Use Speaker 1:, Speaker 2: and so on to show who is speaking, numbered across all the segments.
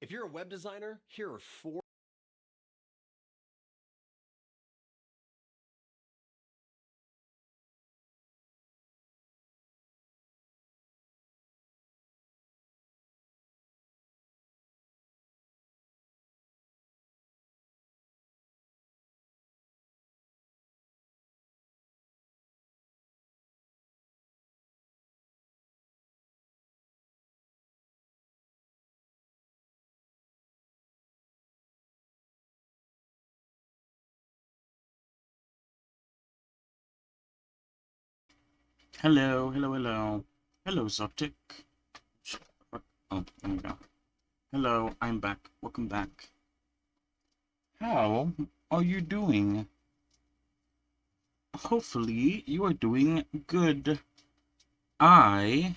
Speaker 1: If you're a web designer, here are 4.
Speaker 2: Hello, hello, hello. Hello, Zoptic. Oh, there we go. Hello, I'm back. Welcome back. How are you doing? Hopefully, you are doing good. I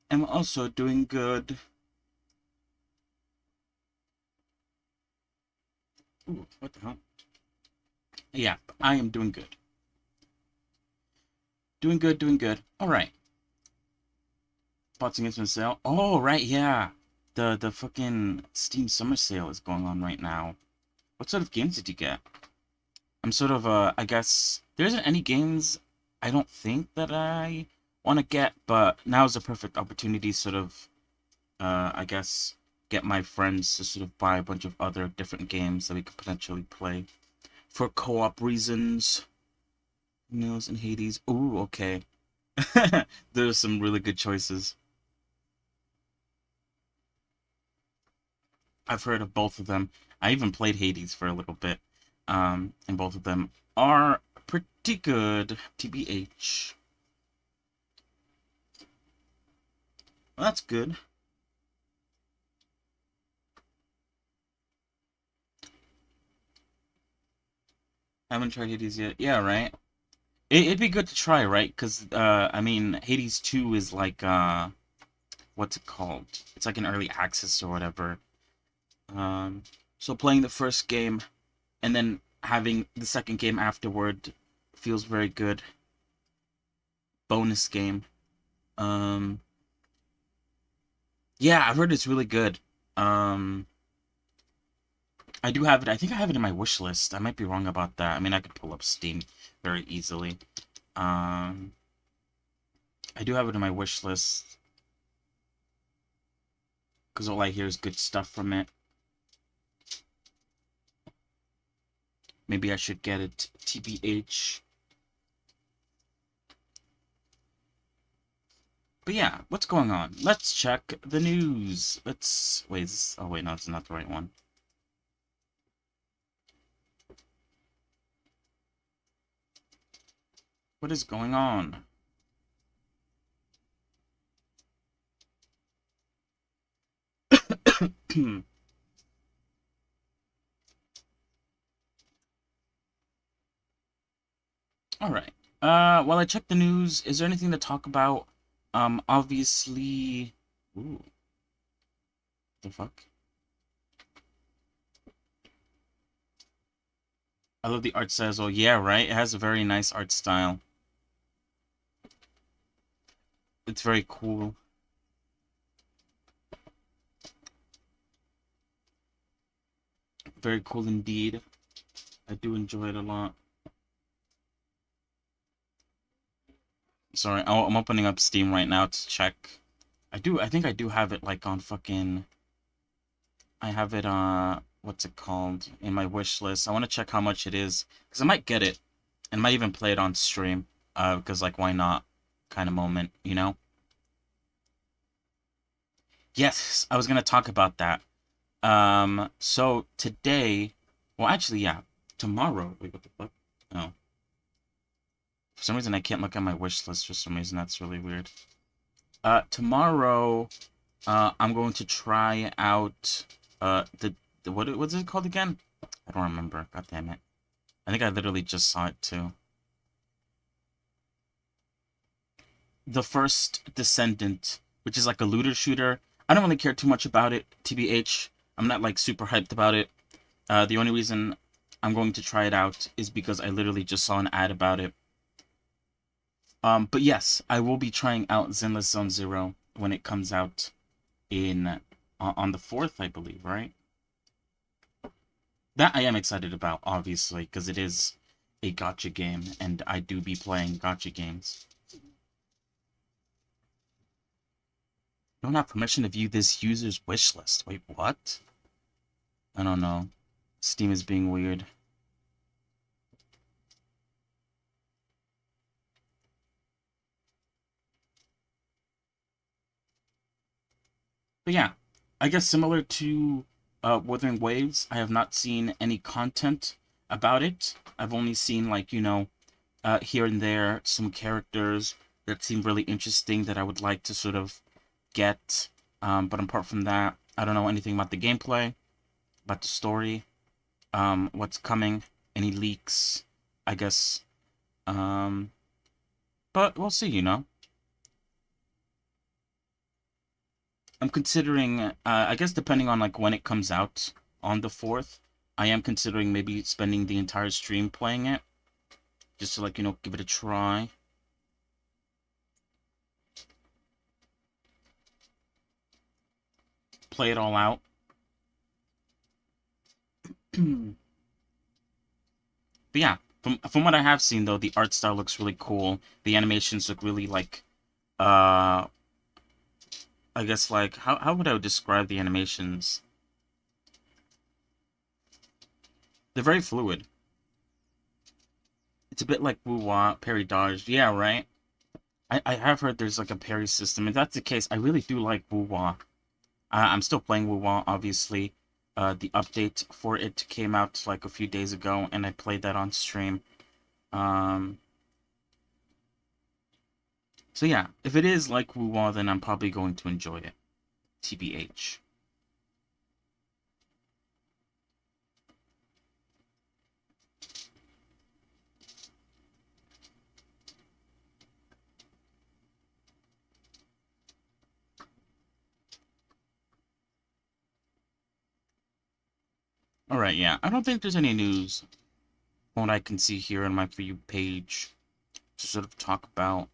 Speaker 2: am also doing good. Ooh, what the hell? Yeah, I am doing good. Doing good, doing good. Alright. Bots Against sale. Oh, right, yeah. The fucking Steam Summer Sale is going on right now. What sort of games did you get? I'm sort of, I guess, there isn't any games I don't think that I want to get, but now is a perfect opportunity sort of, I guess, get my friends to sort of buy a bunch of other different games that we could potentially play for co-op reasons. Nils and Hades. Ooh, okay. There's some really good choices. I've heard of both of them. I even played Hades for a little bit. And both of them are pretty good, TBH. Well, that's good. Haven't tried Hades yet. Yeah, right. It'd be good to try, right? Because, I mean, Hades 2 is like, what's it called? It's like an early access or whatever. Um, so playing the first game and then having the second game afterward feels very good. Bonus game. Um, yeah, I've heard it's really good. Um, I do have it. I think I have it in my wish list. I might be wrong about that. I mean, I could pull up Steam very easily. Um, I do have it in my wish list because all I hear is good stuff from it. Maybe I should get it TBH. But yeah, what's going on? Let's check the news. Let's wait. Oh wait, no, it's not the right one. What is going on? All right. While I check the news, is there anything to talk about? Obviously. Ooh, the fuck. I love the art style. Oh yeah, right. It has a very nice art style. It's very cool. Very cool indeed. I do enjoy it a lot. Sorry, I'm opening up Steam right now to check. I think I do have it like on fucking. I have it what's it called, in my wish list. I want to check how much it is, because I might get it and might even play it on stream. Because like, why not? Kind of moment, you know? Yes, I was gonna talk about that. So today, well, actually, yeah, tomorrow. Wait, what the fuck? Oh, for some reason I can't look at my wish list. For some reason, that's really weird. Tomorrow, I'm going to try out the what's it called again? I don't remember. God damn it. I think I literally just saw it too. The First Descendant, which is like a looter shooter. I don't really care too much about it, TBH. I'm not like super hyped about it. The only reason I'm going to try it out is because I literally just saw an ad about it. But yes, I will be trying out Zenless Zone Zero when it comes out in on the 4th, I believe, right? That I am excited about, obviously, because it is a gacha game, and I do be playing gacha games. You don't have permission to view this user's wish list. Wait, what? I don't know. Steam is being weird. But yeah, I guess similar to Wuthering Waves, I have not seen any content about it. I've only seen, like, here and there some characters that seem really interesting that I would like to sort of get. But apart from that, I don't know anything about the gameplay, about the story, what's coming, any leaks, I guess. But we'll see, you know. I'm considering, I guess depending on like when it comes out on the 4th, I am considering maybe spending the entire stream playing it, just to like, give it a try. Play it all out. But yeah, from what I have seen though, the art style looks really cool. The animations look really like, uh, I guess like, how would I describe the animations? They're very fluid. It's a bit like Wu-Wah, parry dodge. Yeah, right? I have heard there's like a parry system. If that's the case, I really do like Wu-Wah. I'm still playing Wu-Wah, obviously. The update for it came out like a few days ago, and I played that on stream. So yeah, if it is like Wu-Wah, then I'm probably going to enjoy it. TBH. Alright, yeah. I don't think there's any news from what I can see here on my For You page to sort of talk about.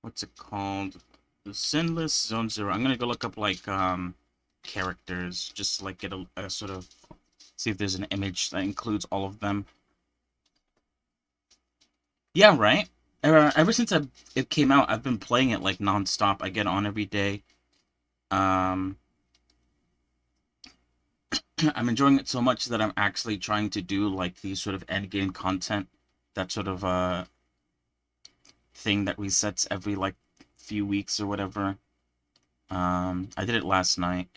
Speaker 2: What's it called? The Zenless Zone Zero. I'm gonna go look up like characters just to like get a sort of see if there's an image that includes all of them. Yeah, right. Ever since it came out, I've been playing it like nonstop. I get on every day. Um, I'm enjoying it so much that I'm actually trying to do like these sort of end game content, that sort of thing that resets every like few weeks or whatever. I did it last night.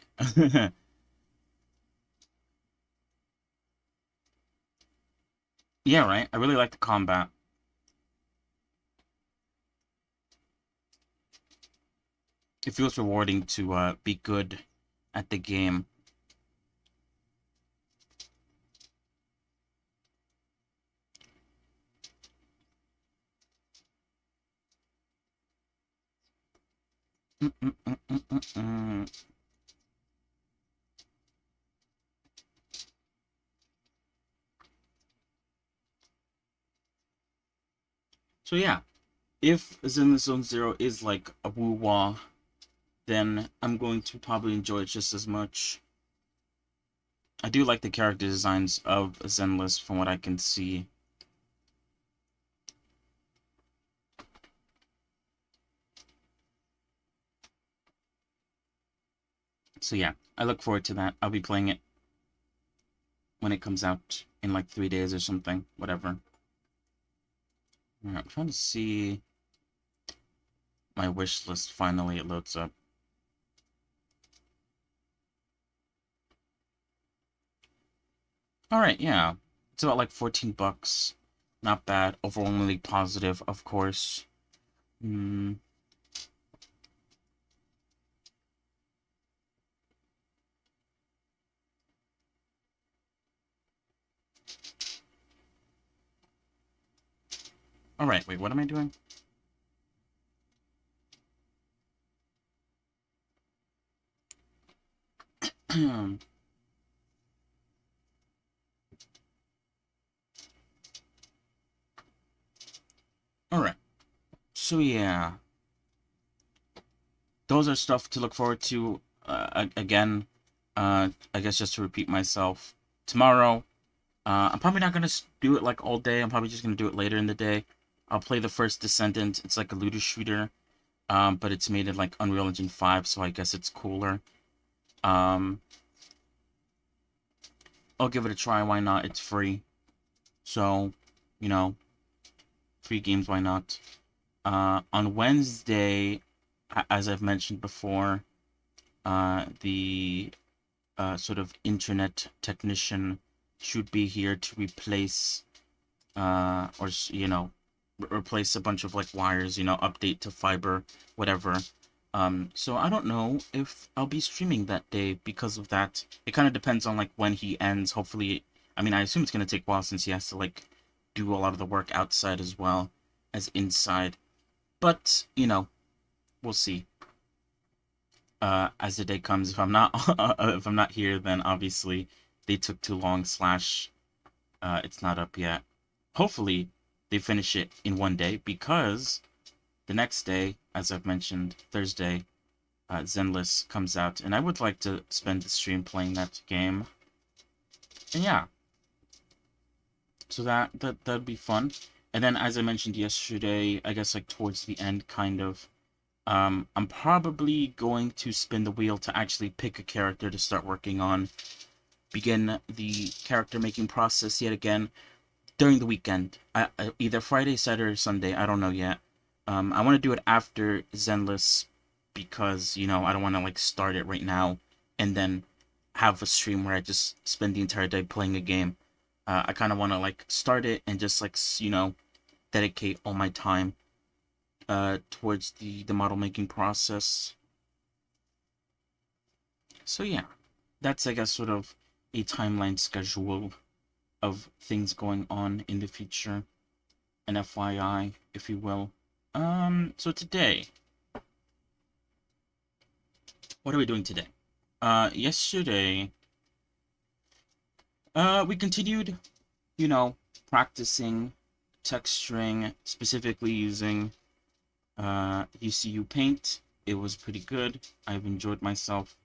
Speaker 2: Yeah, right. I really like the combat. It feels rewarding to be good at the game. So yeah, if Zenless Zone Zero is like a woo-wah, then I'm going to probably enjoy it just as much. I do like the character designs of Zenless from what I can see. So yeah, I look forward to that. I'll be playing it when it comes out in like 3 days or something, whatever. Alright, I'm trying to see my wish list. Finally it loads up. Alright, yeah. It's about like 14 bucks. Not bad. Overwhelmingly positive, of course. Hmm. Alright, wait, what am I doing? Alright. So yeah. Those are stuff to look forward to. Again, I guess just to repeat myself. Tomorrow, I'm probably not going to do it like all day. I'm probably just going to do it later in the day. I'll play the first Descendant. It's like a looter shooter. But it's made in like Unreal Engine 5, so I guess it's cooler. I'll give it a try, why not? It's free. So, you know, free games, why not? On Wednesday, as I've mentioned before, the sort of internet technician should be here to replace, or, you know, replace a bunch of like wires, you know, update to fiber, whatever. So I don't know if I'll be streaming that day because of that. It kind of depends on like when he ends. Hopefully, I mean, I assume it's gonna take a while since he has to like do a lot of the work outside as well as inside. But, you know, we'll see. As the day comes, if I'm not if I'm not here, then obviously they took too long. Slash, it's not up yet. Hopefully, they finish it in one day because the next day, as I've mentioned, Thursday, Zenless comes out, and I would like to spend the stream playing that game. And yeah, so that'd be fun. And then, as I mentioned yesterday, I guess like towards the end, kind of, I'm probably going to spin the wheel to actually pick a character to start working on, begin the character making process yet again during the weekend. Either Friday, Saturday, or Sunday. I don't know yet. I want to do it after Zenless because, you know, I don't want to like start it right now and then have a stream where I just spend the entire day playing a game. I kind of want to like start it and just like, you know, dedicate all my time towards the model making process. So yeah, that's, I guess, sort of a timeline schedule of things going on in the future, an FYI, if you will. So today, what are we doing today? Yesterday, we continued, you know, practicing texturing, specifically using UCU Paint. It was pretty good. I've enjoyed myself.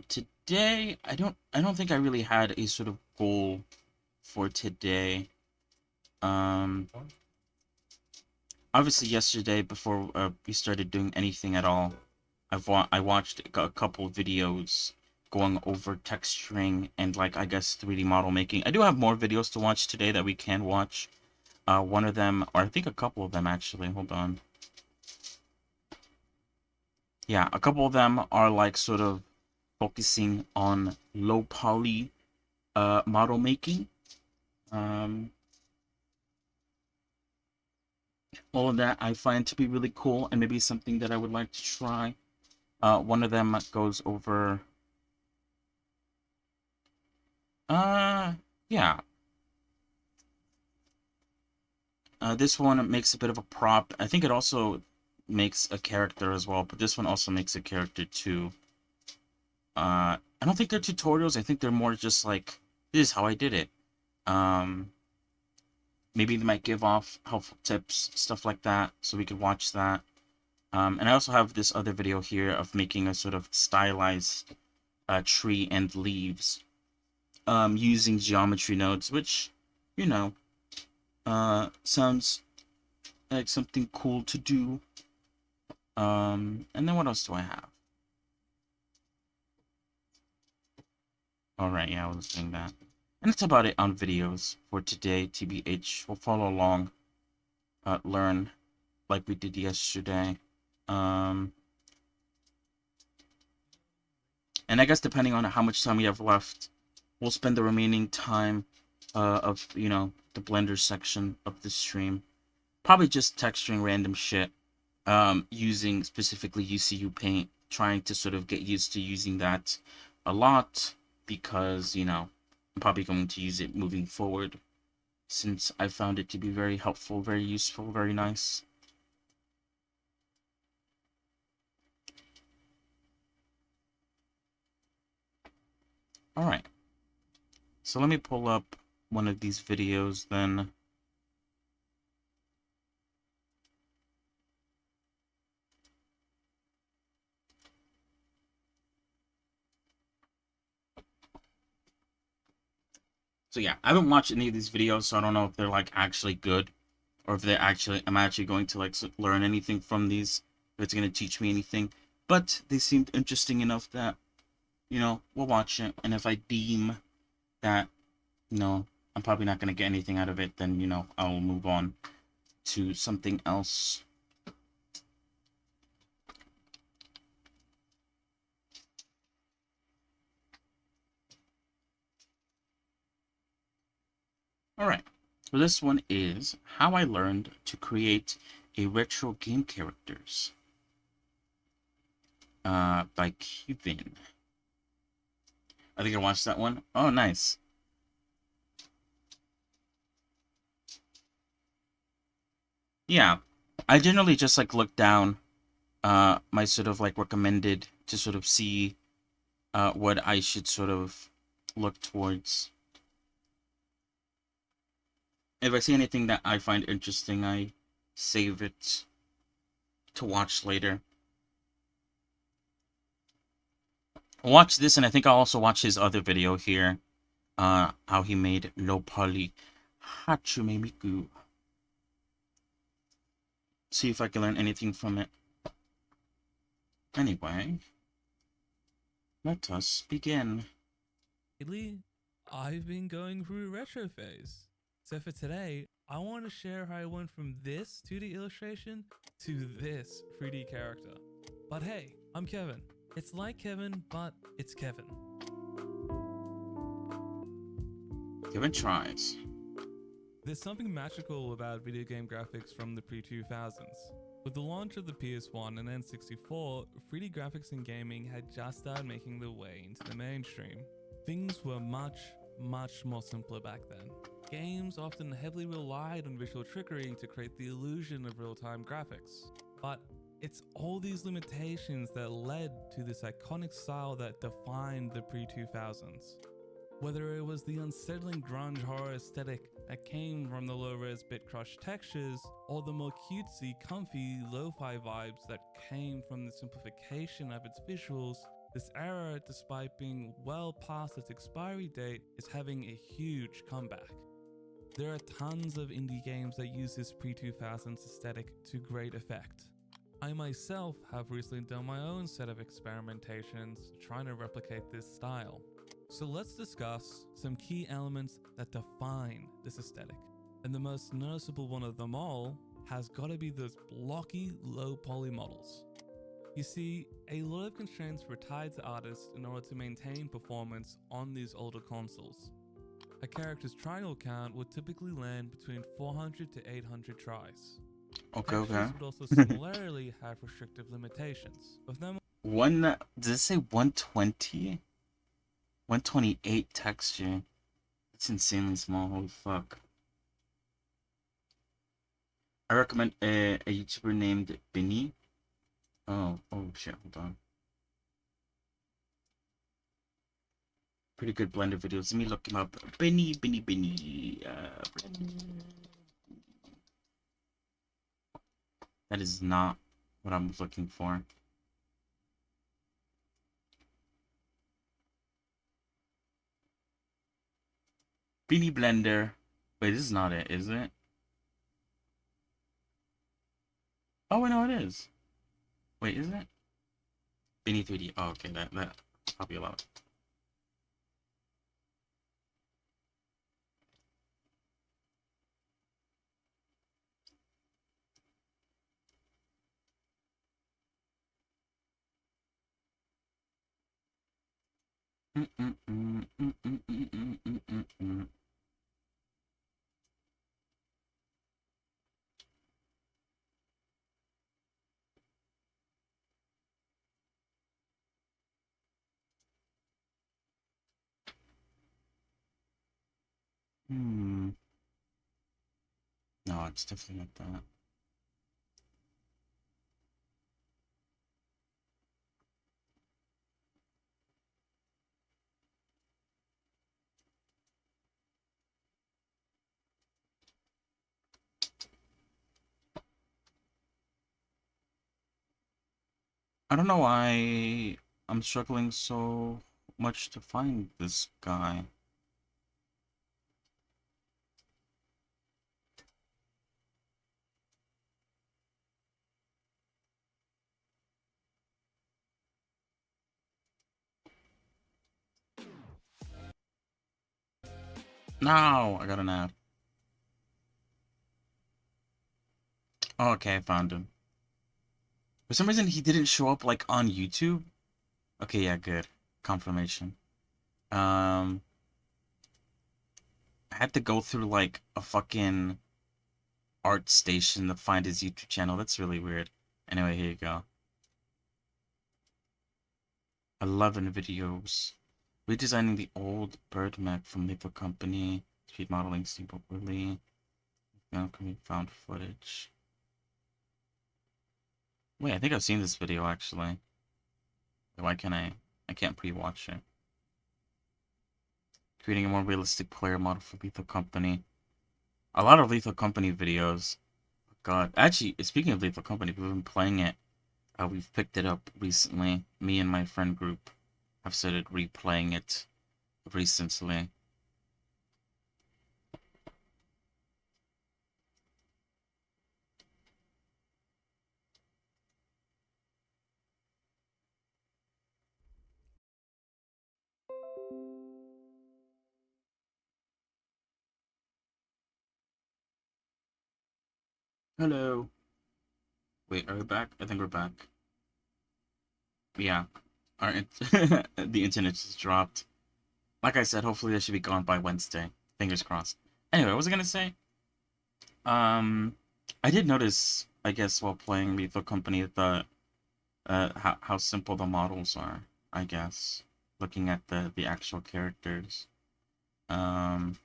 Speaker 2: Today, I don't think I really had a sort of goal for today. Obviously yesterday, before we started doing anything at all, I watched a couple videos going over texturing and like, I guess, 3D model making. I do have more videos to watch today that we can watch. One of them, or I think a couple of them actually. Hold on. Yeah, a couple of them are like sort of focusing on low poly model making. All of that I find to be really cool and maybe something that I would like to try. One of them goes over, yeah. This one makes a bit of a prop. I think it also makes a character as well, but this one also makes a character too. I don't think they're tutorials. I think they're more just like, this is how I did it. Maybe they might give off helpful tips, stuff like that, so we could watch that. And I also have this other video here of making a sort of stylized tree and leaves using geometry nodes, which, you know, sounds like something cool to do. And then what else do I have? Alright, yeah, I was doing that. And that's about it on videos for today, TBH. We'll follow along, learn like we did yesterday. And I guess depending on how much time we have left, we'll spend the remaining time of, you know, the Blender section of the stream. Probably just texturing random shit, using specifically UCU Paint, trying to sort of get used to using that a lot because, you know, I'm probably going to use it moving forward since I found it to be very helpful, very useful, very nice. Alright, so let me pull up one of these videos then. So yeah, I haven't watched any of these videos, so I don't know if they're like actually good or if they're actually, I'm actually going to like learn anything from these, if it's going to teach me anything. But they seemed interesting enough that, you know, we'll watch it. And if I deem that, you know, I'm probably not going to get anything out of it, then, you know, I'll move on to something else. Alright, so this one is how I learned to create a retro game characters by Cuban. I think I watched that one. Oh, nice. Yeah, I generally just like look down my sort of like recommended to sort of see what I should sort of look towards. If I see anything that I find interesting, I save it to watch later. I'll watch this, and I think I'll also watch his other video here. How he made low poly Hachume Miku. See if I can learn anything from it. Anyway, let us begin.
Speaker 3: Lately, I've been going through a retro phase. So for today, I want to share how I went from this 2D illustration to this 3D character. But hey, I'm Kevin. It's like Kevin, but it's Kevin.
Speaker 2: Kevin tries.
Speaker 3: There's something magical about video game graphics from the pre-2000s. With the launch of the PS1 and N64, 3D graphics in gaming had just started making their way into the mainstream. Things were much more simpler back then. Games often heavily relied on visual trickery to create the illusion of real-time graphics. But it's all these limitations that led to this iconic style that defined the pre-2000s. Whether it was the unsettling grunge horror aesthetic that came from the low-res bit-crushed textures, or the more cutesy, comfy, lo-fi vibes that came from the simplification of its visuals, this era, despite being well past its expiry date, is having a huge comeback. There are tons of indie games that use this pre-2000s aesthetic to great effect. I myself have recently done my own set of experimentations trying to replicate this style. So let's discuss some key elements that define this aesthetic. And the most noticeable one of them all has got to be those blocky, low poly models. You see, a lot of constraints were tied to artists in order to maintain performance on these older consoles. A character's triangle count would typically land between 400 to 800 tries.
Speaker 2: Okay, okay.
Speaker 3: Textures would also similarly have restrictive limitations. With them,
Speaker 2: Does it say 120? 128 texture. It's insanely small. Holy fuck. I recommend a YouTuber named Benny. Oh shit, hold on. Pretty good Blender videos. Let me look him up. Benny. That is not what I'm looking for. Benny Blender. Wait, this is not it, is it? Oh, I know it is. Wait, is it? Benny 3D. Oh, okay, that probably a lot. Hmm. No, it's definitely not that. I don't know why I'm struggling so much to find this guy. No, I got an ad. Oh, okay, I found him. For some reason, he didn't show up, like, on YouTube. Okay, yeah, good. Confirmation. I had to go through, like, a fucking art station to find his YouTube channel. That's really weird. Anyway, here you go. 11 videos. Redesigning the old bird mech from Lethal Company. Speed modeling Steamboat Willie. Can found footage. Wait, I think I've seen this video actually. Why can't I can't pre-watch it. Creating a more realistic player model for Lethal Company. A lot of Lethal Company videos. God, actually, speaking of Lethal Company, we've been playing it. We've picked it up recently. Me and my friend group have started replaying it recently. Hello. Wait, are we back? I think we're back. Yeah. The internet just dropped. Like I said, hopefully that should be gone by Wednesday. Fingers crossed. Anyway, what was I gonna say? I did notice, I guess, while playing Lethal Company, that how simple the models are. I guess, looking at the actual characters. Um,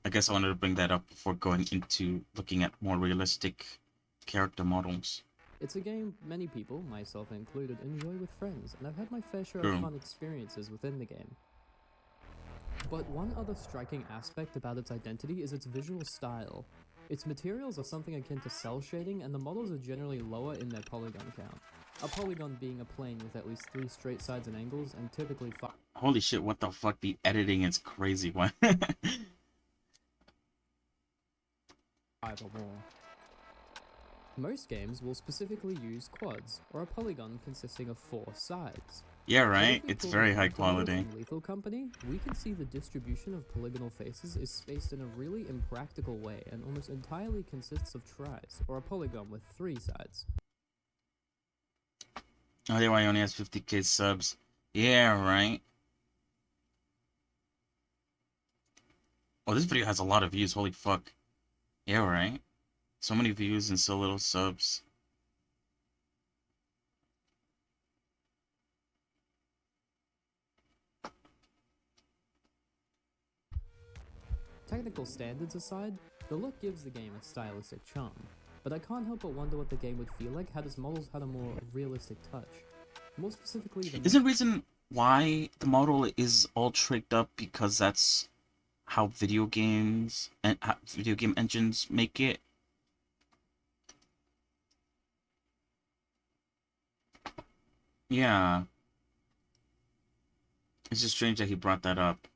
Speaker 2: I guess I wanted to bring that up before going into looking at more realistic character models.
Speaker 4: It's a game many people, myself included, enjoy with friends, and I've had my fair share
Speaker 2: True.
Speaker 4: of fun experiences within the game. But one other striking aspect about its identity is its visual style. Its materials are something akin to cell shading, and the models are generally lower in their polygon count. A polygon being a plane with at least 3 straight sides and angles, and typically 5
Speaker 2: Holy shit, what the fuck? The editing is crazy. What?
Speaker 4: or more. Most games will specifically use quads, or a polygon consisting of 4 sides.
Speaker 2: Yeah,
Speaker 4: But
Speaker 2: right?
Speaker 4: if we
Speaker 2: It's
Speaker 4: pull
Speaker 2: very
Speaker 4: the
Speaker 2: high
Speaker 4: character model
Speaker 2: quality.
Speaker 4: from Lethal Company, we can see the distribution of polygonal faces is spaced in a really impractical way and almost entirely consists of tris, or a polygon with 3 sides.
Speaker 2: Oh, yeah, why he only has 50k subs. Yeah, right? Oh, this video has a lot of views. Holy fuck. Yeah, right? So many views and so little subs.
Speaker 4: Technical standards aside, the look gives the game a stylistic charm, but I can't help but wonder what the game would feel like had its models had a more realistic touch. More specifically, the
Speaker 2: Isn't the reason why the model is all tricked up because that's how video games and video game engines make it? Yeah. It's just strange that he brought that up.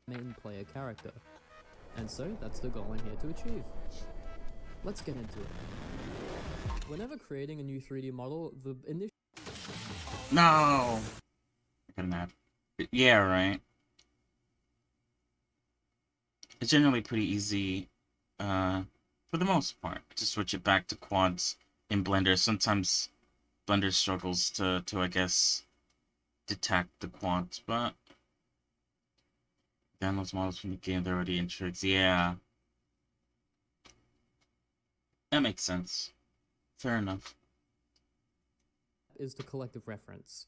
Speaker 4: main player character. And so, that's the goal I'm here to achieve. Let's get into it. Whenever creating a new 3D model, the initial
Speaker 2: No! I got an ad. Yeah, right. It's generally pretty easy, for the most part, to switch it back to quads in Blender. Sometimes Blender struggles to I guess, detect the quads, but downloads models from the game, they're already in tricks. Yeah. That makes sense. Fair enough.
Speaker 4: Is the collective reference.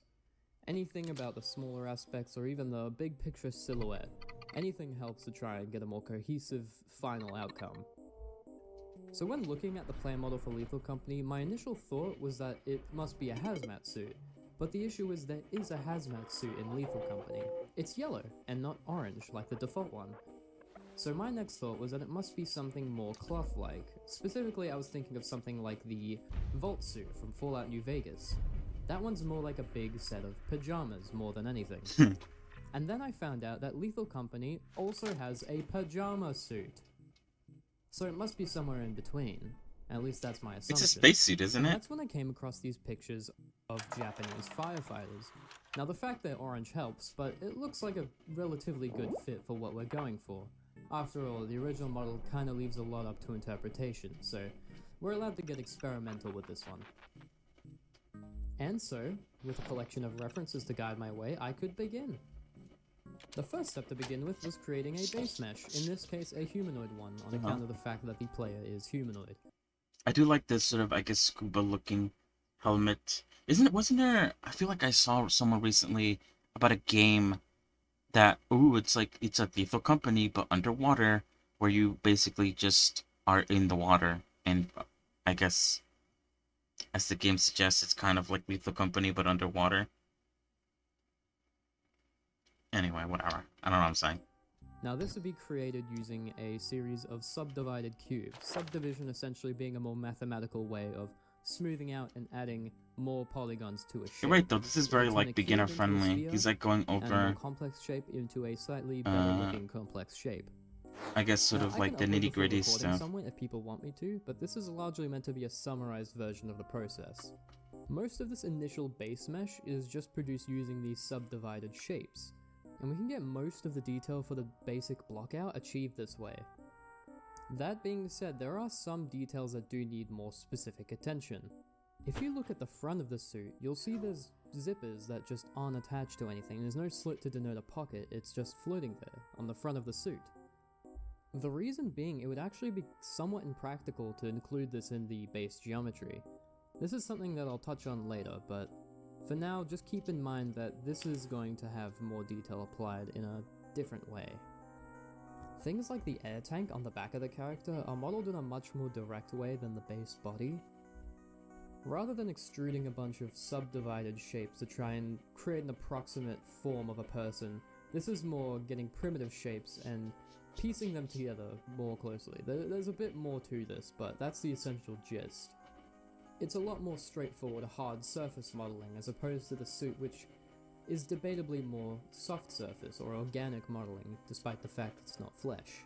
Speaker 4: Anything about the smaller aspects or even the big picture silhouette, anything helps to try and get a more cohesive final outcome. So when looking at the player model for Lethal Company, my initial thought was that it must be a hazmat suit. But the issue is there is a hazmat suit in Lethal Company. It's yellow and not orange like the default one. So my next thought was that it must be something more cloth-like. Specifically, I was thinking of something like the Vault suit from Fallout New Vegas. That one's more like a big set of pajamas more than anything. And then I found out that Lethal Company also has a pajama suit. So it must be somewhere in between. At least that's my assumption.
Speaker 2: It's a spacesuit, isn't
Speaker 4: And
Speaker 2: it?
Speaker 4: that's when I came across these pictures of Japanese firefighters. Now the fact they're orange helps, but it looks like a relatively good fit for what we're going for. After all, the original model kinda leaves a lot up to interpretation, so we're allowed to get experimental with this one. And so, with a collection of references to guide my way, I could begin. The first step to begin with was creating a base mesh, in this case a humanoid one, on account of the fact that the player is humanoid.
Speaker 2: I do like this sort of, I guess, scuba-looking helmet. Wasn't there, I feel like I saw somewhere recently about a game that, it's like Lethal Company, but underwater, where you basically just are in the water, and I guess, as the game suggests, it's kind of like Lethal Company, but underwater. Anyway, whatever. I don't know what I'm saying.
Speaker 4: Now this would be created using a series of subdivided cubes, subdivision essentially being a more mathematical way of smoothing out and adding more polygons to a shape.
Speaker 2: You're right, though. This is very,
Speaker 4: Turn a
Speaker 2: like,
Speaker 4: cube
Speaker 2: beginner-friendly.
Speaker 4: into a
Speaker 2: He's,
Speaker 4: sphere,
Speaker 2: like, going
Speaker 4: and a more
Speaker 2: over,
Speaker 4: complex shape into a slightly better looking complex shape.
Speaker 2: I guess, sort
Speaker 4: Now,
Speaker 2: of,
Speaker 4: I
Speaker 2: like, the
Speaker 4: can upload the full
Speaker 2: nitty-gritty
Speaker 4: recording
Speaker 2: stuff.
Speaker 4: somewhere if people want me to, but this is largely meant to be a summarized version of the process. Most of this initial base mesh is just produced using these subdivided shapes, and we can get most of the detail for the basic blockout achieved this way. That being said, there are some details that do need more specific attention. If you look at the front of the suit, you'll see there's zippers that just aren't attached to anything. There's no slit to denote a pocket, it's just floating there, on the front of the suit. The reason being, it would actually be somewhat impractical to include this in the base geometry. This is something that I'll touch on later, but for now, just keep in mind that this is going to have more detail applied in a different way. Things like the air tank on the back of the character are modeled in a much more direct way than the base body. Rather than extruding a bunch of subdivided shapes to try and create an approximate form of a person, this is more getting primitive shapes and piecing them together more closely. There's a bit more to this, but that's the essential gist. It's a lot more straightforward hard surface modeling as opposed to the suit, which is debatably more soft surface or organic modeling, despite the fact it's not flesh.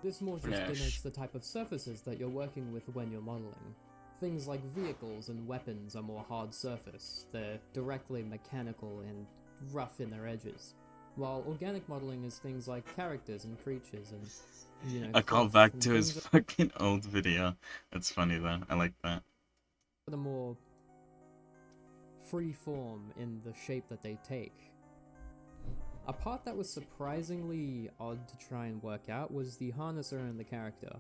Speaker 4: This more just denotes the type of surfaces that you're working with when you're modeling. Things like vehicles and weapons are more hard surface, they're directly mechanical and rough in their edges. While organic modeling is things like characters and creatures and, you know,
Speaker 2: I call
Speaker 4: cloth
Speaker 2: back
Speaker 4: and
Speaker 2: to his
Speaker 4: things
Speaker 2: fucking old video. That's funny, though. I like that.
Speaker 4: that are more free form in the shape that they take. A part that was surprisingly odd to try and work out was the harness around the character.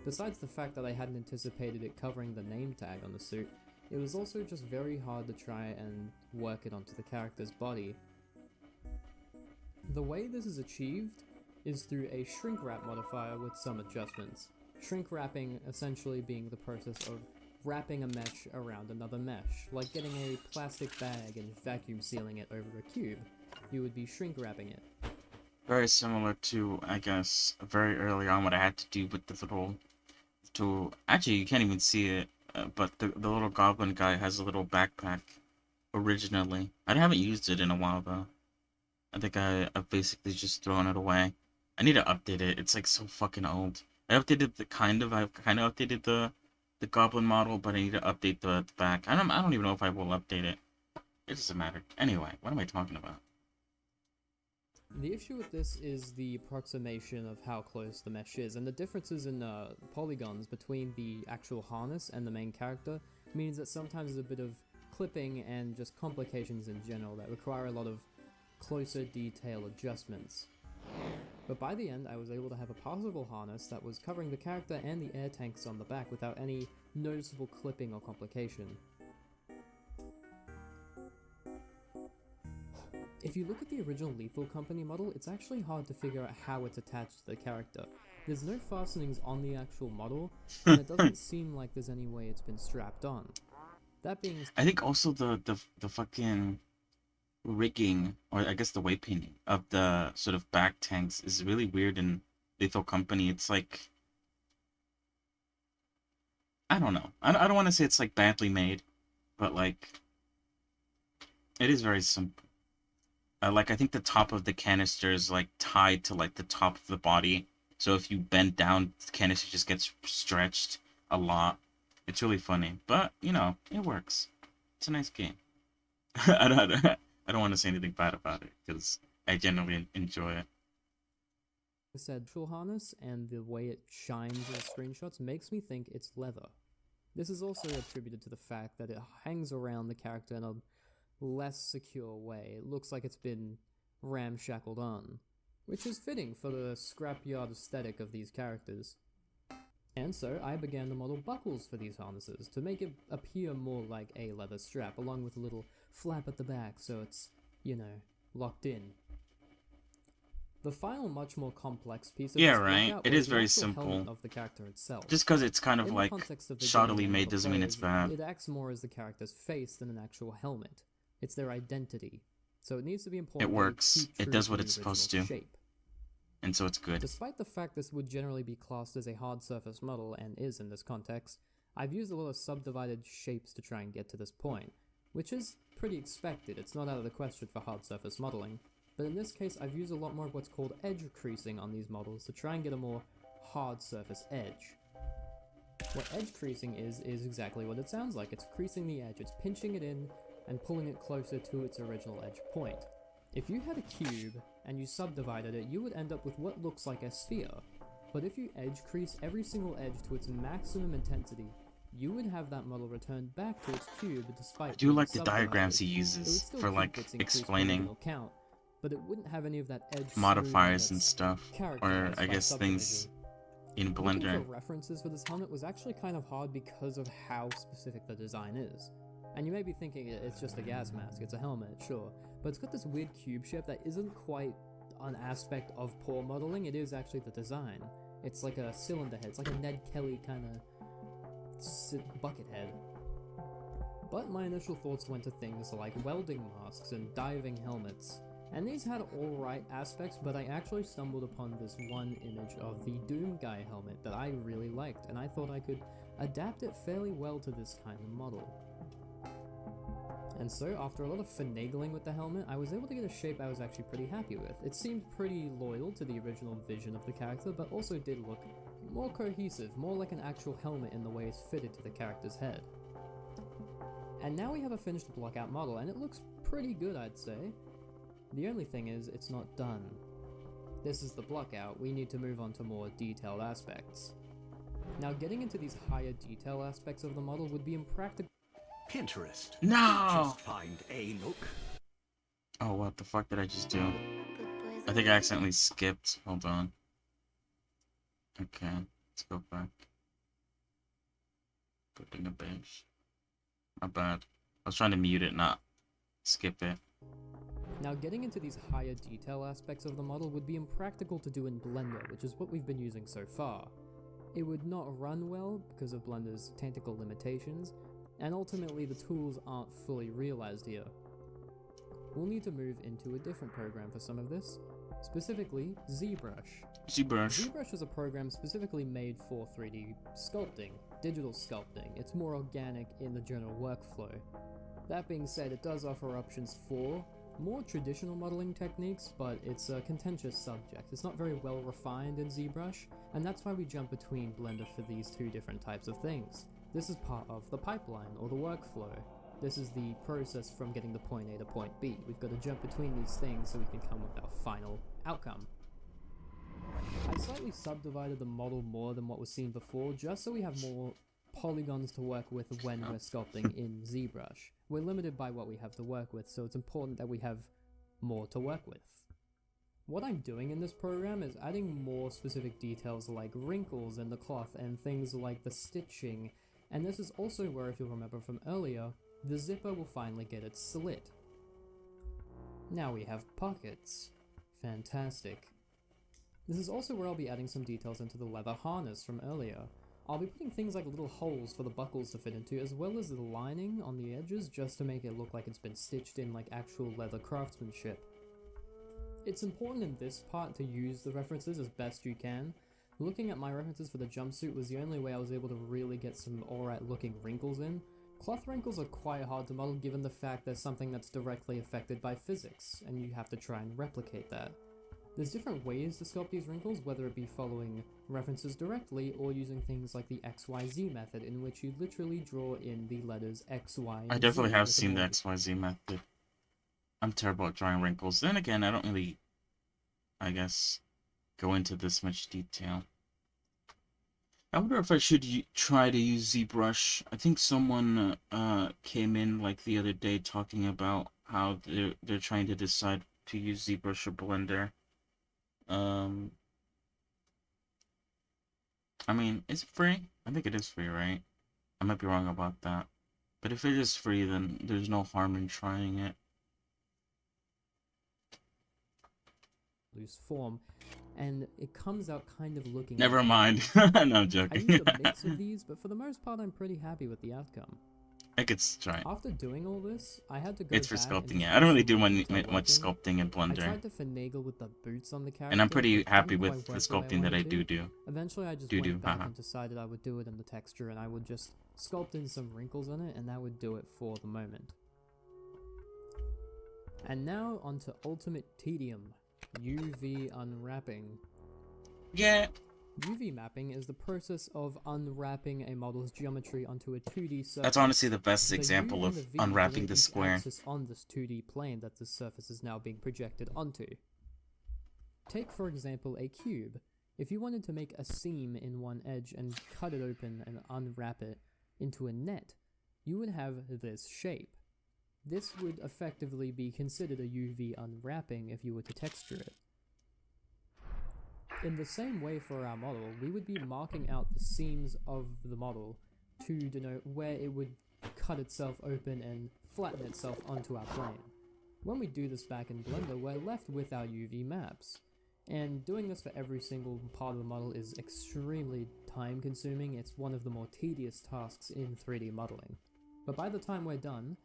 Speaker 4: Besides the fact that I hadn't anticipated it covering the name tag on the suit, it was also just very hard to try and work it onto the character's body. The way this is achieved is through a shrink wrap modifier with some adjustments. Shrink wrapping essentially being the process of wrapping a mesh around another mesh, like getting a plastic bag and vacuum sealing it over a cube. You would be shrink wrapping it.
Speaker 2: Very similar to, I guess, very early on what I had to do with the little... Actually, you can't even see it, but the little goblin guy has a little backpack originally. I haven't used it in a while, though. I think I've basically just thrown it away. I need to update it. It's like so fucking old. I've kind of updated the goblin model, but I need to update the back. I don't even know if I will update it. It doesn't matter. Anyway, what am I talking about?
Speaker 4: The issue with this is the approximation of how close the mesh is, and the differences in polygons between the actual harness and the main character means that sometimes there's a bit of clipping and just complications in general that require a lot of closer detail adjustments. But by the end, I was able to have a passable harness that was covering the character and the air tanks on the back without any noticeable clipping or complication. If you look at the original Lethal Company model, it's actually hard to figure out how it's attached to the character. There's no fastenings on the actual model, and it doesn't seem like there's any way it's been strapped on. That being said,
Speaker 2: I think also the fucking rigging, or I guess the weight painting of the sort of back tanks is really weird in Lethal Company. It's like, I don't know. I don't want to say it's like badly made, but like, it is very simple. Like, I think the top of the canister is like tied to like the top of the body. So if you bend down, the canister just gets stretched a lot. It's really funny, but you know, it works. It's a nice game. I don't want to say anything bad about it because I generally enjoy it.
Speaker 4: the central harness and the way it shines in screenshots makes me think it's leather. This is also attributed to the fact that it hangs around the character in a less secure way. It looks like it's been ramshackled on, which is fitting for the scrapyard aesthetic of these characters. And so I began to model buckles for these harnesses to make it appear more like a leather strap, along with a little flap at the back so it's, you know, locked in. The final, much more complex piece of
Speaker 2: Yeah,
Speaker 4: this
Speaker 2: right.
Speaker 4: blackout
Speaker 2: It
Speaker 4: was
Speaker 2: is
Speaker 4: the
Speaker 2: very
Speaker 4: actual
Speaker 2: simple.
Speaker 4: helmet of the character itself.
Speaker 2: Just because it's kind of
Speaker 4: In the
Speaker 2: like
Speaker 4: context of the
Speaker 2: shoddily
Speaker 4: game and
Speaker 2: made
Speaker 4: the
Speaker 2: doesn't mean it's
Speaker 4: players,
Speaker 2: bad.
Speaker 4: It acts more as the character's face than an actual helmet. It's their identity. So it needs to be important.
Speaker 2: It
Speaker 4: that we
Speaker 2: works.
Speaker 4: keep
Speaker 2: It
Speaker 4: true
Speaker 2: does
Speaker 4: to
Speaker 2: what
Speaker 4: the
Speaker 2: it's supposed
Speaker 4: original
Speaker 2: to.
Speaker 4: shape.
Speaker 2: And so it's good.
Speaker 4: Despite the fact this would generally be classed as a hard surface model, and is in this context, I've used a lot of subdivided shapes to try and get to this point, which is pretty expected. It's not out of the question for hard surface modeling, but in this case I've used a lot more of what's called edge creasing on these models to try and get a more hard surface edge. What edge creasing is exactly what it sounds like. It's creasing the edge, it's pinching it in and pulling it closer to its original edge point. If you had a cube and you subdivided it, you would end up with what looks like a sphere. But if you edge crease every single edge to its maximum intensity, you would have that model return back to its cube despite
Speaker 2: I do
Speaker 4: being
Speaker 2: like the diagrams he
Speaker 4: subdivided. It would
Speaker 2: uses
Speaker 4: still
Speaker 2: for
Speaker 4: keep
Speaker 2: like
Speaker 4: its increased
Speaker 2: explaining
Speaker 4: polygonal count, but it wouldn't have any of that edge
Speaker 2: modifiers
Speaker 4: smoothing
Speaker 2: and
Speaker 4: that's
Speaker 2: stuff, or
Speaker 4: characterized
Speaker 2: I
Speaker 4: by
Speaker 2: guess things
Speaker 4: subdivision.
Speaker 2: in
Speaker 4: Looking
Speaker 2: Blender.
Speaker 4: for references for this helmet was actually kind of hard because of how specific the design is. And you may be thinking it's just a gas mask, it's a helmet, sure, but it's got this weird cube shape that isn't quite an aspect of poor modeling, it is actually the design. It's like a cylinder head, it's like a Ned Kelly kind of bucket head. But my initial thoughts went to things like welding masks and diving helmets, and these had alright aspects, but I actually stumbled upon this one image of the Doom Guy helmet that I really liked, and I thought I could adapt it fairly well to this kind of model. And so, after a lot of finagling with the helmet, I was able to get a shape I was actually pretty happy with. It seemed pretty loyal to the original vision of the character, but also did look more cohesive, more like an actual helmet in the way it's fitted to the character's head. And now we have a finished blockout model, and it looks pretty good, I'd say. The only thing is, it's not done. This is the blockout, we need to move on to more detailed aspects. Now, getting into these higher detail aspects of the model would be impractical.
Speaker 1: Pinterest.
Speaker 2: No!
Speaker 1: Just find a look.
Speaker 2: Oh, what the fuck did I just do? I think I accidentally skipped. Hold on. Okay, let's go back. Putting a bench. My bad. I was trying to mute it, not skip it.
Speaker 4: Now, getting into these higher detail aspects of the model would be impractical to do in Blender, which is what we've been using so far. It would not run well because of Blender's technical limitations, and ultimately the tools aren't fully realized here. We'll need to move into a different program for some of this, specifically ZBrush.
Speaker 2: ZBrush.
Speaker 4: ZBrush is a program specifically made for 3D sculpting, digital sculpting. It's more organic in the general workflow. That being said, it does offer options for more traditional modeling techniques, but it's a contentious subject. It's not very well refined in ZBrush, and that's why we jump between Blender for these two different types of things. This is part of the pipeline, or the workflow. This is the process from getting to point A to point B. We've got to jump between these things so we can come with our final outcome. I've slightly subdivided the model more than what was seen before, just so we have more polygons to work with when we're sculpting in ZBrush. We're limited by what we have to work with, so it's important that we have more to work with. What I'm doing in this program is adding more specific details like wrinkles in the cloth and things like the stitching, and this is also where, if you'll remember from earlier, the zipper will finally get its slit. Now we have pockets. Fantastic. This is also where I'll be adding some details into the leather harness from earlier. I'll be putting things like little holes for the buckles to fit into, as well as the lining on the edges just to make it look like it's been stitched in like actual leather craftsmanship. It's important in this part to use the references as best you can. Looking at my references for the jumpsuit was the only way I was able to really get some alright looking wrinkles in. Cloth wrinkles are quite hard to model given the fact they're something that's directly affected by physics, and you have to try and replicate that. There's different ways to sculpt these wrinkles, whether it be following references directly or using things like the XYZ method, in which you literally draw in the letters X, Y, and
Speaker 2: I definitely
Speaker 4: Z
Speaker 2: have
Speaker 4: with a
Speaker 2: seen the
Speaker 4: more
Speaker 2: XYZ method. I'm terrible at drawing wrinkles. Then again, I don't really, I guess, go into this much detail. I wonder if I should try to use ZBrush. I think someone came in like the other day talking about how they're trying to decide to use ZBrush or Blender. I mean, is it free? I think it is free, right? I might be wrong about that. But if it is free, then there's no harm in trying it.
Speaker 4: loose form, and it comes out kind of looking
Speaker 2: Never
Speaker 4: like
Speaker 2: mind.
Speaker 4: these.
Speaker 2: No, I'm
Speaker 4: I
Speaker 2: joking.
Speaker 4: used a mix of these, but for the most part I'm pretty happy with the outcome.
Speaker 2: I could try it.
Speaker 4: After doing all this, I had to go
Speaker 2: It's for
Speaker 4: back and
Speaker 2: sculpting,
Speaker 4: just
Speaker 2: yeah. I don't really
Speaker 4: some
Speaker 2: do
Speaker 4: more
Speaker 2: much
Speaker 4: detail
Speaker 2: much
Speaker 4: working.
Speaker 2: sculpting in
Speaker 4: I
Speaker 2: Blender.
Speaker 4: tried to finagle with the boots on the character,
Speaker 2: And I'm pretty
Speaker 4: but
Speaker 2: happy
Speaker 4: didn't quite
Speaker 2: with the
Speaker 4: work way
Speaker 2: sculpting that I
Speaker 4: wanted to.
Speaker 2: do.
Speaker 4: Eventually I just
Speaker 2: Do-do,
Speaker 4: went back
Speaker 2: haha.
Speaker 4: and decided I would do it in the texture, and I would just sculpt in some wrinkles on it, and that would do it for the moment. And now onto Ultimate Tedium, UV unwrapping.
Speaker 2: Yeah.
Speaker 4: UV mapping is the process of unwrapping a model's geometry onto a 2D surface.
Speaker 2: That's honestly the best
Speaker 4: The U
Speaker 2: example
Speaker 4: and
Speaker 2: of
Speaker 4: the V
Speaker 2: unwrapping
Speaker 4: denote
Speaker 2: the
Speaker 4: each
Speaker 2: square.
Speaker 4: axis on this 2D plane that the surface is now being projected onto. Take for example a cube. If you wanted to make a seam in one edge and cut it open and unwrap it into a net, you would have this shape. This would effectively be considered a UV unwrapping if you were to texture it. In the same way for our model, we would be marking out the seams of the model to denote where it would cut itself open and flatten itself onto our plane. When we do this back in Blender, we're left with our UV maps. And doing this for every single part of the model is extremely time consuming. It's one of the more tedious tasks in 3D modeling. But by the time we're done,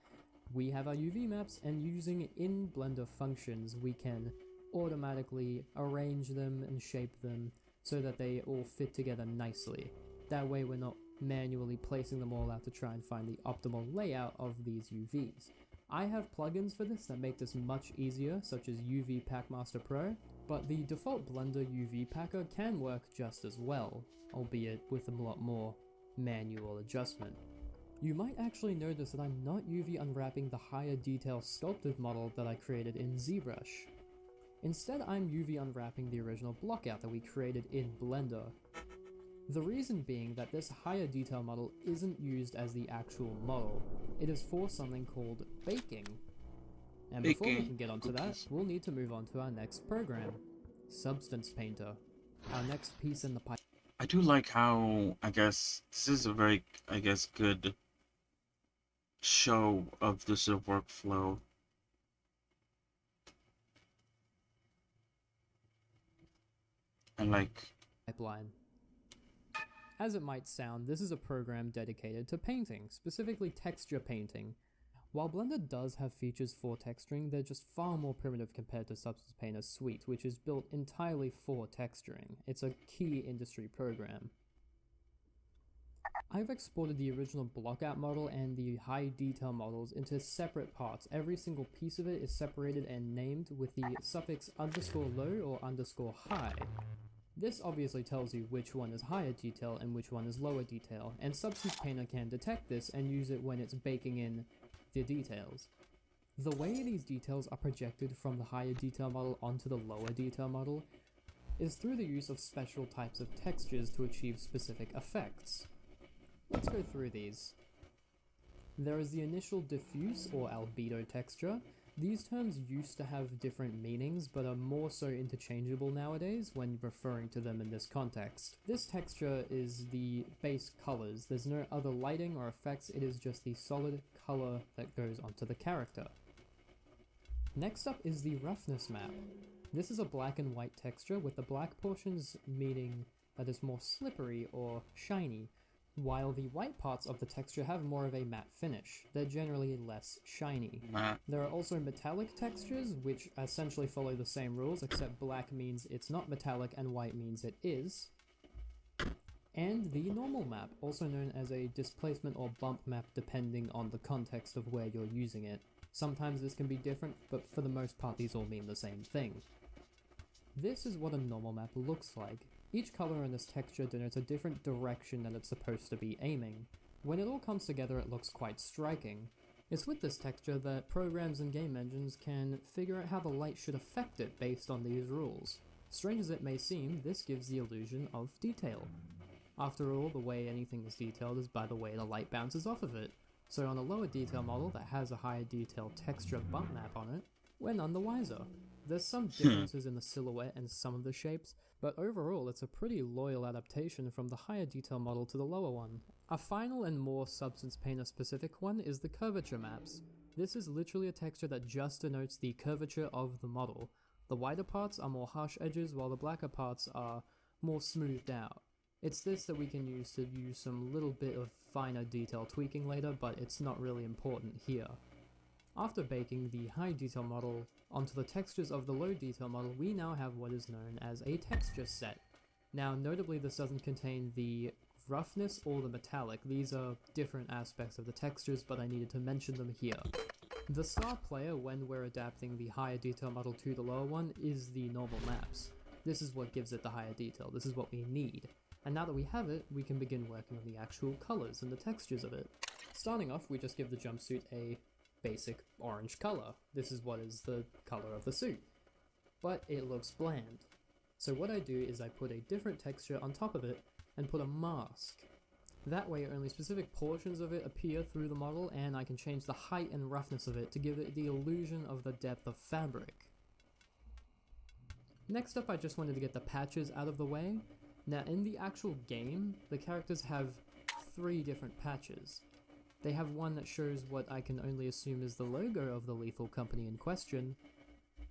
Speaker 4: we have our UV maps, and using in Blender functions, we can automatically arrange them and shape them so that they all fit together nicely. That way we're not manually placing them all out to try and find the optimal layout of these UVs. I have plugins for this that make this much easier, such as UV Packmaster Pro, but the default Blender UV Packer can work just as well, albeit with a lot more manual adjustment. You might actually notice that I'm not UV unwrapping the higher detail sculpted model that I created in ZBrush. Instead, I'm UV unwrapping the original blockout that we created in Blender. The reason being that this higher detail model isn't used as the actual model. It is for something called baking. And before we
Speaker 2: Baking.
Speaker 4: can get onto that, we'll need to move on to our next program, Substance Painter, our next piece in the pipe.
Speaker 2: I do like how, I guess, this is a very, I guess, good show of the sort of workflow. And like,
Speaker 4: Pipeline. As it might sound, this is a program dedicated to painting, specifically texture painting. While Blender does have features for texturing, they're just far more primitive compared to Substance Painter's suite, which is built entirely for texturing. It's a key industry program. I've exported the original blockout model and the high detail models into separate parts. Every single piece of it is separated and named with the suffix _low or _high. This obviously tells you which one is higher detail and which one is lower detail, and Substance Painter can detect this and use it when it's baking in the details. The way these details are projected from the higher detail model onto the lower detail model is through the use of special types of textures to achieve specific effects. Let's go through these. There is the initial diffuse or albedo texture. These terms used to have different meanings, but are more so interchangeable nowadays when referring to them in this context. This texture is the base colors. There's no other lighting or effects, it is just the solid color that goes onto the character. Next up is the roughness map. This is a black and white texture with the black portions meaning that it's more slippery or shiny, while the white parts of the texture have more of a matte finish. They're generally less shiny. There are also metallic textures, which essentially follow the same rules, except black means it's not metallic and white means it is. And the normal map, also known as a displacement or bump map depending on the context of where you're using it. Sometimes this can be different, but for the most part these all mean the same thing. This is what a normal map looks like. Each color in this texture denotes a different direction that it's supposed to be aiming. When it all comes together it looks quite striking. It's with this texture that programs and game engines can figure out how the light should affect it based on these rules. Strange as it may seem, this gives the illusion of detail. After all, the way anything is detailed is by the way the light bounces off of it. So on a lower detail model that has a higher detail texture bump map on it, we're none the wiser. There's some differences in the silhouette and some of the shapes, but overall it's a pretty loyal adaptation from the higher detail model to the lower one. A final and more Substance Painter specific one is the curvature maps. This is literally a texture that just denotes the curvature of the model. The wider parts are more harsh edges while the blacker parts are more smoothed out. It's this that we can use to use some little bit of finer detail tweaking later, but it's not really important here. After baking the high detail model onto the textures of the low detail model, we now have what is known as a texture set. Now notably this doesn't contain the roughness or the metallic, these are different aspects of the textures, but I needed to mention them here. The star player when we're adapting the higher detail model to the lower one is the normal maps. This is what gives it the higher detail, this is what we need. And now that we have it, we can begin working on the actual colors and the textures of it. Starting off, we just give the jumpsuit a basic orange color. This is what is the color of the suit. But it looks bland. So what I do is I put a different texture on top of it and put a mask. That way only specific portions of it appear through the model and I can change the height and roughness of it to give it the illusion of the depth of fabric. Next up I just wanted to get the patches out of the way. Now in the actual game, the characters have 3 different patches. They have one that shows what I can only assume is the logo of the lethal company in question,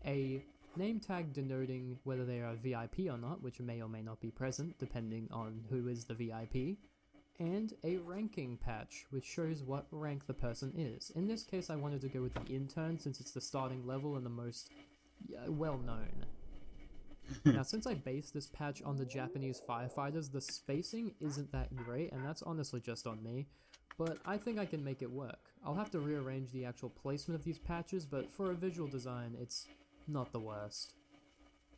Speaker 4: a name tag denoting whether they are VIP or not, which may or may not be present depending on who is the VIP, and a ranking patch which shows what rank the person is. In this case I wanted to go with the intern since it's the starting level and the most well known. Now since I based this patch on the Japanese firefighters, the spacing isn't that great and that's honestly just on me, but I think I can make it work. I'll have to rearrange the actual placement of these patches, but for a visual design it's not the worst.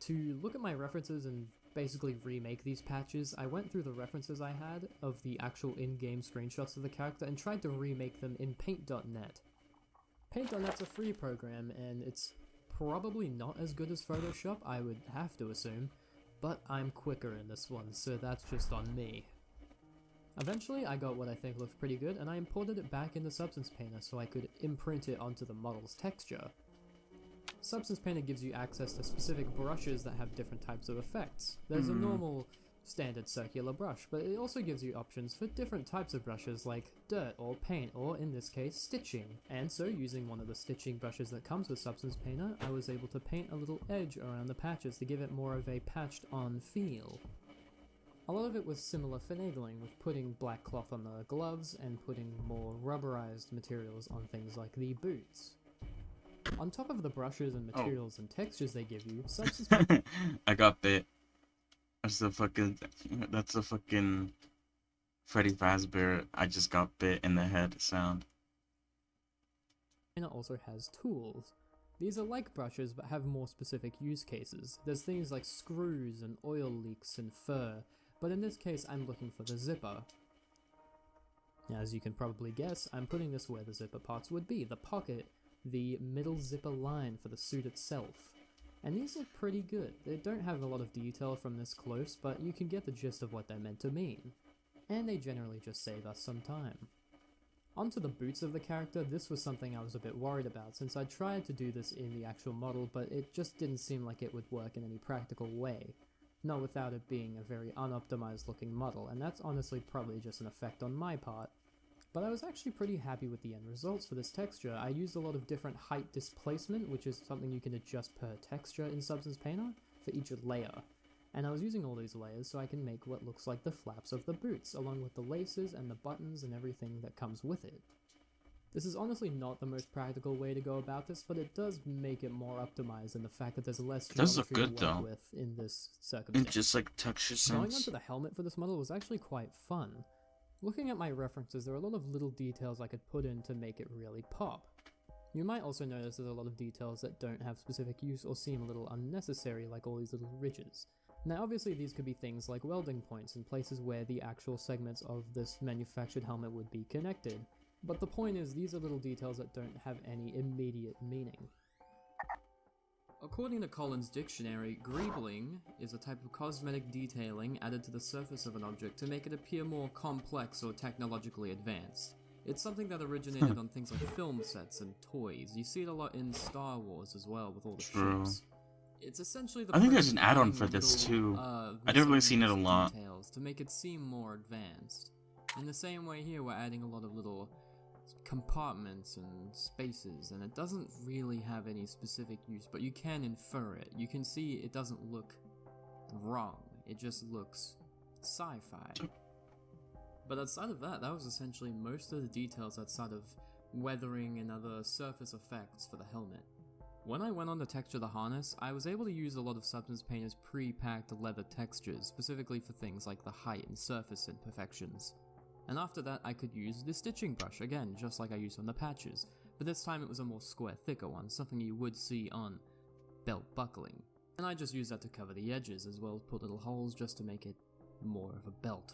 Speaker 4: To look at my references and basically remake these patches, I went through the references I had of the actual in-game screenshots of the character and tried to remake them in Paint.net. Paint.net's a free program and it's probably not as good as Photoshop, I would have to assume, but I'm quicker in this one, so that's just on me. Eventually I got what I think looked pretty good and I imported it back into Substance Painter so I could imprint it onto the model's texture. Substance Painter gives you access to specific brushes that have different types of effects. There's a normal standard circular brush, but it also gives you options for different types of brushes like dirt or paint or in this case stitching. And so using one of the stitching brushes that comes with Substance Painter, I was able to paint a little edge around the patches to give it more of a patched on feel. A lot of it was similar finagling, with putting black cloth on the gloves and putting more rubberized materials on things like the boots. On top of the brushes and materials and textures they give you, Substance Painter
Speaker 2: I got bit. That's the fucking Freddy Fazbear I just got bit in the head sound.
Speaker 4: also has tools. These are like brushes but have more specific use cases. There's things like screws and oil leaks and fur, but in this case I'm looking for the zipper. As you can probably guess, I'm putting this where the zipper parts would be, the pocket, the middle zipper line for the suit itself. And these look pretty good. They don't have a lot of detail from this close, but you can get the gist of what they're meant to mean. And they generally just save us some time. Onto the boots of the character, this was something I was a bit worried about, since I tried to do this in the actual model, but it just didn't seem like it would work in any practical way. Not without it being a very unoptimized looking model, and that's honestly probably just an effect on my part. But I was actually pretty happy with the end results for this texture. I used a lot of different height displacement, which is something you can adjust per texture in Substance Painter, for each layer. And I was using all these layers so I can make what looks like the flaps of the boots, along with the laces and the buttons and everything that comes with it. This is honestly not the most practical way to go about this, but it does make it more optimized in the fact that there's less
Speaker 2: does look
Speaker 4: geometry
Speaker 2: good,
Speaker 4: to work
Speaker 2: though.
Speaker 4: with in this
Speaker 2: And
Speaker 4: circumstance.
Speaker 2: just like texture
Speaker 4: Going
Speaker 2: sense.
Speaker 4: onto the helmet for this model was actually quite fun. Looking at my references, there are a lot of little details I could put in to make it really pop. You might also notice there's a lot of details that don't have specific use or seem a little unnecessary, like all these little ridges. Now obviously these could be things like welding points in places where the actual segments of this manufactured helmet would be connected, but the point is these are little details that don't have any immediate meaning. According to Collins' dictionary, greebling is a type of cosmetic detailing added to the surface of an object to make it appear more complex or technologically advanced. It's something that originated on things like film sets and toys. You see it a lot in Star Wars as well, with all the
Speaker 2: True.
Speaker 4: ships. It's essentially the
Speaker 2: I think there's
Speaker 4: person
Speaker 2: an add-on
Speaker 4: adding
Speaker 2: for this
Speaker 4: little,
Speaker 2: too. I've definitely seen it a
Speaker 4: miscellaneous
Speaker 2: lot.
Speaker 4: details to make it seem more advanced. In the same way here, we're adding a lot of little compartments and spaces, and it doesn't really have any specific use, but you can infer it. You can see it doesn't look wrong, it just looks sci-fi. But outside of that, that was essentially most of the details outside of weathering and other surface effects for the helmet. When I went on to texture the harness, I was able to use a lot of Substance Painter's pre-packed leather textures, specifically for things like the height and surface imperfections. And after that, I could use the stitching brush, again, just like I used on the patches, but this time it was a more square, thicker one, something you would see on belt buckling. And I just used that to cover the edges, as well as put little holes just to make it more of a belt.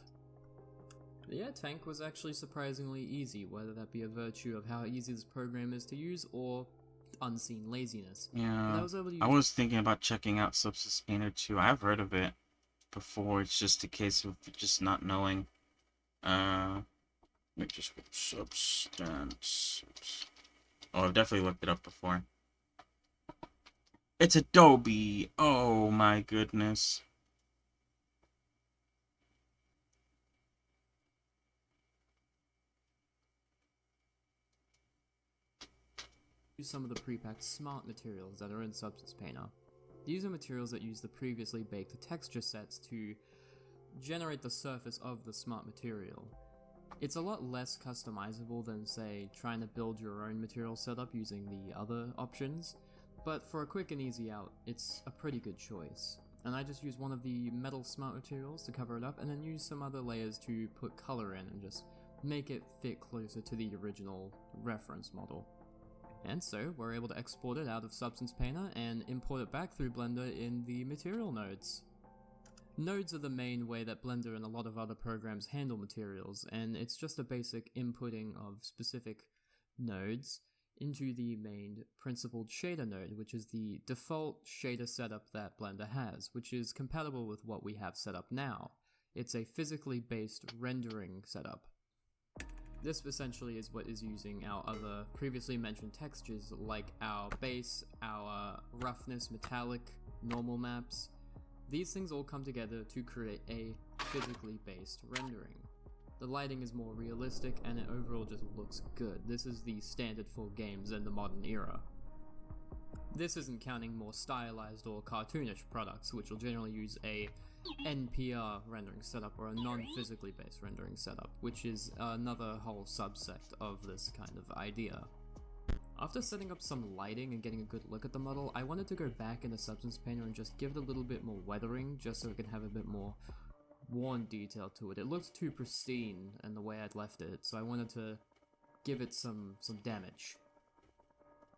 Speaker 4: The air tank was actually surprisingly easy, whether that be a virtue of how easy this program is to use, or unseen laziness. But
Speaker 2: Yeah,
Speaker 4: I was able to use
Speaker 2: I was thinking about checking out Substance Painter too. I've heard of it before. It's just a case of just not knowing. Let me just go Substance. Oh, I've definitely looked it up before. It's Adobe. Oh my goodness.
Speaker 4: some of the pre-packed smart materials that are in Substance Painter. These are materials that use the previously baked texture sets to generate the surface of the smart material. It's a lot less customizable than, say, trying to build your own material setup using the other options, but for a quick and easy out, it's a pretty good choice. And I just use one of the metal smart materials to cover it up, and then use some other layers to put color in and just make it fit closer to the original reference model. And so, we're able to export it out of Substance Painter and import it back through Blender in the material nodes. Nodes are the main way that Blender and a lot of other programs handle materials, and it's just a basic inputting of specific nodes into the main principled shader node, which is the default shader setup that Blender has, which is compatible with what we have set up now. It's a physically based rendering setup. This essentially is what is using our other previously mentioned textures like our base, our roughness, metallic, normal maps. These things all come together to create a physically based rendering. The lighting is more realistic and it overall just looks good. This is the standard for games in the modern era. This isn't counting more stylized or cartoonish products, which will generally use a NPR rendering setup or a non-physically based rendering setup, which is another whole subsect of this kind of idea. After setting up some lighting and getting a good look at the model, I wanted to go back into Substance Painter and just give it a little bit more weathering, just so it can have a bit more worn detail to it. It looks too pristine in the way I'd left it, so I wanted to give it some damage.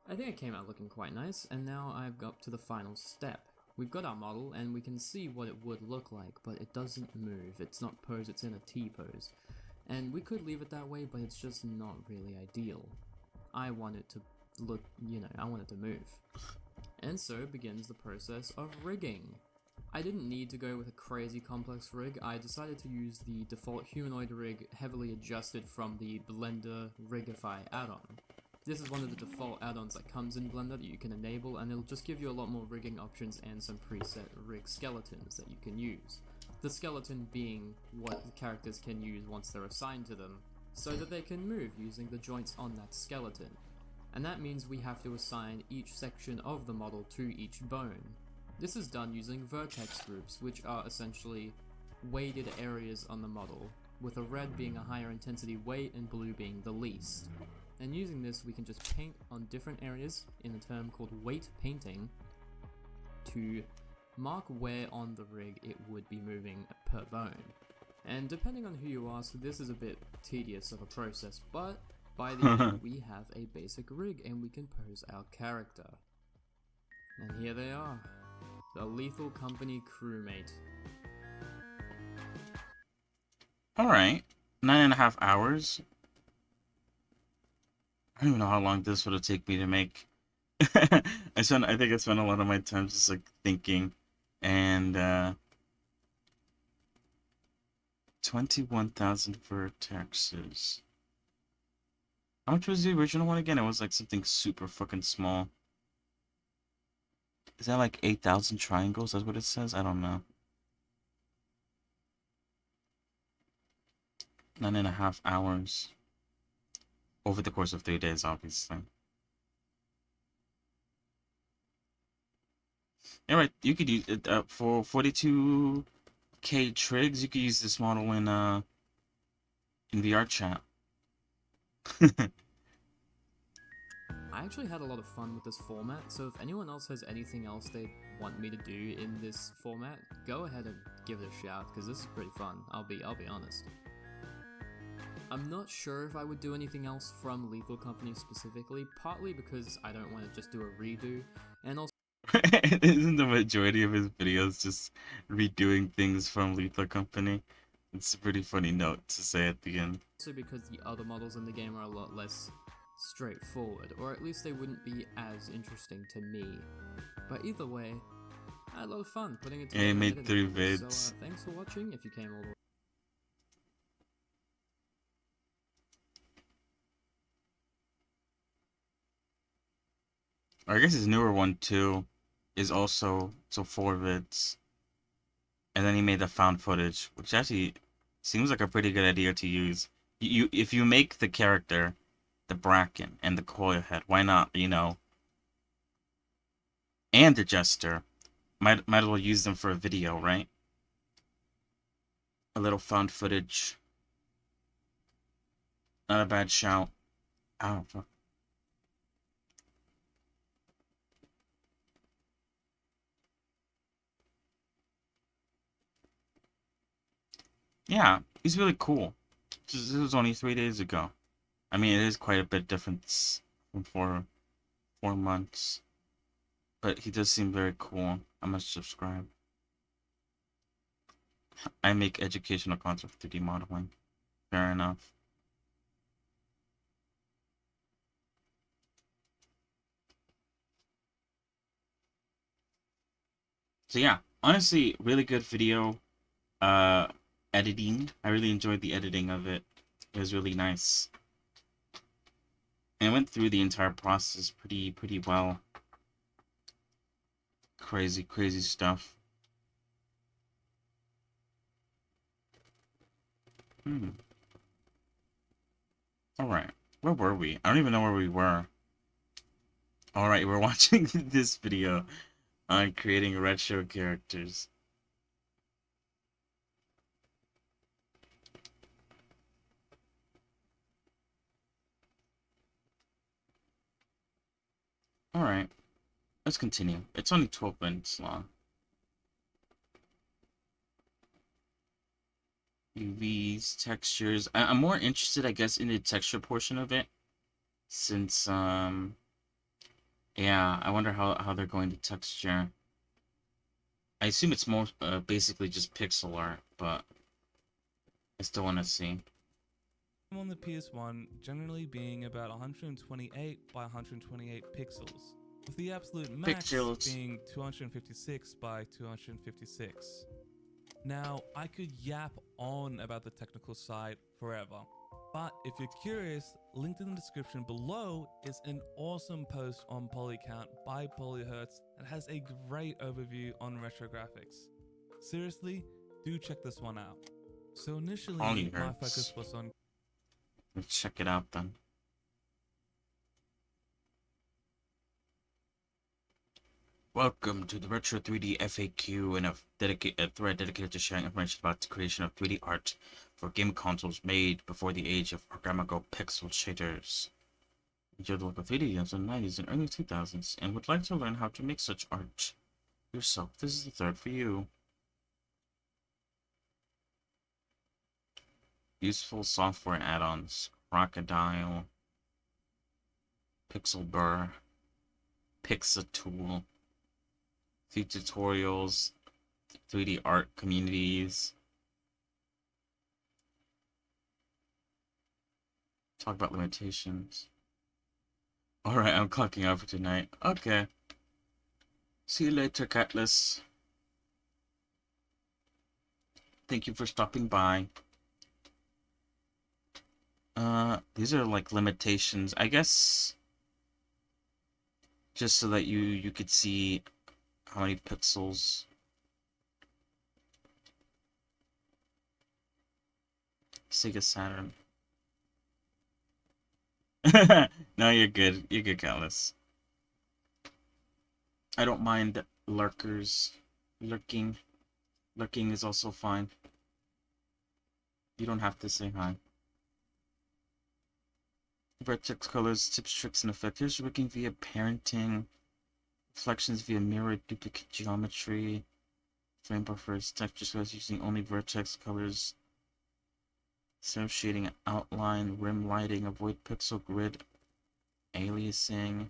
Speaker 4: I think it came out looking quite nice, and now I've got to the final step. We've got our model, and we can see what it would look like, but it doesn't move. It's not posed, it's in a T-pose. And we could leave it that way, but it's just not really ideal. I want it to look, I want it to move. And so begins the process of rigging. I didn't need to go with a crazy complex rig. I decided to use the default humanoid rig heavily adjusted from the Blender Rigify add-on. This is one of the default add-ons that comes in Blender that you can enable, and it'll just give you a lot more rigging options and some preset rig skeletons that you can use. The skeleton being what the characters can use once they're assigned to them, so that they can move using the joints on that skeleton. And that means we have to assign each section of the model to each bone. This is done using vertex groups, which are essentially weighted areas on the model, with a red being a higher intensity weight and blue being the least. And using this, we can just paint on different areas in a term called weight painting to mark where on the rig it would be moving per bone. And depending on who you ask, this is a bit tedious of a process, but by the end we have a basic rig and we can pose our character. And here they are, the Lethal Company crewmate.
Speaker 2: Alright, 9.5 hours. I don't even know how long this would have taken me to make. I think I spent a lot of my time just like thinking, and 21,000 vertexes. How much was the original one again? It was like something super fucking small. Is that like 8,000 triangles? That's what it says? I don't know. 9.5 hours. Over the course of 3 days, obviously. Alright, you could use it for 42k trigs. You could use this model in VR chat.
Speaker 4: I actually had a lot of fun with this format, so if anyone else has anything else they want me to do in this format, go ahead and give it a shout, because this is pretty fun. I'll be honest. I'm not sure if I would do anything else from Lethal Company specifically, partly because I don't want to just do a redo, and also
Speaker 2: Isn't the majority of his videos just redoing things from Lethal Company? It's a pretty funny note to say at the end.
Speaker 4: because the other models in the game are a lot less straightforward, or at least they wouldn't be as interesting to me. But either way, I had a lot of fun putting it together.
Speaker 2: Yeah, he
Speaker 4: and
Speaker 2: made
Speaker 4: editing
Speaker 2: 3
Speaker 4: it.
Speaker 2: vids.
Speaker 4: So thanks for watching if you came all the way.
Speaker 2: Or I guess his newer one too is also 4 vids. And then he made the found footage, which actually seems like a pretty good idea to use. If you make the character, the Bracken and the coil head, why not, and the jester, might as well use them for a video, right? A little found footage. Not a bad shout. Oh, fuck. Yeah, he's really cool. This was only 3 days ago. I mean, it is quite a bit difference from 4 months. But he does seem very cool. I must subscribe. I make educational content for 3D modeling. Fair enough. So yeah, honestly, really good video. Editing. I really enjoyed the editing of it. It was really nice. And I went through the entire process pretty well. Crazy stuff. Alright. Where were we? I don't even know where we were. Alright, we're watching this video on creating retro characters. Alright, let's continue. It's only 12 minutes long. UVs, textures. I'm more interested, I guess, in the texture portion of it. Since, yeah, I wonder how they're going to texture. I assume it's more, basically just pixel art, but I still want to see.
Speaker 3: on the PS1 generally being about 128 by 128 pixels, with the absolute max
Speaker 2: Pixels.
Speaker 3: being 256 by 256. Now, I could yap on about the technical side forever, but if you're curious, linked in the description below is an awesome post on Polycount by Polyhertz that has a great overview on retro graphics. Seriously, do check this one out. So initially, my
Speaker 2: Polyhertz.
Speaker 3: focus was on
Speaker 2: Let's check it out then. Welcome to the Retro 3D FAQ and a thread dedicated to sharing information about the creation of 3D art for game consoles made before the age of programmable pixel shaders. Enjoyed the look of 3D games in the 90s and early 2000s and would like to learn how to make such art yourself. This is the thread for you. Useful software add-ons: Crocodile, Pixelbur, Pixatool, tutorials, 3D art communities. Talk about limitations. Alright, I'm clocking out for tonight. Okay. See you later, Catless. Thank you for stopping by. These are like limitations, I guess, just so that you could see how many pixels. Sega Saturn. No, you're good. You're good, Callus. I don't mind lurkers. Lurking is also fine. You don't have to say hi. Vertex colors, tips, tricks, and effects. Here's working via parenting. Reflections via mirror, duplicate geometry. Frame buffers, texture colors using only vertex colors. Self shading, outline, rim lighting, avoid pixel grid, aliasing.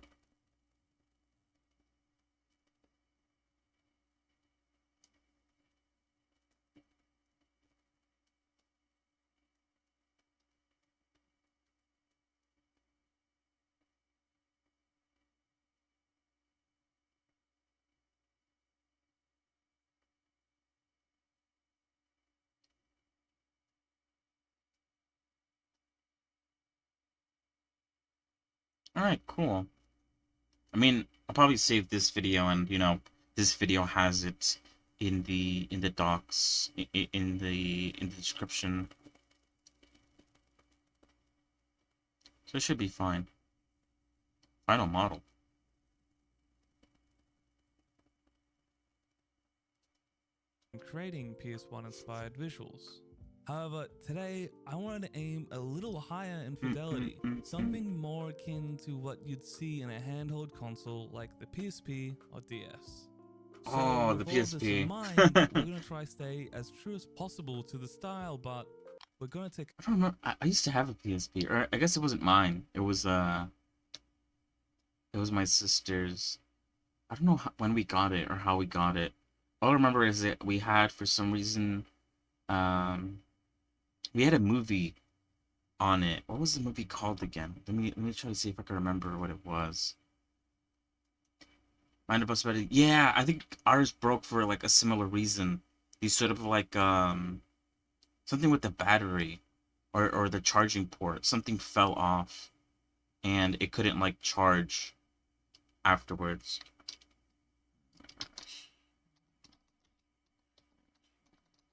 Speaker 2: Alright, cool. I mean, I'll probably save this video, and this video has it in the docs, in the description. So it should be fine. Final model.
Speaker 3: creating PS1 inspired visuals. However, today I wanted to aim a little higher in fidelity, something more akin to what you'd see in a handheld console like the PSP or DS. So
Speaker 2: Oh, the
Speaker 3: with all this
Speaker 2: PSP.
Speaker 3: in mind, we're gonna try stay as true as possible to the style, but we're gonna take.
Speaker 2: I don't remember. I used to have a PSP, or I guess it wasn't mine. It was my sister's. I don't know when we got it or how we got it. All I remember is that we had, for some reason, we had a movie on it. What was the movie called again? Let me try to see if I can remember what it was. Mind of Us Better. Yeah, I think ours broke for like a similar reason. These sort of like something with the battery or the charging port. Something fell off and it couldn't like charge afterwards.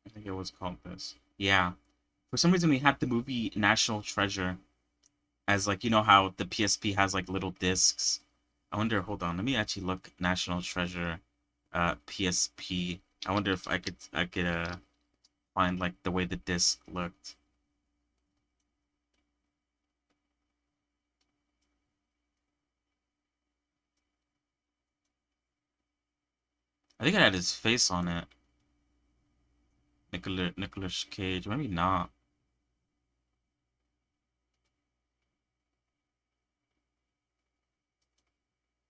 Speaker 2: I think it was called this. Yeah. For some reason we had the movie National Treasure as like, you know how the PSP has like little discs. I wonder, hold on, let me actually look National Treasure PSP. I wonder if I could find like the way the disc looked. I think it had his face on it. Nicolas Cage, maybe not.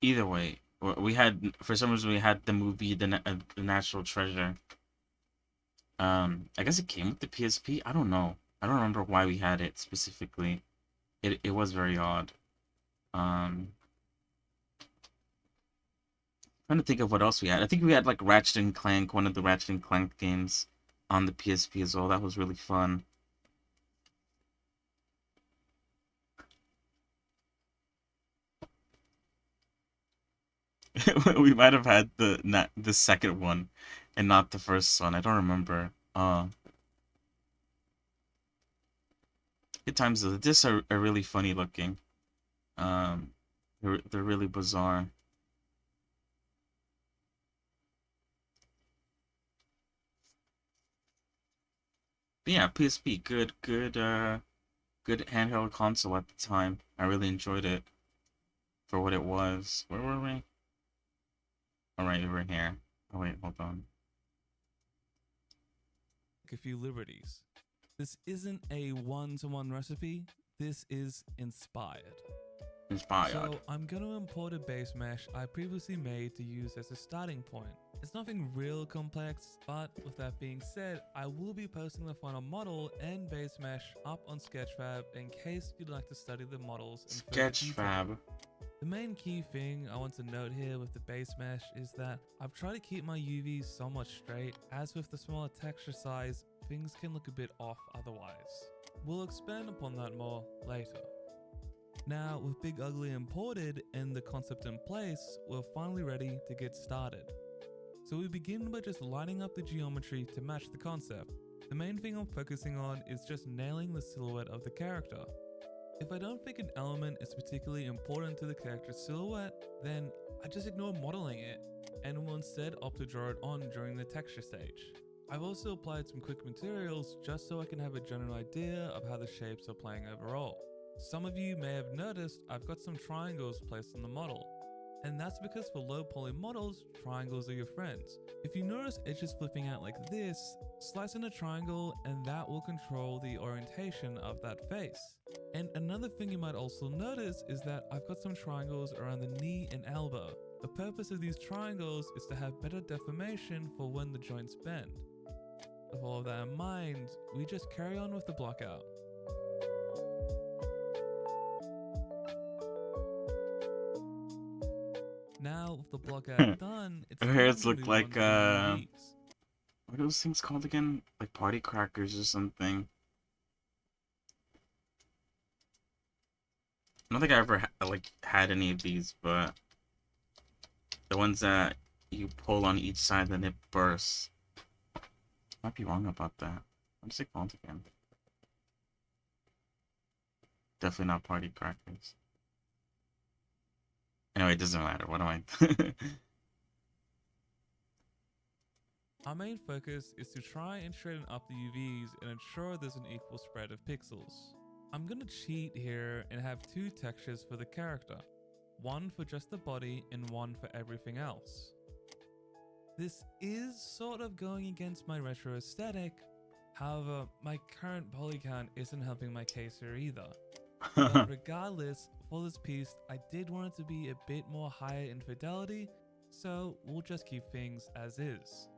Speaker 2: Either way, we had, for some reason we had the movie the National Treasure. I guess it came with the PSP. I don't know. I don't remember why we had it specifically. It was very odd. Trying to think of what else we had. I think we had like Ratchet and Clank, one of the Ratchet and Clank games on the PSP as well. That was really fun. We might have had the second one and not the first one. I don't remember. Good times though. The discs are really funny looking. They're really bizarre. But yeah, PSP, good handheld console at the time. I really enjoyed it for what it was. Where were we? All right, over here. Oh wait, hold on.
Speaker 3: A few liberties. This isn't a one-to-one recipe. This is inspired.
Speaker 2: Inspired.
Speaker 3: So I'm going to import a base mesh I previously made to use as a starting point. It's nothing real complex, but with that being said, I will be posting the final model and base mesh up on Sketchfab in case you'd like to study the models in further detail.
Speaker 2: Sketchfab.
Speaker 3: The main key thing I want to note here with the base mesh is that I've tried to keep my UVs somewhat straight, as with the smaller texture size, things can look a bit off otherwise. We'll expand upon that more later. Now, with Big Ugly imported and the concept in place, we're finally ready to get started. So we begin by just lining up the geometry to match the concept. The main thing I'm focusing on is just nailing the silhouette of the character. If I don't think an element is particularly important to the character's silhouette, then I just ignore modeling it, and will instead opt to draw it on during the texture stage. I've also applied some quick materials just so I can have a general idea of how the shapes are playing overall. Some of you may have noticed I've got some triangles placed on the model, and that's because for low poly models, triangles are your friends. If you notice edges flipping out like this, slice in a triangle and that will control the orientation of that face. And another thing you might also notice is that I've got some triangles around the knee and elbow. The purpose of these triangles is to have better deformation for when the joints bend. With all of that in mind, we just carry on with the block out. Now with the block out done, it's
Speaker 2: Her
Speaker 3: time
Speaker 2: hairs
Speaker 3: to
Speaker 2: look
Speaker 3: move
Speaker 2: like
Speaker 3: on to the UVs.
Speaker 2: what are those things called again? Like party crackers or something. I don't think I ever had any of these, but the ones that you pull on each side and it bursts. Might be wrong about that. What is it called again? Definitely not party crackers. Anyway, it doesn't matter. What am I?
Speaker 3: Our main focus is to try and straighten up the UVs and ensure there's an equal spread of pixels. I'm gonna cheat here and have two textures for the character, one for just the body and one for everything else. This is sort of going against my retro aesthetic, however, my current poly count isn't helping my case here either. But regardless, for this piece, I did want it to be a bit more higher in fidelity, so we'll just keep things as is.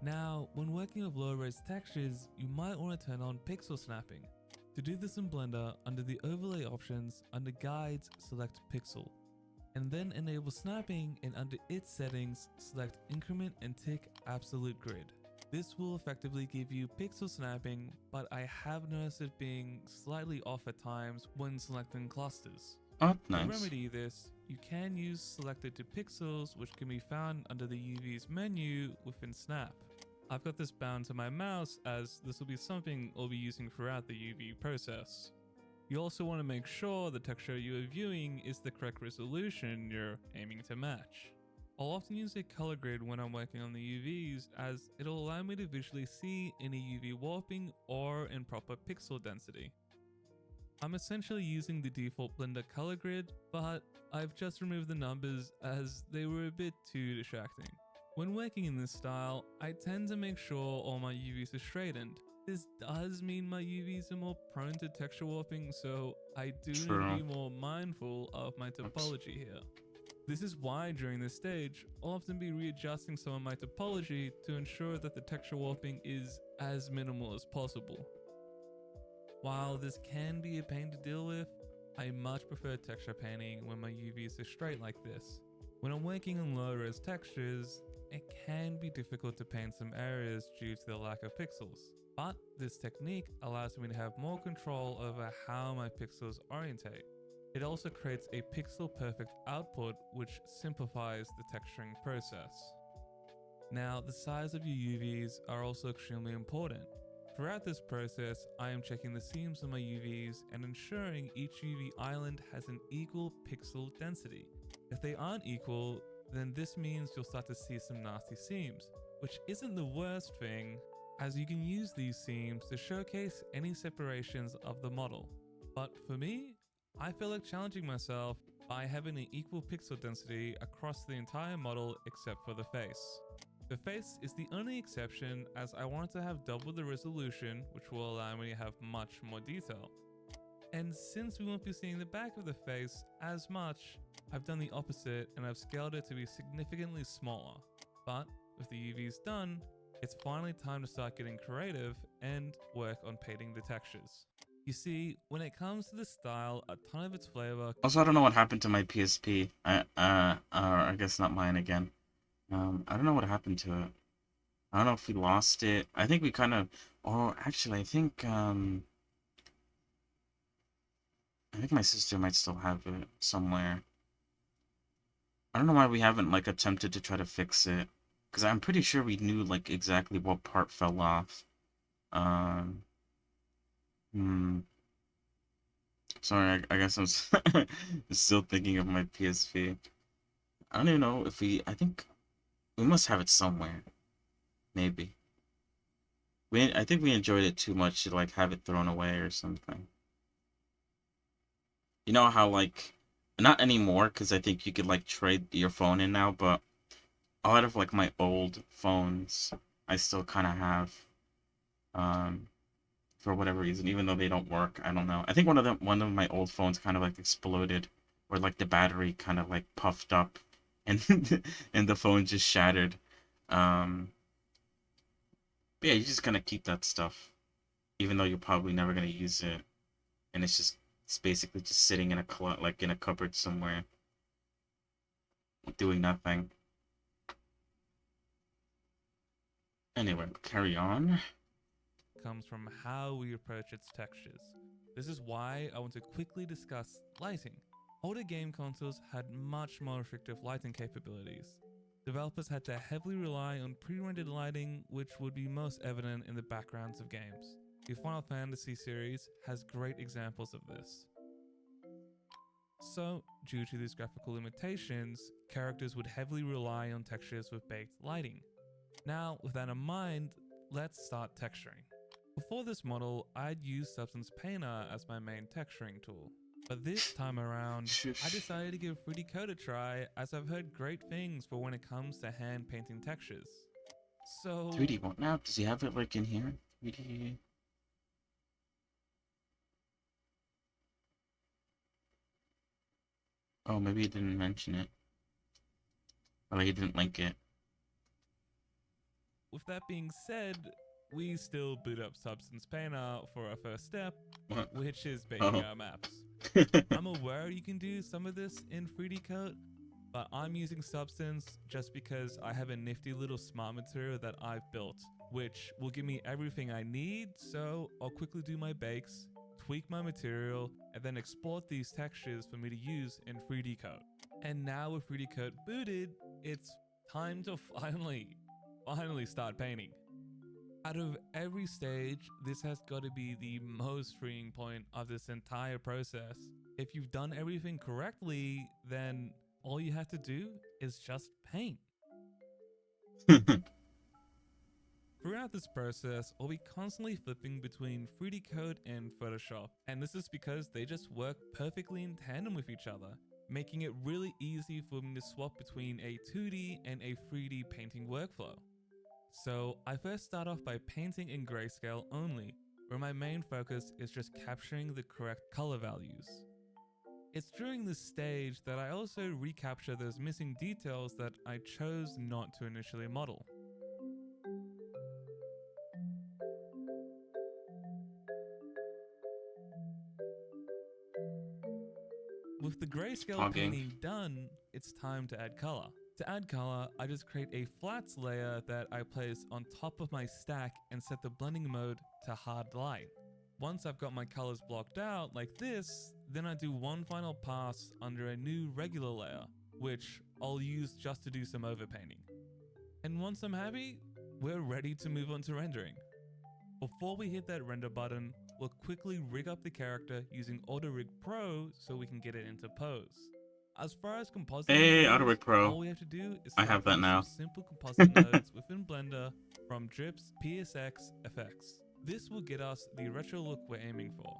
Speaker 3: Now, when working with low res textures, you might want to turn on pixel snapping. To do this in Blender, under the overlay options, under guides, select pixel. And then enable snapping, and under its settings, select increment and tick absolute grid. This will effectively give you pixel snapping, but I have noticed it being slightly off at times when selecting clusters.
Speaker 2: Oh,
Speaker 3: To
Speaker 2: nice.
Speaker 3: remedy this, you can use selected to pixels, which can be found under the UVs menu within Snap. I've got this bound to my mouse as this will be something I'll be using throughout the UV process. You also want to make sure the texture you are viewing is the correct resolution you're aiming to match. I'll often use a color grid when I'm working on the UVs as it'll allow me to visually see any UV warping or improper pixel density. I'm essentially using the default Blender color grid, but I've just removed the numbers as they were a bit too distracting. When working in this style, I tend to make sure all my UVs are straightened. This does mean my UVs are more prone to texture warping, so I do need to be more mindful of my topology here. This is why during this stage, I'll often be readjusting some of my topology to ensure that the texture warping is as minimal as possible. While this can be a pain to deal with, I much prefer texture painting when my UVs are straight like this. When I'm working on low res textures, it can be difficult to paint some areas due to the lack of pixels. But this technique allows me to have more control over how my pixels orientate. It also creates a pixel perfect output, which simplifies the texturing process. Now, the size of your UVs are also extremely important. Throughout this process, I am checking the seams of my UVs and ensuring each UV island has an equal pixel density. If they aren't equal, then this means you'll start to see some nasty seams, which isn't the worst thing, as you can use these seams to showcase any separations of the model. But for me, I feel like challenging myself by having an equal pixel density across the entire model except for the face. The face is the only exception, as I wanted to have double the resolution, which will allow me to have much more detail. And since we won't be seeing the back of the face as much, I've done the opposite and I've scaled it to be significantly smaller. But with the UVs done, it's finally time to start getting creative and work on painting the textures. You see, when it comes to the style, a ton of its flavor.
Speaker 2: Also, I don't know what happened to my PSP. I guess not mine again. I don't know what happened to it. I don't know if we lost it. I think we kind of, or actually, I think my sister might still have it somewhere. I don't know why we haven't like attempted to try to fix it, because I'm pretty sure we knew like exactly what part fell off. Sorry, I guess I'm still thinking of my PSP. I don't even know if I think we must have it somewhere. Maybe. I think we enjoyed it too much to like have it thrown away or something. You know how like, not anymore, because I think you could like trade your phone in now, but a lot of like my old phones, I still kind of have, for whatever reason, even though they don't work. I don't know. I think one of my old phones kind of like exploded, or like the battery kind of like puffed up, and and the phone just shattered. But yeah, you just kind of keep that stuff, even though you're probably never gonna use it, and it's basically just sitting in in a cupboard somewhere, doing nothing. Anyway, carry on.
Speaker 3: Comes from how we approach its textures. This is why I want to quickly discuss lighting. Older game consoles had much more restrictive lighting capabilities. Developers had to heavily rely on pre-rendered lighting, which would be most evident in the backgrounds of games. The Final Fantasy series has great examples of this. So, due to these graphical limitations, characters would heavily rely on textures with baked lighting. Now, with that in mind, let's start texturing. Before this model, I'd used Substance Painter as my main texturing tool. But this time around, I decided to give 3D Code a try, as I've heard great things for when it comes to hand painting textures. So
Speaker 2: 3D what now? Does he have it like in here? 3D. Oh, maybe he didn't mention it. Or he didn't link it.
Speaker 3: with that being said, we still boot up Substance Painter for our first step,
Speaker 2: What?
Speaker 3: which is making
Speaker 2: Oh.
Speaker 3: our maps. I'm aware you can do some of this in 3D Code, but I'm using Substance just because I have a nifty little smart material that I've built, which will give me everything I need, so I'll quickly do my bakes, tweak my material, and then export these textures for me to use in 3D Code. And now with 3D Code booted, it's time to finally start painting. Out of every stage, this has got to be the most freeing point of this entire process. If you've done everything correctly, then all you have to do is just paint. Throughout this process, I'll be constantly flipping between 3D Code and Photoshop, and this is because they just work perfectly in tandem with each other, making it really easy for me to swap between a 2D and a 3D painting workflow. So I first start off by painting in grayscale only, where my main focus is just capturing the correct color values. It's during this stage that I also recapture those missing details that I chose not to initially model. With the grayscale
Speaker 2: Fogging.
Speaker 3: painting done, it's time to add color. To add color, I just create a flats layer that I place on top of my stack and set the blending mode to hard light. Once I've got my colors blocked out like this, then I do one final pass under a new regular layer, which I'll use just to do some overpainting. And once I'm happy, we're ready to move on to rendering. Before we hit that render button, we'll quickly rig up the character using AutoRig Pro so we can get it into pose. As far as compositing
Speaker 2: Hey,
Speaker 3: goes,
Speaker 2: AutoRig Pro.
Speaker 3: all we have to do is
Speaker 2: I
Speaker 3: start
Speaker 2: have that
Speaker 3: from
Speaker 2: now.
Speaker 3: some simple composite nodes within Blender from Drips, PSX, FX. This will get us the retro look we're aiming for.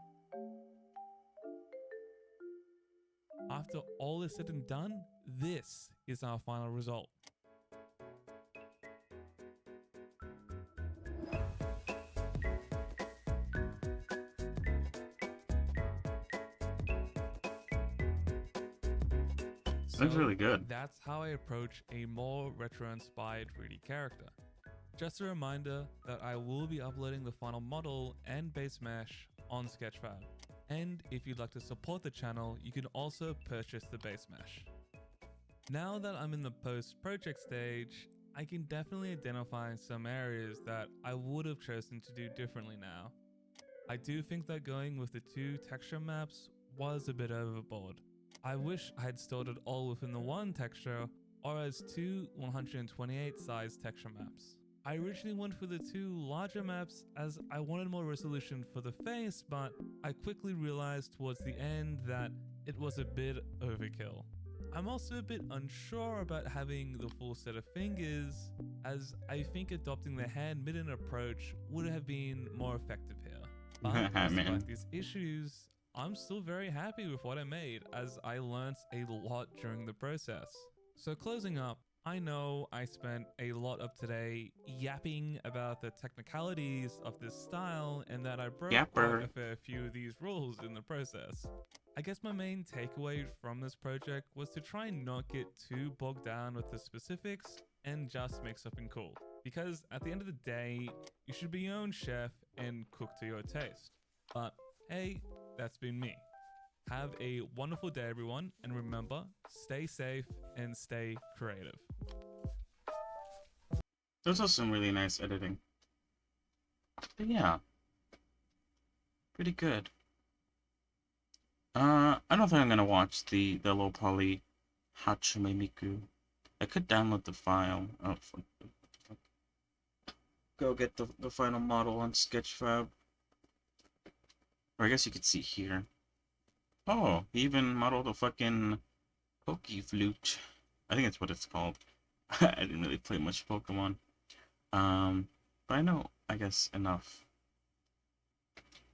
Speaker 3: After all is said and done, this is our final result.
Speaker 2: Looks really good.
Speaker 3: That's how I approach a more retro-inspired 3D character. Just a reminder that I will be uploading the final model and base mesh on Sketchfab. And if you'd like to support the channel, you can also purchase the base mesh. Now that I'm in the post-project stage, I can definitely identify some areas that I would have chosen to do differently now. I do think that going with the 2 texture maps was a bit overboard. I wish I had stored it all within the one texture or as 2 128 size texture maps. I originally went for the 2 larger maps as I wanted more resolution for the face, but I quickly realized towards the end that it was a bit overkill. I'm also a bit unsure about having the full set of fingers, as I think adopting the hand-midden approach would have been more effective here. But despite these issues, I'm still very happy with what I made, as I learnt a lot during the process. So closing up, I know I spent a lot of today yapping about the technicalities of this style and that I broke quite a fair few of these rules in the process. I guess my main takeaway from this project was to try and not get too bogged down with the specifics and just make something cool. Because at the end of the day, you should be your own chef and cook to your taste. But hey, that's been me. Have a wonderful day, everyone, and remember, stay safe and stay creative.
Speaker 2: There's also some really nice editing. But yeah, pretty good. I don't think I'm gonna watch the low poly Hachume Miku. I could download the file. Oh, fuck. Go get the final model on Sketchfab. Or I guess you could see here. Oh, he even modeled a fucking Pokeflute. I think that's what it's called. I didn't really play much Pokemon. But I know, I guess, enough.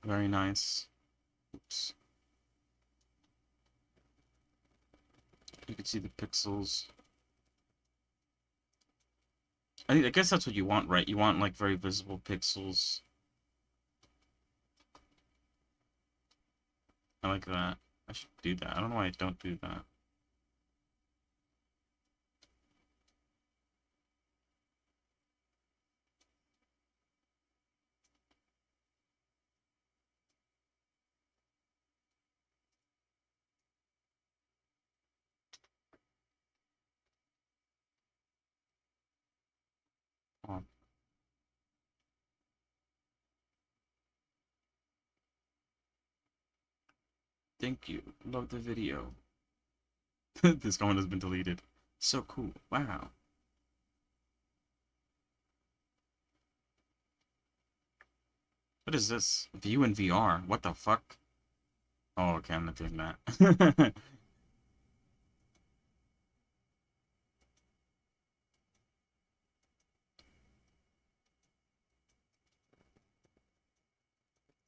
Speaker 2: Very nice. Oops. You can see the pixels. I guess that's what you want, right? You want, like, very visible pixels. I like that. I should do that. I don't know why I don't do that. Oh. Thank you. Love the video. This comment has been deleted. So cool. Wow. What is this? View in VR. What the fuck? Oh, okay, I'm not doing that.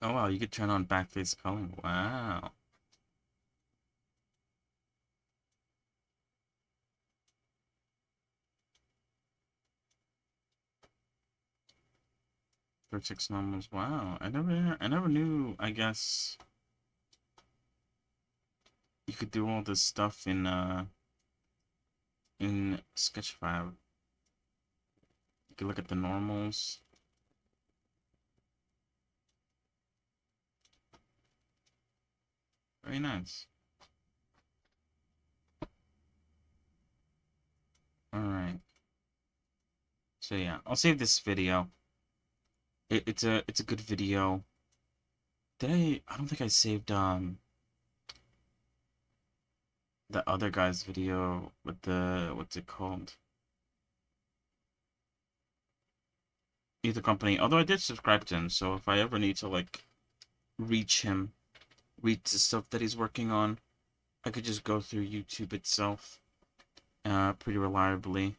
Speaker 2: Oh wow, you could turn on backface culling. Wow. Vertex normals. Wow. I never knew, I guess, you could do all this stuff in Sketchfab. You could look at the normals. Very nice. Alright. So yeah, I'll save this video. It's a good video. Did I don't think I saved the other guy's video with the what's it called? Either company. Although I did subscribe to him, so if I ever need to like reach him, read the stuff that he's working on, I could just go through YouTube itself pretty reliably.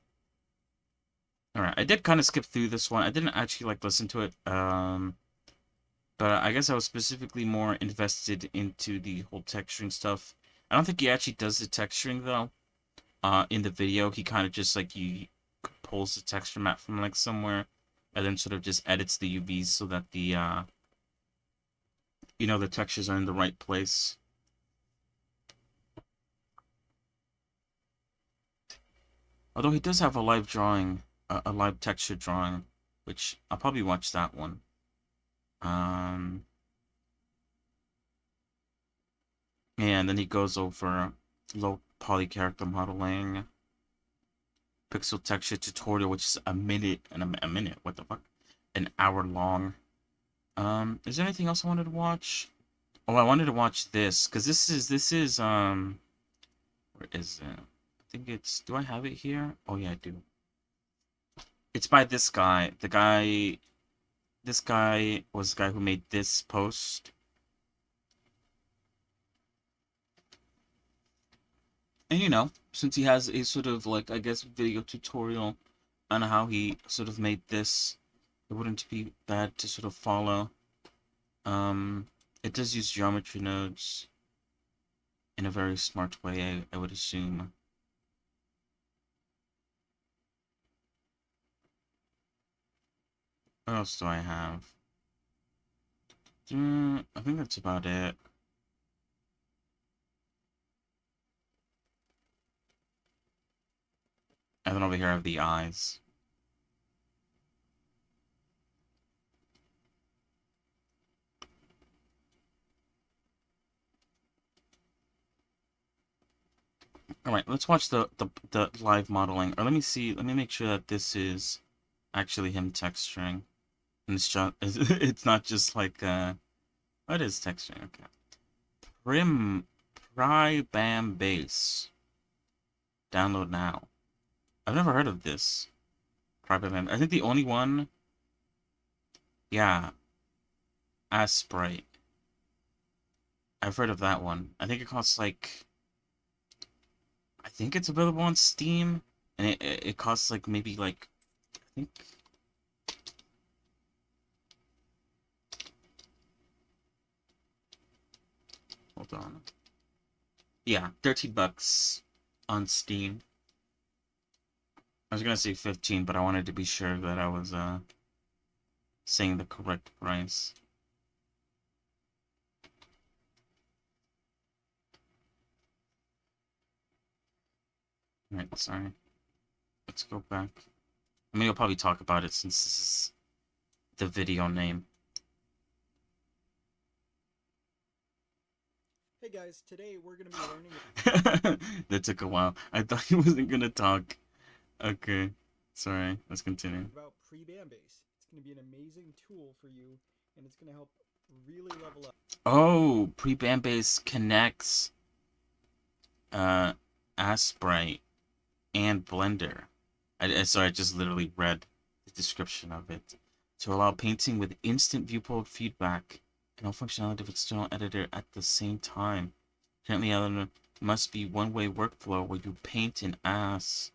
Speaker 2: Alright, I did kind of skip through this one. I didn't actually like listen to it. But I guess I was specifically more invested into the whole texturing stuff. I don't think he actually does the texturing though. In the video, he kind of just like he pulls the texture map from like somewhere, and then sort of just edits the UVs so that the you know, the textures are in the right place. Although he does have a live drawing, a live texture drawing, which I'll probably watch that one. Yeah, and then he goes over low poly character modeling, pixel texture tutorial, which is a minute and a minute. What the fuck? An hour long. Is there anything else I wanted to watch? Oh, I wanted to watch this because this is where is it? I think it's. Do I have it here? Oh yeah, I do. It's by this guy. This guy was the guy who made this post. And you know, since he has a sort of like, I guess, video tutorial on how he sort of made this, it wouldn't be bad to sort of follow. It does use geometry nodes in a very smart way, I would assume. What else do I have? I think that's about it. And then over here I have the eyes. Alright, let's watch the live modeling. Or let me see, let me make sure that this is actually him texturing. And it's just, it's not just like, what is texturing? Okay. Pribam Base. Download now. I've never heard of this. Pribam. I think the only one, yeah, Asprite. I've heard of that one. I think it costs like, I think it's available on Steam, and it costs like maybe like, I think. Hold on. Yeah, $13 on Steam. I was gonna say 15, but I wanted to be sure that I was saying the correct price. Alright, sorry. Let's go back. I mean, I'll probably talk about it since this is the video name.
Speaker 5: Hey guys, today we're going to be learning
Speaker 2: That took a while. I thought he wasn't gonna talk. Okay. Sorry, let's continue.
Speaker 5: about Prebambase. It's going to be an amazing tool for you, and it's going to help really level up.
Speaker 2: Oh, Prebambase connects Asprite and Blender. Sorry, I just literally read the description of it. To allow painting with instant viewport feedback and all functionality of external editor at the same time. Currently, there must be one-way workflow where you paint in As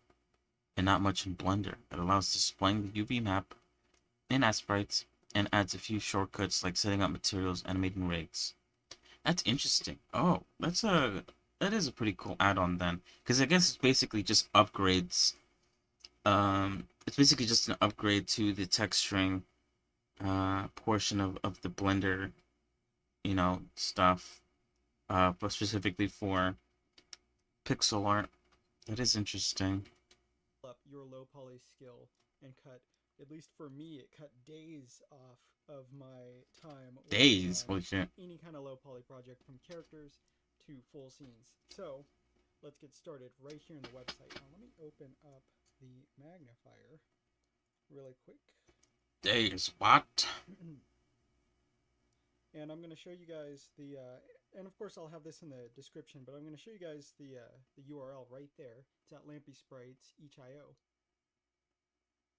Speaker 2: and not much in Blender. It allows displaying the UV map in Asprite and adds a few shortcuts like setting up materials, animating rigs. That's interesting. Oh, that is a pretty cool add-on then, because I guess it's basically just upgrades. It's basically just an upgrade to the texturing portion of the Blender, you know, stuff, but specifically for pixel art. That is interesting.
Speaker 5: Up your low poly skill and cut, at least for me, it cut days off of my time.
Speaker 2: Days?
Speaker 5: working on
Speaker 2: Holy shit.
Speaker 5: Any kind of low poly project, from characters to full scenes. So let's get started right here on the website. Now let me open up the magnifier really quick.
Speaker 2: Days, what?
Speaker 5: And I'm going to show you guys the, and of course I'll have this in the description, but I'm going to show you guys the URL right there. It's at Lampy Sprites itch.io.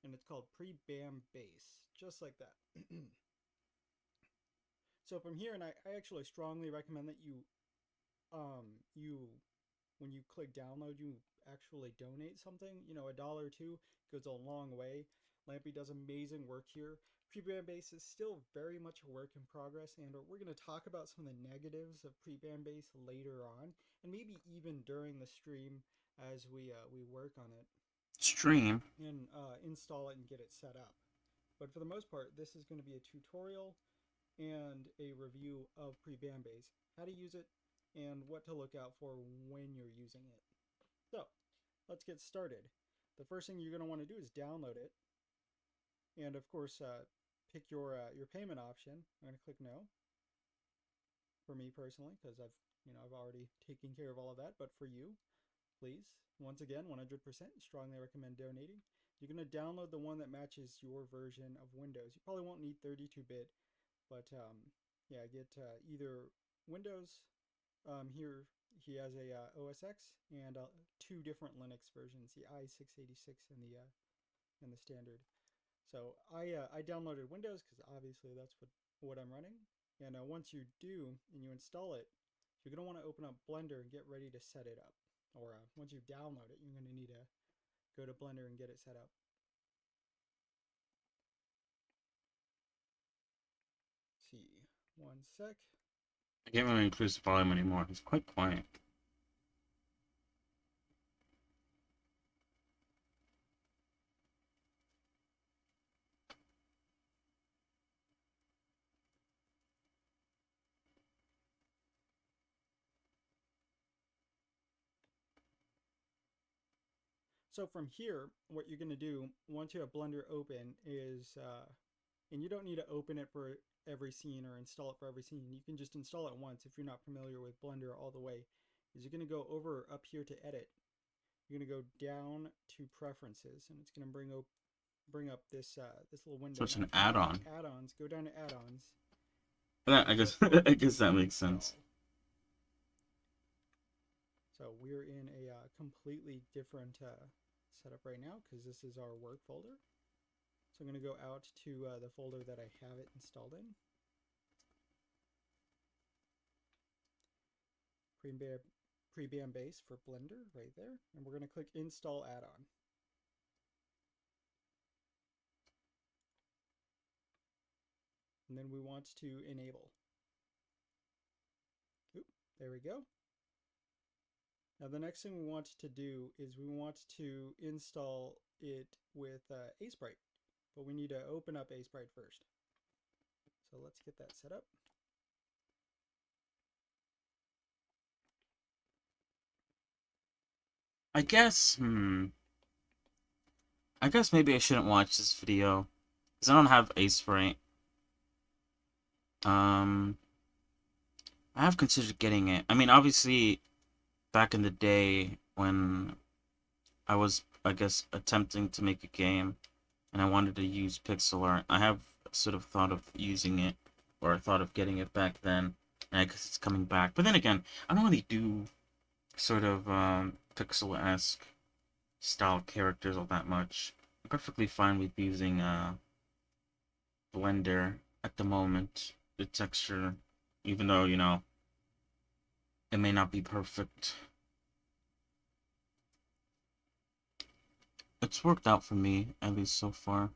Speaker 5: And it's called Pre-Bam Base, just like that. So from here, and I actually strongly recommend that you, when you click download, you actually donate something. You know, $1 or $2 goes a long way. Lampy does amazing work here. Pre-Bam Base is still very much a work in progress, and we're going to talk about some of the negatives of Pre-Bam Base later on, and maybe even during the stream as we work on it.
Speaker 2: Stream?
Speaker 5: And install it and get it set up. But for the most part, this is going to be a tutorial and a review of Pre-Bam Base, how to use it, and what to look out for when you're using it. So, let's get started. The first thing you're going to want to do is download it, and of course, pick your payment option. I'm going to click no for me personally, because I've already taken care of all of that. But for you, please, once again, 100% strongly recommend donating. You're going to download the one that matches your version of Windows. You probably won't need 32-bit, but yeah, get either Windows. Here he has a OS X and 2 different Linux versions, the i686 and the standard. So I downloaded Windows because obviously that's what I'm running. And once you do and you install it, you're going to want to open up Blender and get ready to set it up. Or once you download it, you're going to need to go to Blender and get it set up. Let's see, one sec.
Speaker 2: I can't really increase the volume anymore. It's quite quiet.
Speaker 5: So from here, what you're going to do once you have Blender open is, and you don't need to open it for every scene or install it for every scene. You can just install it once if you're not familiar with Blender all the way. Is you're going to go over up here to Edit. You're going to go down to Preferences, and it's going to bring up this this little window.
Speaker 2: So it's an add-on.
Speaker 5: Add-ons. Go down to Add-ons.
Speaker 2: I guess I guess that makes sense.
Speaker 5: So we're in a completely different setup right now because this is our work folder. So I'm going to go out to the folder that I have it installed in. Pre-Bam Base for Blender right there. And we're going to click Install Add-on. And then we want to enable. Oop, there we go. Now the next thing we want to do is we want to install it with Aseprite, but we need to open up Aseprite first. So let's get that set up.
Speaker 2: I guess maybe I shouldn't watch this video because I don't have Aseprite. I have considered getting it. I mean, obviously, back in the day when I was, I guess, attempting to make a game and I wanted to use pixel art, I have sort of thought of using it, or thought of getting it back then, and I guess it's coming back. But then again, I don't really do sort of pixel-esque style characters all that much. I'm perfectly fine with using Blender at the moment. The texture, even though, you know, it may not be perfect. It's worked out for me, at least so far.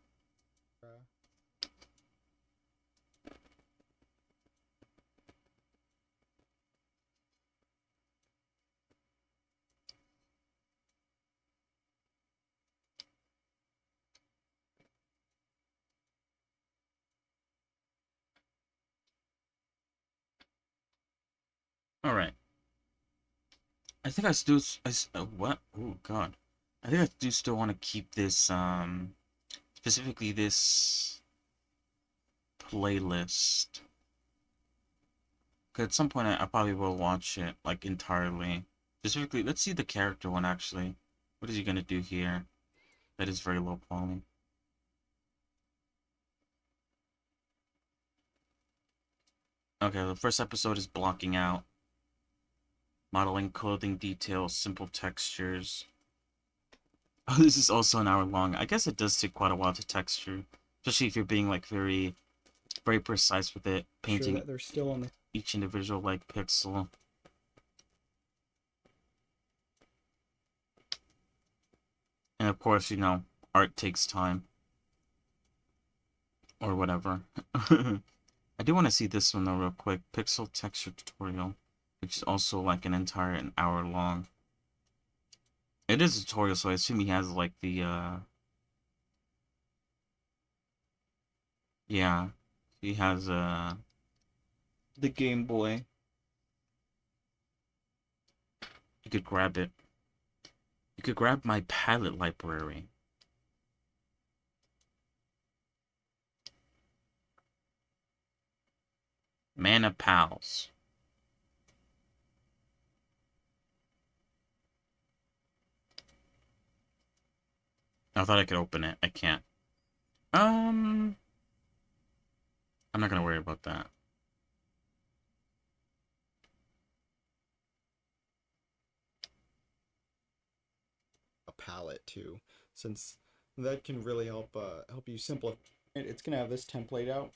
Speaker 2: Alright. I think I still, what? Oh god. I think I do still want to keep this, specifically this playlist. Because at some point I probably will watch it, like, entirely. Specifically, let's see the character one, actually. What is he gonna do here? That is very low quality. Okay, the first episode is blocking out. Modeling clothing details, simple textures. Oh, this is also an hour long. I guess it does take quite a while to texture. Especially if you're being like very precise with it,
Speaker 5: Sure
Speaker 2: painting
Speaker 5: that they're still on the
Speaker 2: each individual like pixel. And of course, you know, art takes time. Or whatever. I do want to see this one though real quick. Pixel texture tutorial. Which is also like an hour long. It is a tutorial, so I assume he has like the yeah. He has the Game Boy. You could grab it. You could grab my palette library. Mana Pals. I thought I could open it. I can't. I'm not gonna worry about that.
Speaker 5: a palette too, since that can really help help you simplify it. It's gonna have this template out.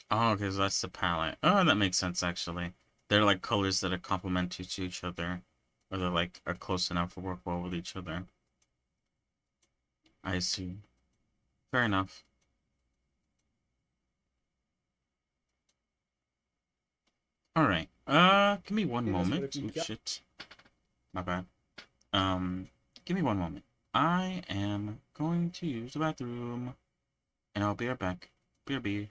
Speaker 2: Oh, okay, so that's the palette. Oh, that makes sense actually. They're like colors that are complementary to each other, or they're like are close enough to work well with each other. I see. Fair enough. All right. Give me one
Speaker 5: Yes, but
Speaker 2: moment.
Speaker 5: if you
Speaker 2: Oh
Speaker 5: got
Speaker 2: shit. My bad. Give me one moment. I am going to use the bathroom, and I'll be right back. BRB.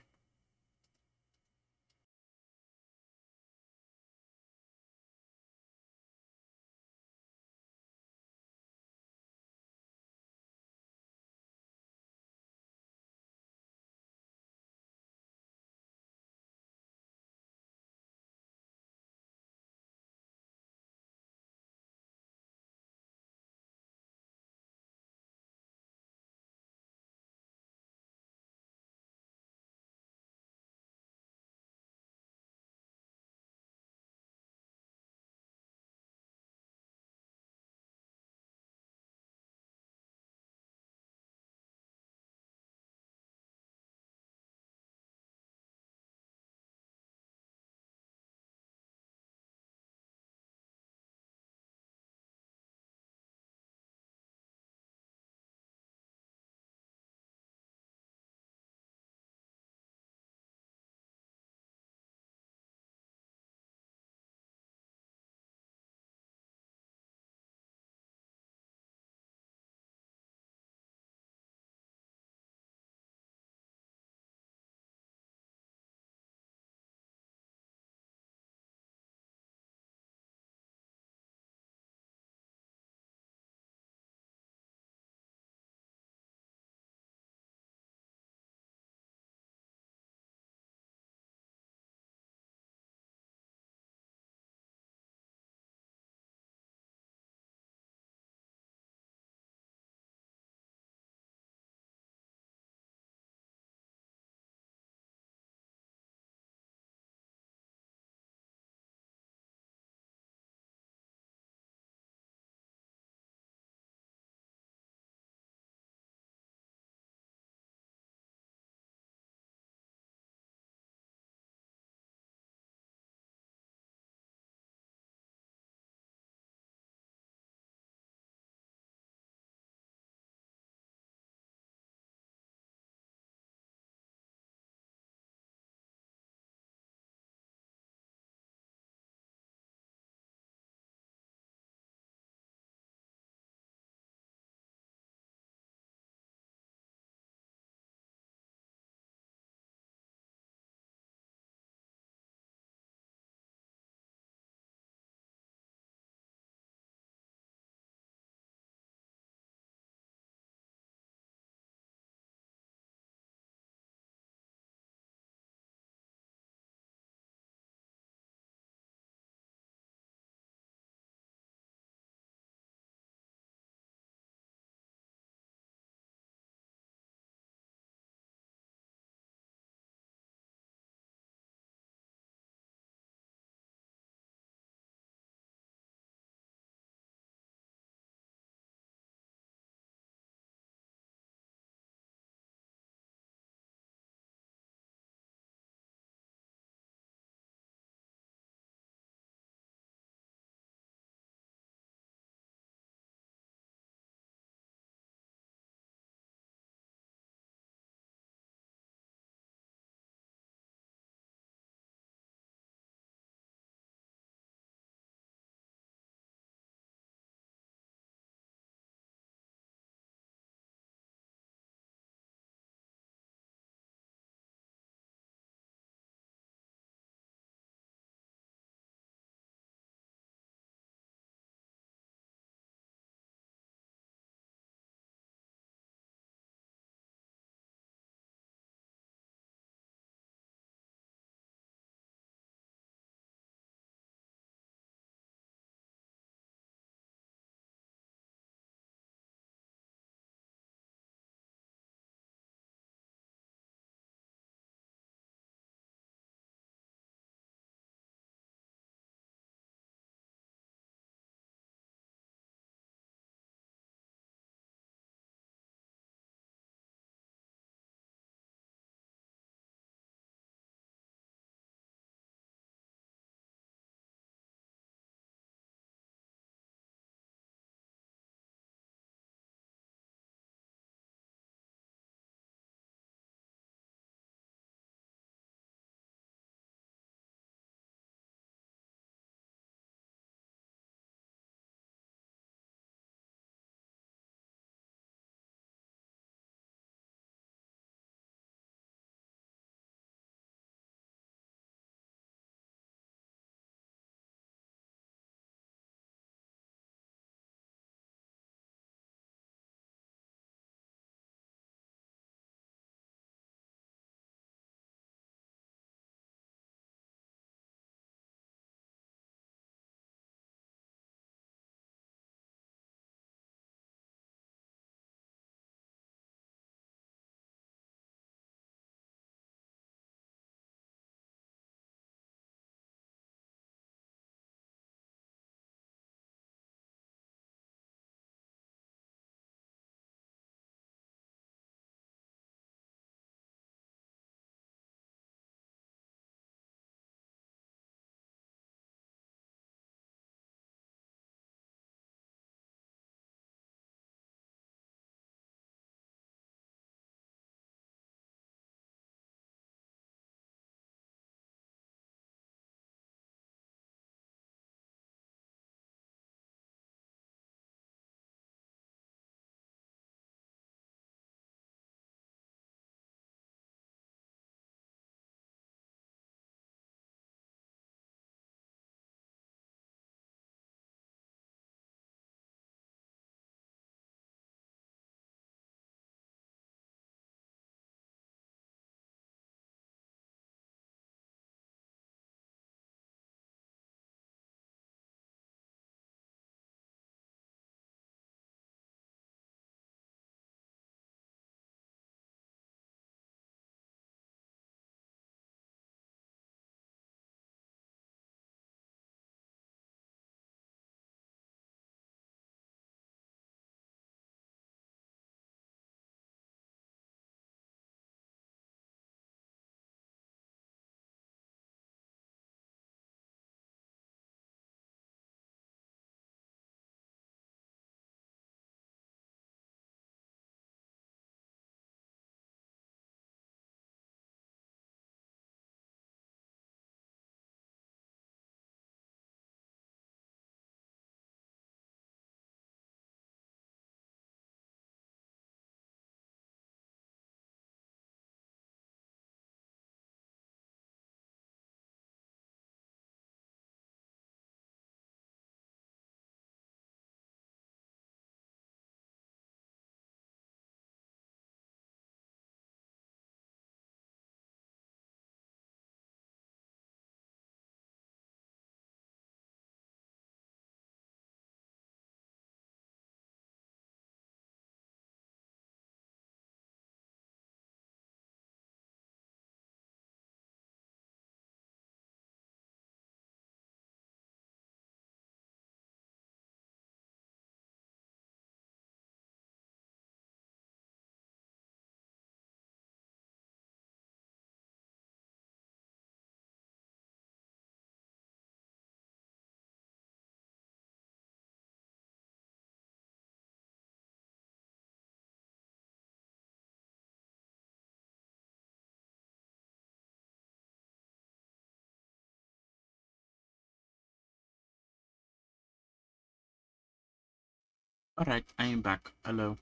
Speaker 2: Alright, I am back. Hello.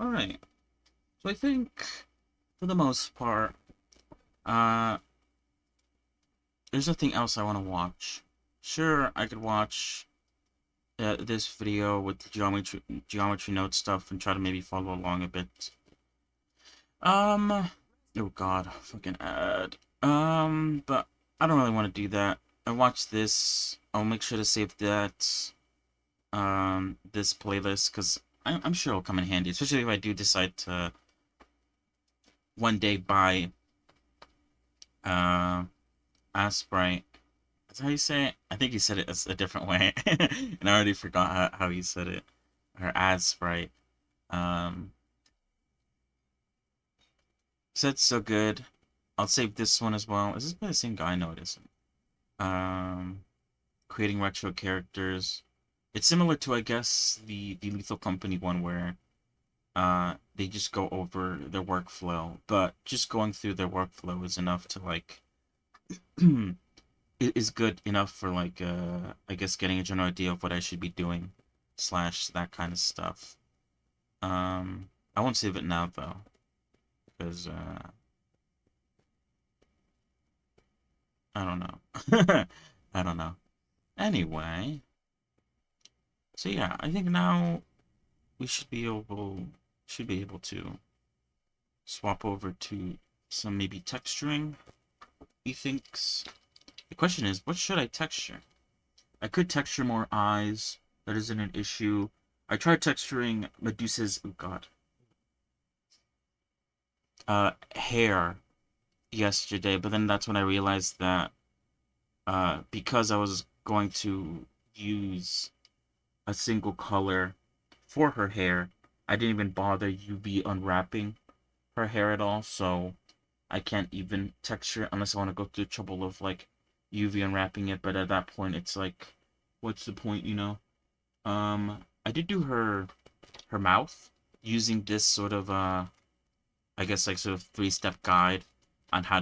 Speaker 2: Alright. So I think, for the most part, uh, there's nothing else I want to watch. Sure, I could watch this video with the geometry note stuff and try to maybe follow along a bit. Oh god, fucking ad. But I don't really want to do that. I watched this. I'll make sure to save that, this playlist, because I'm sure it'll come in handy, especially if I do decide to one day buy, uh, Asprite. That's how you say it? I think you said it a different way, and I already forgot how you said it. Or Asprite. Um, so it's so good. I'll save this one as well. Is this by the same guy? No, it isn't. Creating retro characters. It's similar to, I guess, the Lethal Company one where they just go over their workflow, but just going through their workflow is enough to like it is good enough for like I guess getting a general idea of what I should be doing slash that kind of stuff. I won't save it now though, because I don't know. I don't know. Anyway, so yeah, I think now we should be able to swap over to some maybe texturing. Methinks. The question is, what should I texture? I could texture more eyes. That isn't an issue. I tried texturing Medusa's, oh god, hair yesterday, but then that's when I realized that because I was going to use a single color for her hair, I didn't even bother UV unwrapping her hair at all, so I can't even texture it unless I want to go through the trouble of like UV unwrapping it, but at that point it's like, what's the point, you know? I did do her mouth using this sort of I guess like sort of 3-step guide on how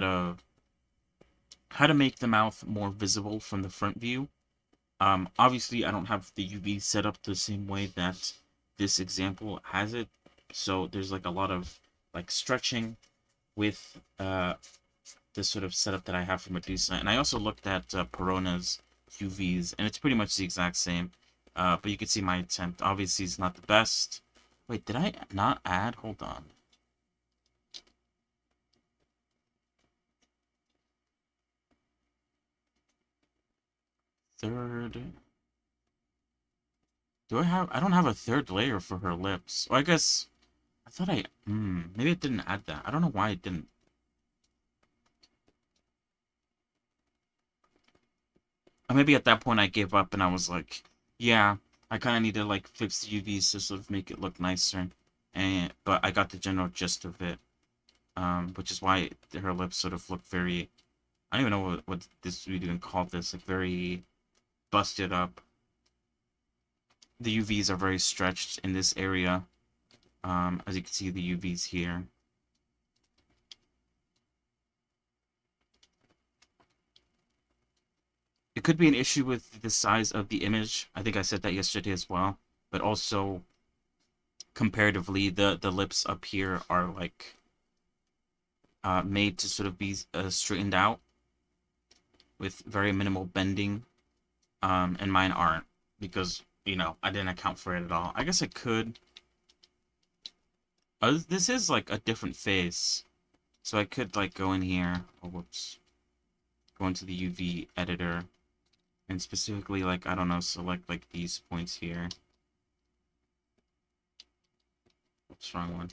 Speaker 2: to make the mouth more visible from the front view. Obviously I don't have the UV set up the same way that this example has it, so there's like a lot of like stretching with this sort of setup that I have for Medusa. And I also looked at Perona's UVs, and it's pretty much the exact same. But you can see my attempt. Obviously, it's not the best. Wait, did I not add? Hold on. Third. I don't have a third layer for her lips. Well, I guess, I thought maybe it didn't add that. I don't know why it didn't. Or maybe at that point I gave up and I was like, yeah, I kind of need to like fix the UVs to sort of make it look nicer. But I got the general gist of it, which is why her lips sort of look very, I don't even know what this we even call this, like very busted up. The UVs are very stretched in this area, as you can see the UVs here. It could be an issue with the size of the image. I think I said that yesterday as well. But also, comparatively, the lips up here are like made to sort of be straightened out with very minimal bending, and mine aren't because, you know, I didn't account for it at all. I guess I could. This is like a different face, so I could like go in here. Oh, whoops. Go into the UV editor and specifically like, I don't know, select like these points here. What's wrong one?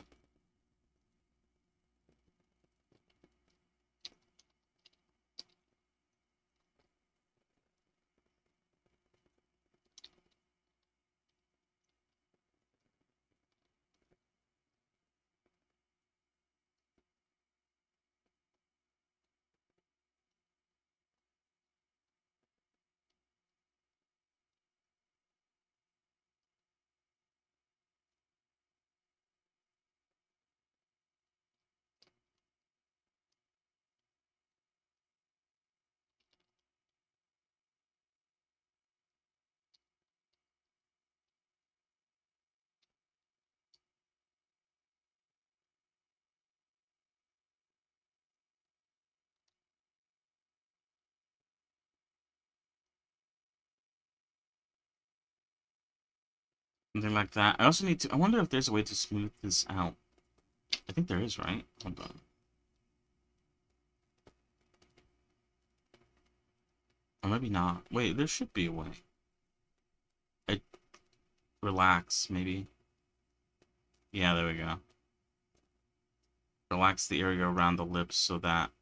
Speaker 2: Something like that. I also need to... I wonder if there's a way to smooth this out. I think there is, right? Hold on. Or maybe not. Wait, there should be a way. I... Relax, maybe. Yeah, there we go. Relax the area around the lips so that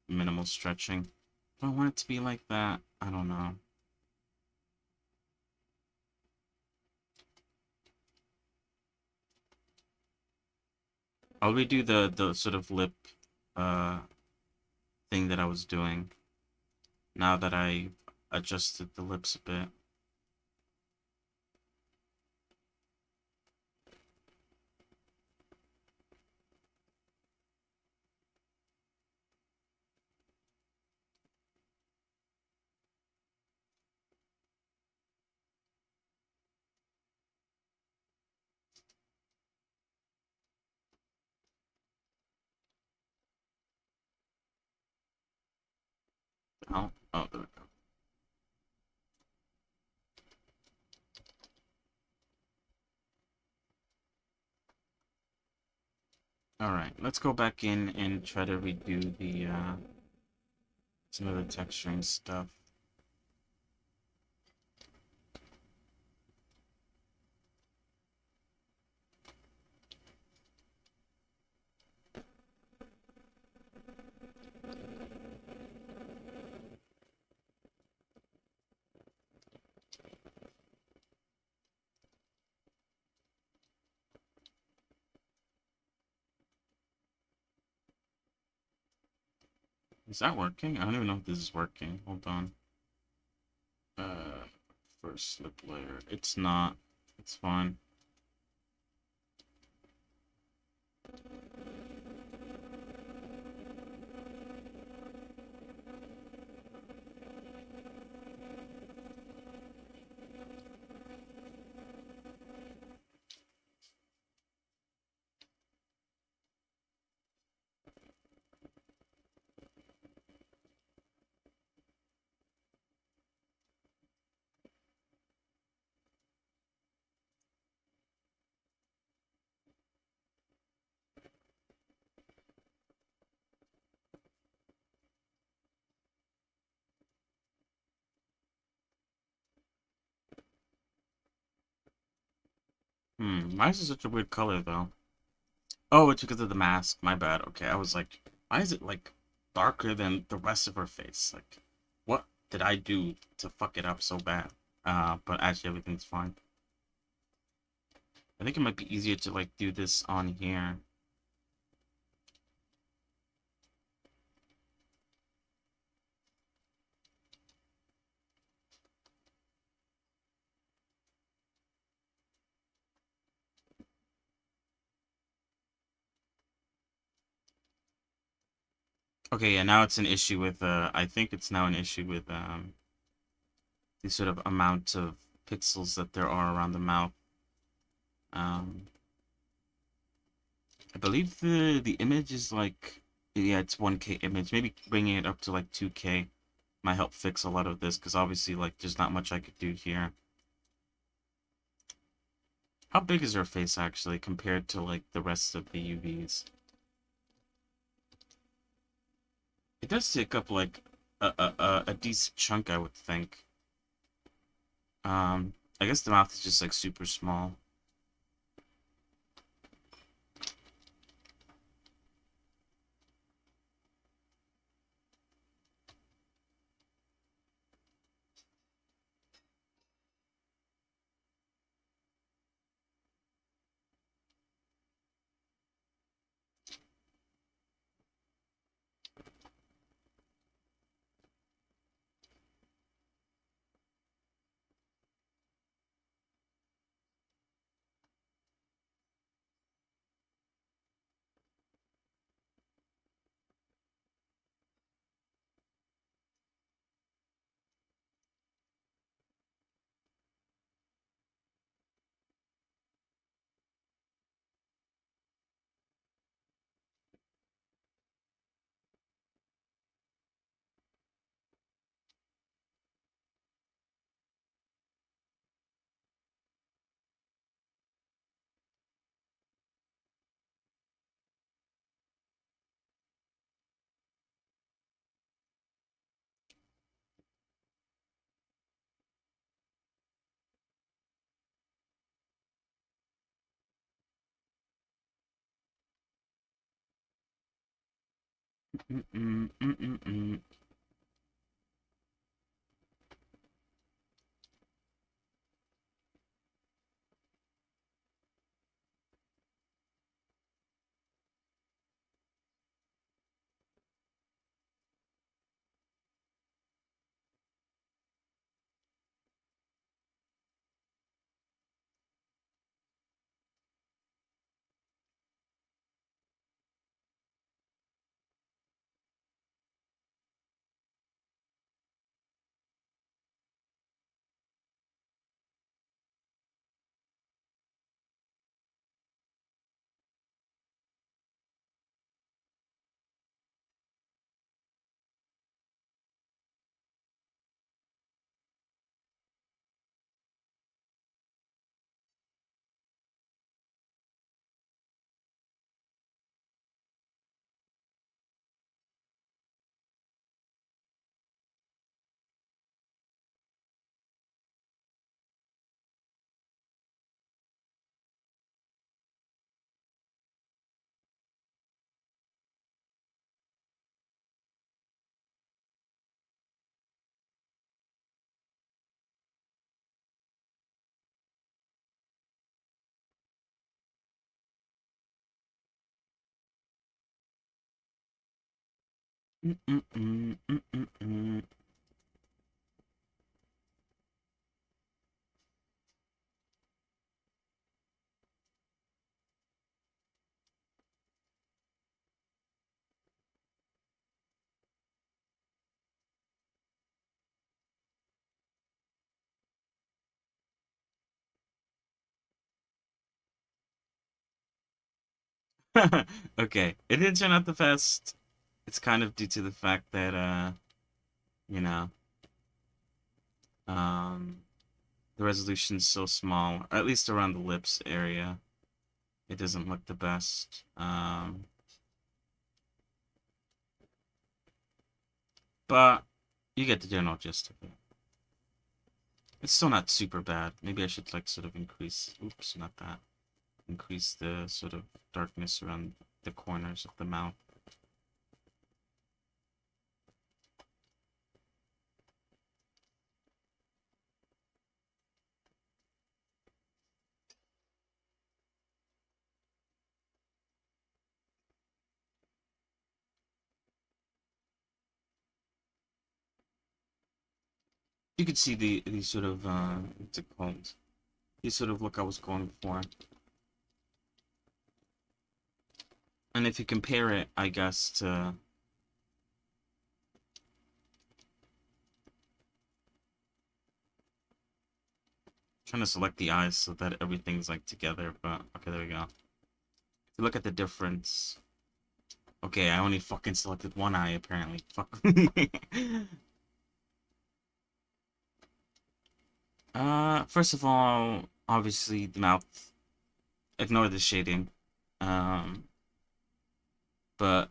Speaker 2: minimal stretching. Do I want it to be like that? I don't know. I'll redo the sort of lip uh thing that I was doing now that I adjusted the lips a bit. Oh, there we go. Alright, let's go back in and try to redo the some of the texturing stuff. Is that working? I don't even know if this is working. Hold on. First lip layer. It's not. It's fine. Why is it such a weird color though? Oh, it's because of the mask. My bad. Okay, I was like, why is it like darker than the rest of her face? Like, what did I do to fuck it up so bad? But actually everything's fine. I think it might be easier to like do this on here. Okay, yeah, now it's an issue with I think it's now an issue with the sort of amount of pixels that there are around the mouth. Um I believe the image is like, yeah, it's 1K image. Maybe bringing it up to like 2K might help fix a lot of this, because obviously like there's not much I could do here. How big is her face actually compared to like the rest of the UVs? It does take up like a decent chunk, I would think. I guess the mouth is just like super small. Mm-mm. Mm-mm. Okay, it didn't turn out the best. It's kind of due to the fact that you know, um the resolution's so small, or at least around the lips area. It doesn't look the best. But you get the general gist of it. It's still not super bad. Maybe I should like sort of increase, oops, not that. Increase the sort of darkness around the corners of the mouth. You could see the sort of what's it called? The sort of look I was going for. And if you compare it, I guess, to trying to select the eyes so that everything's like together, but okay, there we go. If you look at the difference, okay, I only fucking selected one eye apparently. Fuck. First of all, obviously the mouth. Ignore the shading. Um, but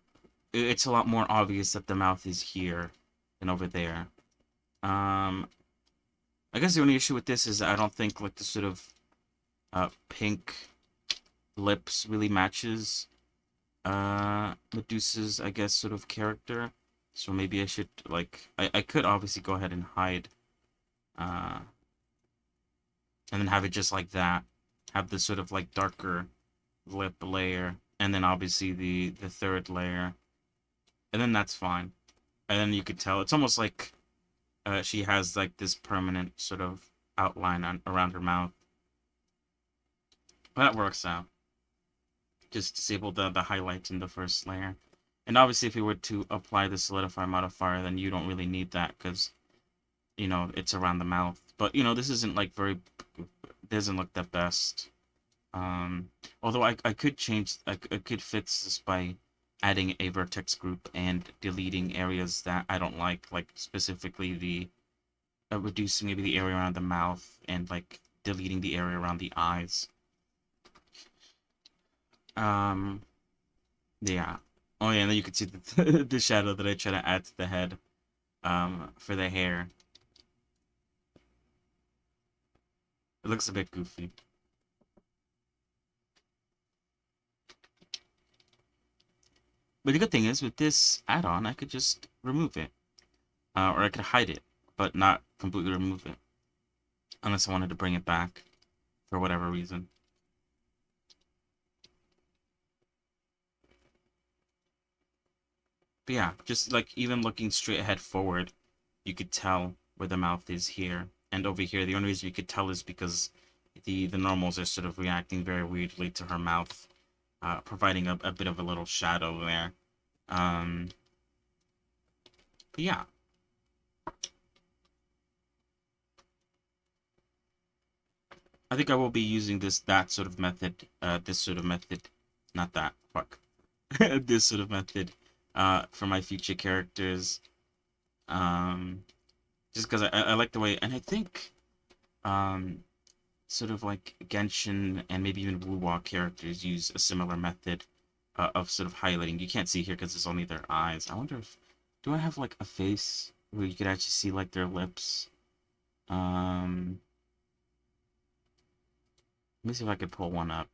Speaker 2: it's a lot more obvious that the mouth is here than over there. Um, I guess the only issue with this is I don't think like the sort of pink lips really matches Medusa's, I guess, sort of character. So maybe I should like I could obviously go ahead and hide uh and then have it just like that. Have this sort of like darker lip layer and then obviously the third layer. And then that's fine. And then you could tell it's almost like she has like this permanent sort of outline on around her mouth. That works out. Just disable the highlight in the first layer. And obviously if you were to apply the solidify modifier, then you don't really need that because, you know, it's around the mouth. But, you know, this isn't like very, doesn't look the best. Although I could change, I could fix this by adding a vertex group and deleting areas that I don't like specifically the, reducing maybe the area around the mouth and like deleting the area around the eyes. Um, yeah. Oh yeah, and then you can see the the shadow that I try to add to the head, for the hair. It looks a bit goofy. But the good thing is, with this add-on, I could just remove it. Or I could hide it, but not completely remove it. Unless I wanted to bring it back for whatever reason. But yeah, just like even looking straight ahead forward, you could tell where the mouth is here. And over here, the only reason you could tell is because the normals are sort of reacting very weirdly to her mouth, providing a bit of a little shadow there. Um, but yeah. I think I will be using that sort of method, not that, fuck. This sort of method, for my future characters. Um, just because I like the way, and I think, um, sort of like Genshin and maybe even Wuwa characters use a similar method, of sort of highlighting. You can't see here because it's only their eyes. I wonder if, do I have like a face where you could actually see like their lips? Um, Let me see if I could pull one up.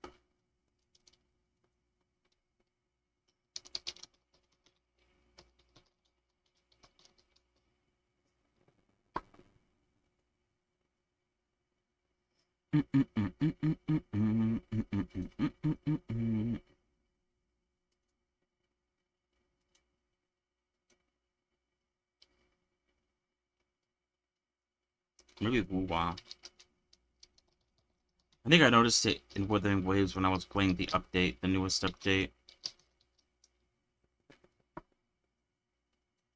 Speaker 2: Maybe Wuwa. I think I noticed it in Wuthering Waves when I was playing the update, the newest update.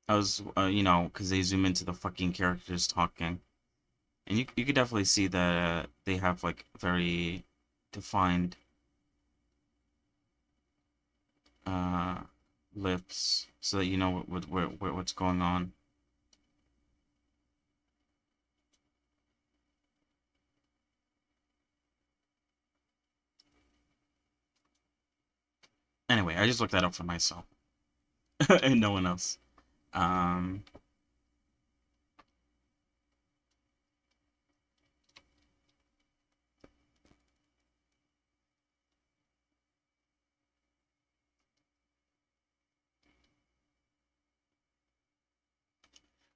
Speaker 2: I was, because they zoom into the fucking characters talking. And you could definitely see that they have, like, very defined uh, lips, so that you know what's going on. Anyway, I just looked that up for myself. And no one else. Um,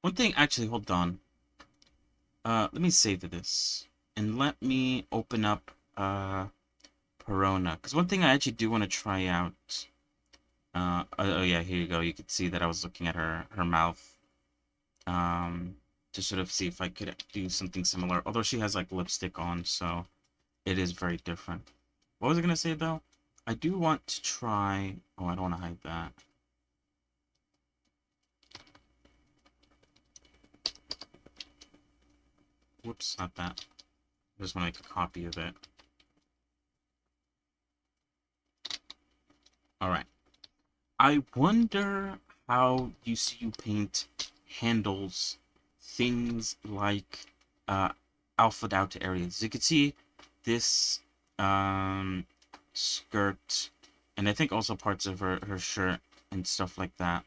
Speaker 2: One thing, actually, hold on. Let me save this. And let me open up, Perona. Because one thing I actually do want to try out. Oh yeah, here you go. You could see that I was looking at her mouth. To sort of see if I could do something similar. Although she has like lipstick on, so it is very different. What was I gonna say though? I do want to try. Oh, I don't want to hide that. Whoops, not that. I just want to make a copy of it. All right. I wonder how UCU Paint handles things like alpha out areas. You can see this skirt, and I think also parts of her shirt and stuff like that.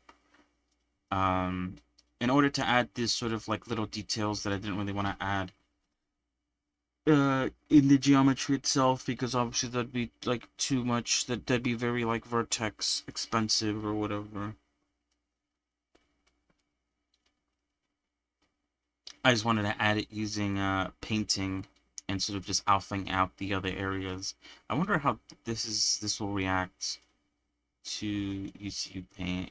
Speaker 2: In order to add this sort of like little details that I didn't really want to add in the geometry itself, because obviously that'd be like too much. That'd be very like vertex expensive or whatever. I just wanted to add it using painting and sort of just alphaing out the other areas. I wonder how this will react to UCU Paint.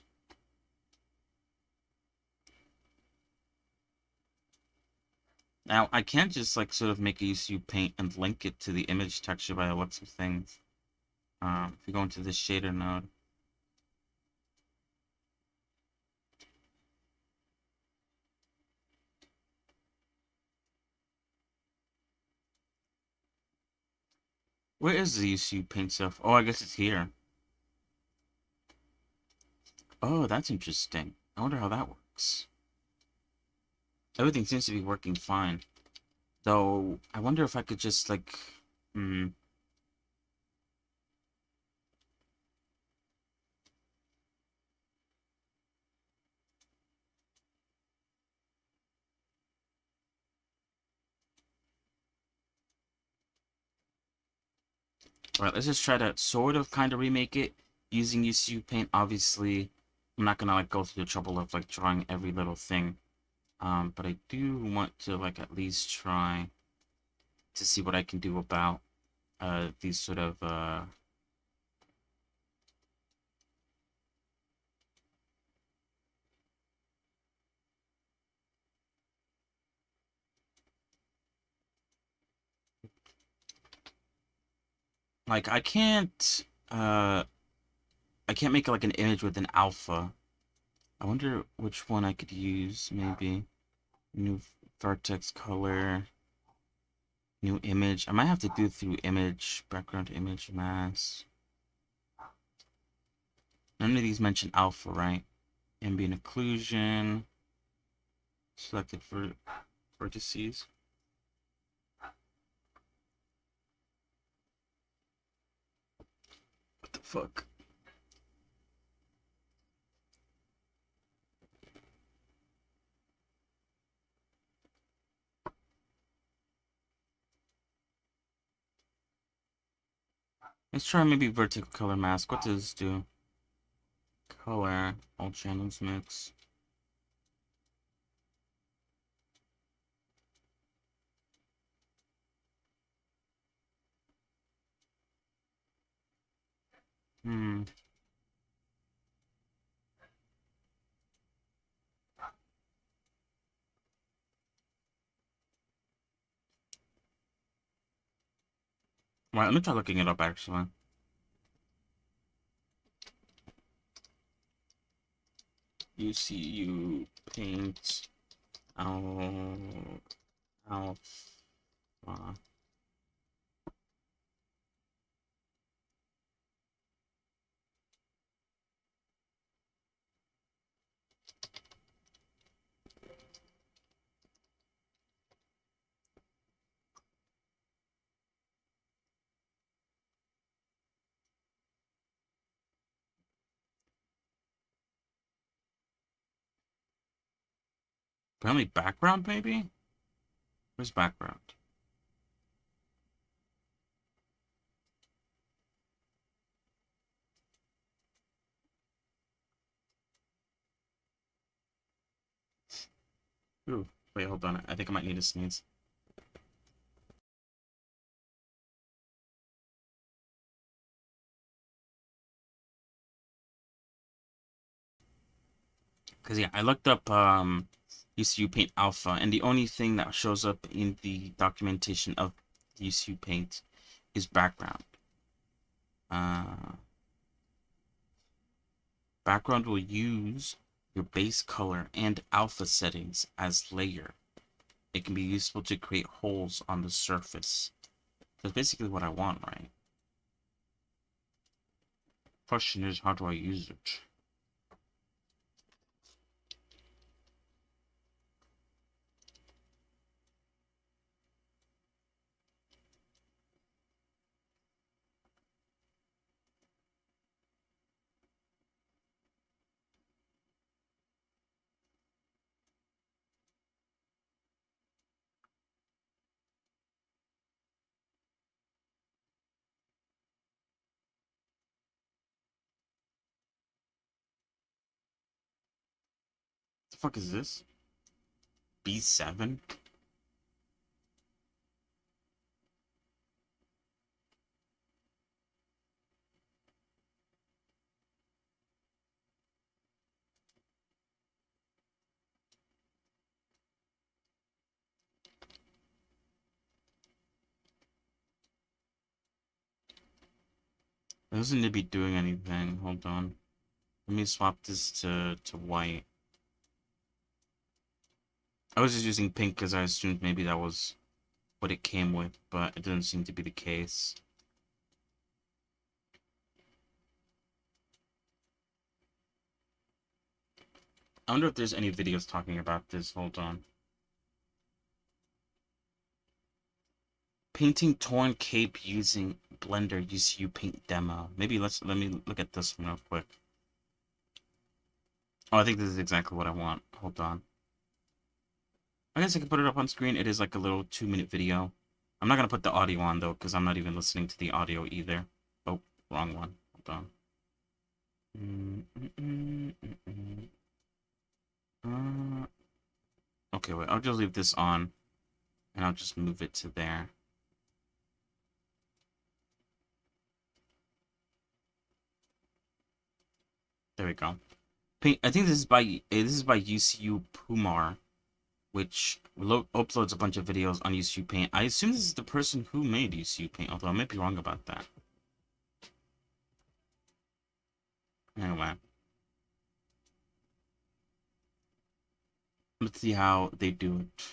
Speaker 2: Now I can't just like sort of make a UCU Paint and link it to the image texture by the looks of things. If you go into this shader node. Where is the UCU Paint stuff? Oh, I guess it's here. Oh, that's interesting. I wonder how that works. Everything seems to be working fine. Though, I wonder if I could just, like... Hmm... Alright, let's just try to sort of kind of remake it using UCU Paint. Obviously, I'm not gonna like go through the trouble of like drawing every little thing. But I do want to like at least try to see what I can do about these sort of like I can't make like an image with an alpha. I wonder which one I could use. Maybe new vertex color, new image. I might have to do through image, background image, mask. None of these mention alpha, right? Ambient occlusion. Selected for vertices. What the fuck? Let's try maybe vertical color mask. What does this do? Color, all channels mix. Hmm. Right, let me try looking it up actually. UCU Paint Alpha. Apparently background maybe? Where's background? Ooh, wait, hold on. I think I might need to sneeze. Cause yeah, I looked up UCU Paint Alpha, and the only thing that shows up in the documentation of UCU Paint is background. Background will use your base color and alpha settings as layer. It can be useful to create holes on the surface. That's basically what I want, right? Question is, how do I use it? The fuck is this? B7? It doesn't need to be doing anything. Hold on. Let me swap this to white. I was just using pink because I assumed maybe that was what it came with, but it doesn't seem to be the case. I wonder if there's any videos talking about this. Hold on. Painting torn cape using Blender UCU Paint demo. Maybe let me look at this one real quick. Oh, I think this is exactly what I want. Hold on. I guess I can put it up on screen. It is like a little 2-minute video. I'm not gonna put the audio on though, because I'm not even listening to the audio either. Oh, wrong one. Hold on. Okay, wait, I'll just leave this on, and I'll just move it to there. There we go. Paint. I think this is by UCU Pumar, which uploads a bunch of videos on UCU Paint. I assume this is the person who made UCU Paint, although I might be wrong about that. Anyway, let's see how they do it.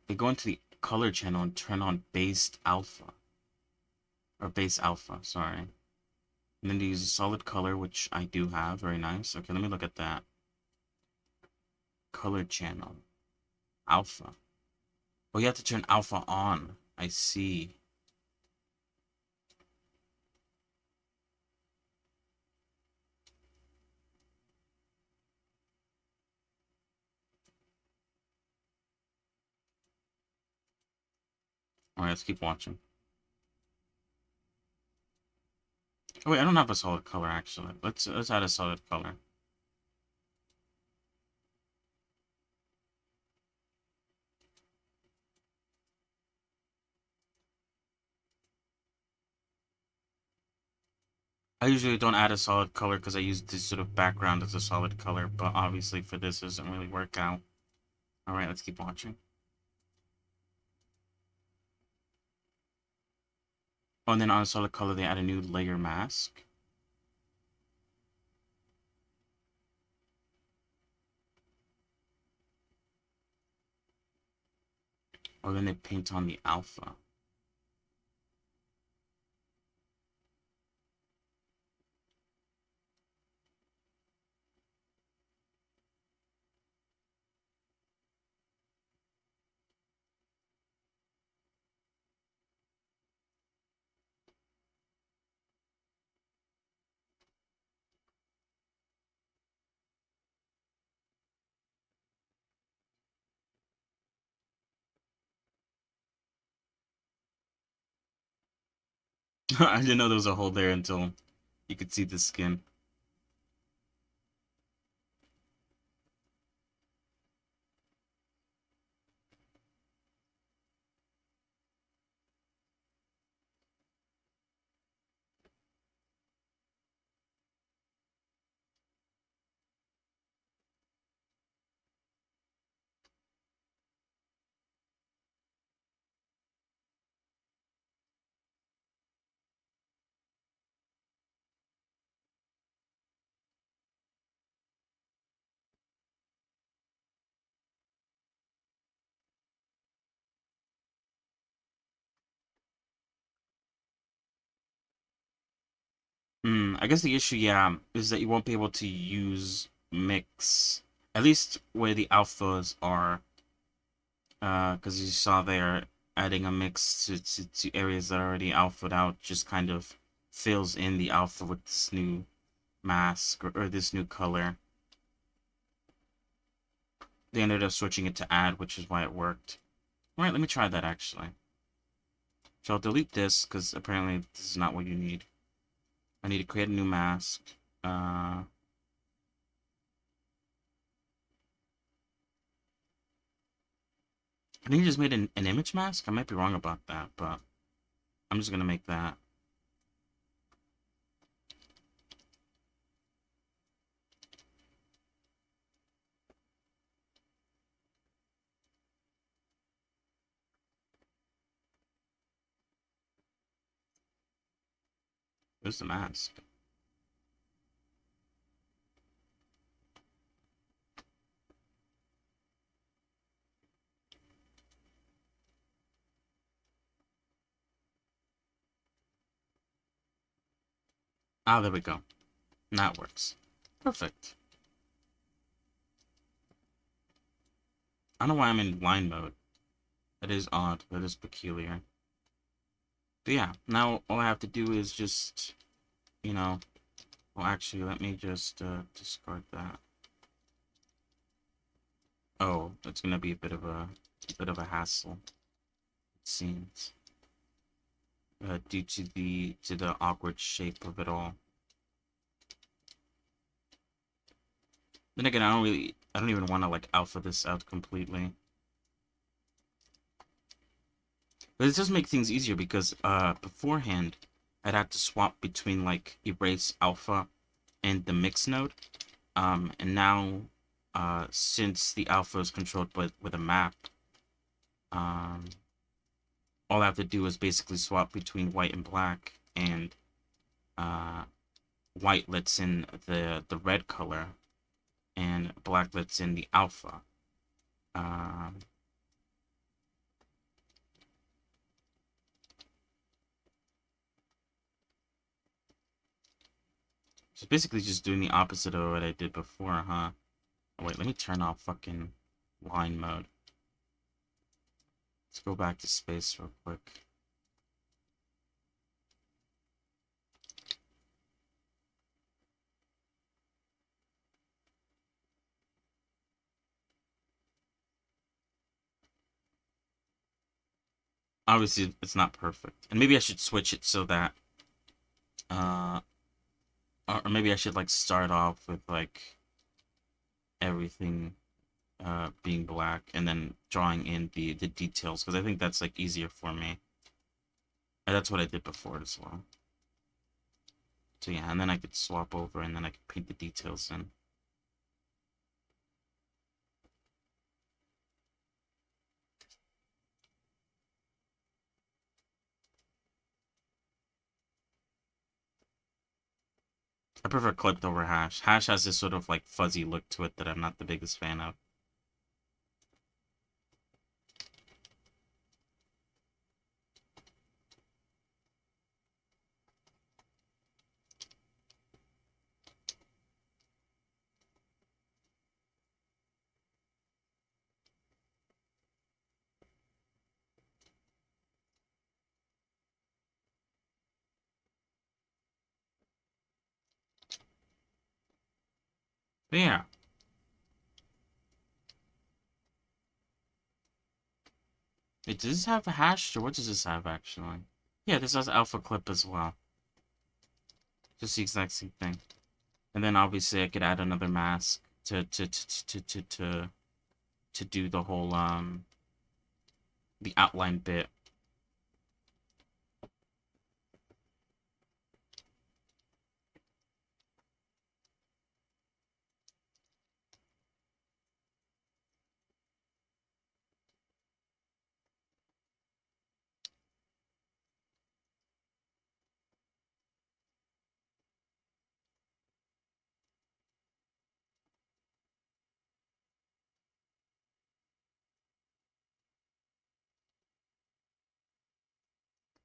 Speaker 2: They go into the color channel and turn on based alpha. Or base alpha, sorry. And then they use a solid color, which I do have. Very nice. Okay, let me look at that. Color channel. Alpha. Oh, you have to turn alpha on. I see. Alright, let's keep watching. Oh wait, I don't have a solid color actually. Let's add a solid color. I usually don't add a solid color because I use this sort of background as a solid color, but obviously for this it doesn't really work out. Alright, let's keep watching. Oh, and then on a solid color they add a new layer mask. Or then they paint on the alpha. I didn't know there was a hole there until you could see the skin. I guess the issue, yeah, is that you won't be able to use mix, at least where the alphas are, because you saw there, adding a mix to areas that are already alphaed out just kind of fills in the alpha with this new mask or this new color. They ended up switching it to add, which is why it worked. Alright, let me try that actually. So I'll delete this, because apparently this is not what you need. I need to create a new mask. I think you just made an image mask? I might be wrong about that, but I'm just gonna make that. Where's the mask? Ah, there we go. That works. Perfect. I don't know why I'm in line mode. That is odd. That is peculiar. But yeah, now all I have to do is just, you know... Well, actually, let me just discard that. Oh, it's gonna be a bit of a hassle. It seems. due to the awkward shape of it all. Then again, I don't even want to like alpha this out completely. But it does make things easier because beforehand I'd have to swap between like erase alpha and the mix node. And now since the alpha is controlled with a map, all I have to do is basically swap between white and black, and white lets in the red color and black lets in the alpha. So basically just doing the opposite of what I did before, huh? Oh, wait, let me turn off fucking line mode. Let's go back to space real quick. Obviously, it's not perfect. And maybe I should switch it so that... or maybe I should, like, start off with, like, everything being black, and then drawing in the details, because I think that's, like, easier for me. And that's what I did before as well. So yeah, and then I could swap over, and then I could paint the details in. I prefer clipped over hash. Hash has this sort of like fuzzy look to it that I'm not the biggest fan of. But yeah. Wait, does this have a hash, or what does this have actually? Yeah, this has alpha clip as well. Just the exact same thing. And then obviously I could add another mask to do the whole the outline bit.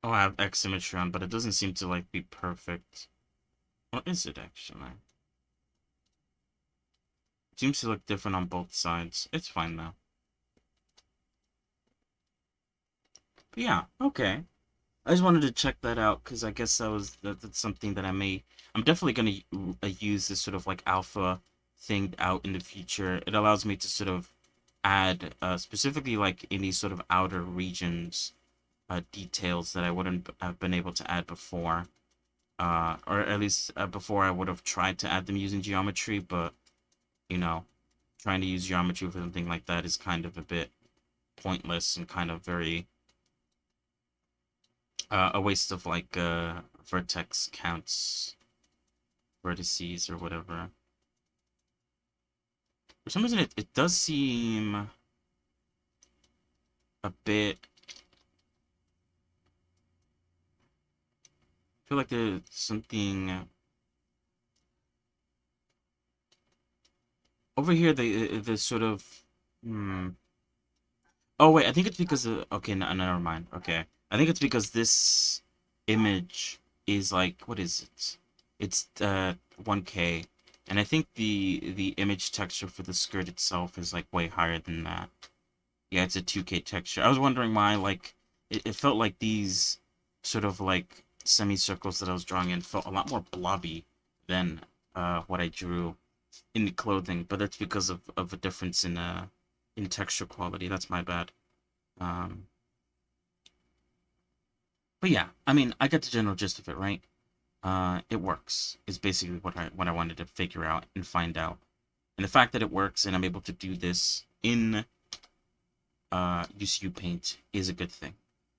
Speaker 2: Oh, I have X symmetry on, but it doesn't seem to like be perfect. Or is it actually? It seems to look different on both sides. It's fine though. But yeah, okay. I just wanted to check that out because I guess that's something that I'm definitely gonna use this sort of like alpha thing out in the future. It allows me to sort of add specifically like in these sort of outer regions details that I wouldn't have been able to add before, or at least before I would have tried to add them using geometry. But you know, trying to use geometry for something like that is kind of a bit pointless and kind of very a waste of like vertex counts, vertices or whatever. For some reason it does seem a bit, I feel like there's something over here. The sort of oh wait, I think it's because of, okay, no, never mind. Okay, I think it's because this image is like, what is it? It's 1K, and I think the image texture for the skirt itself is like way higher than that. Yeah, it's a 2K texture. I was wondering why, like, it felt like these sort of like semicircles that I was drawing in felt a lot more blobby than what I drew in the clothing, but that's because of a difference in texture quality. That's my bad. But yeah, I mean, I get the general gist of it, right? It works is basically what I wanted to figure out and find out. And the fact that it works and I'm able to do this in UCU Paint is a good thing.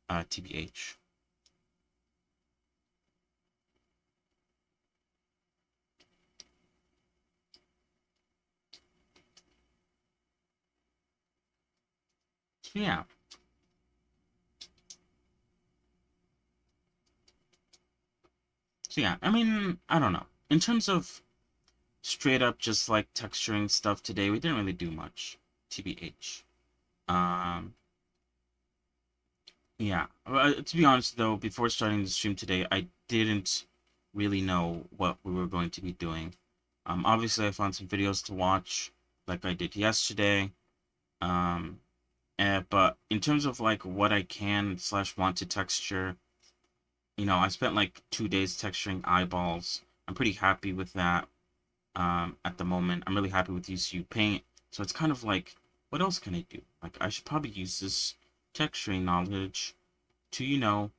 Speaker 2: TBH. So yeah. So yeah, I mean, I don't know. In terms of straight up just like texturing stuff today, we didn't really do much. TBH. Um, yeah. To be honest though, before starting the stream today, I didn't really know what we were going to be doing. Obviously I found some videos to watch, like I did yesterday. Um, but in terms of like what I can slash want to texture, I spent like 2 days texturing eyeballs. I'm pretty happy with that. At the moment, I'm really happy with UCU Paint. So it's kind of like, what else can I do? Like, I should probably use this texturing knowledge to,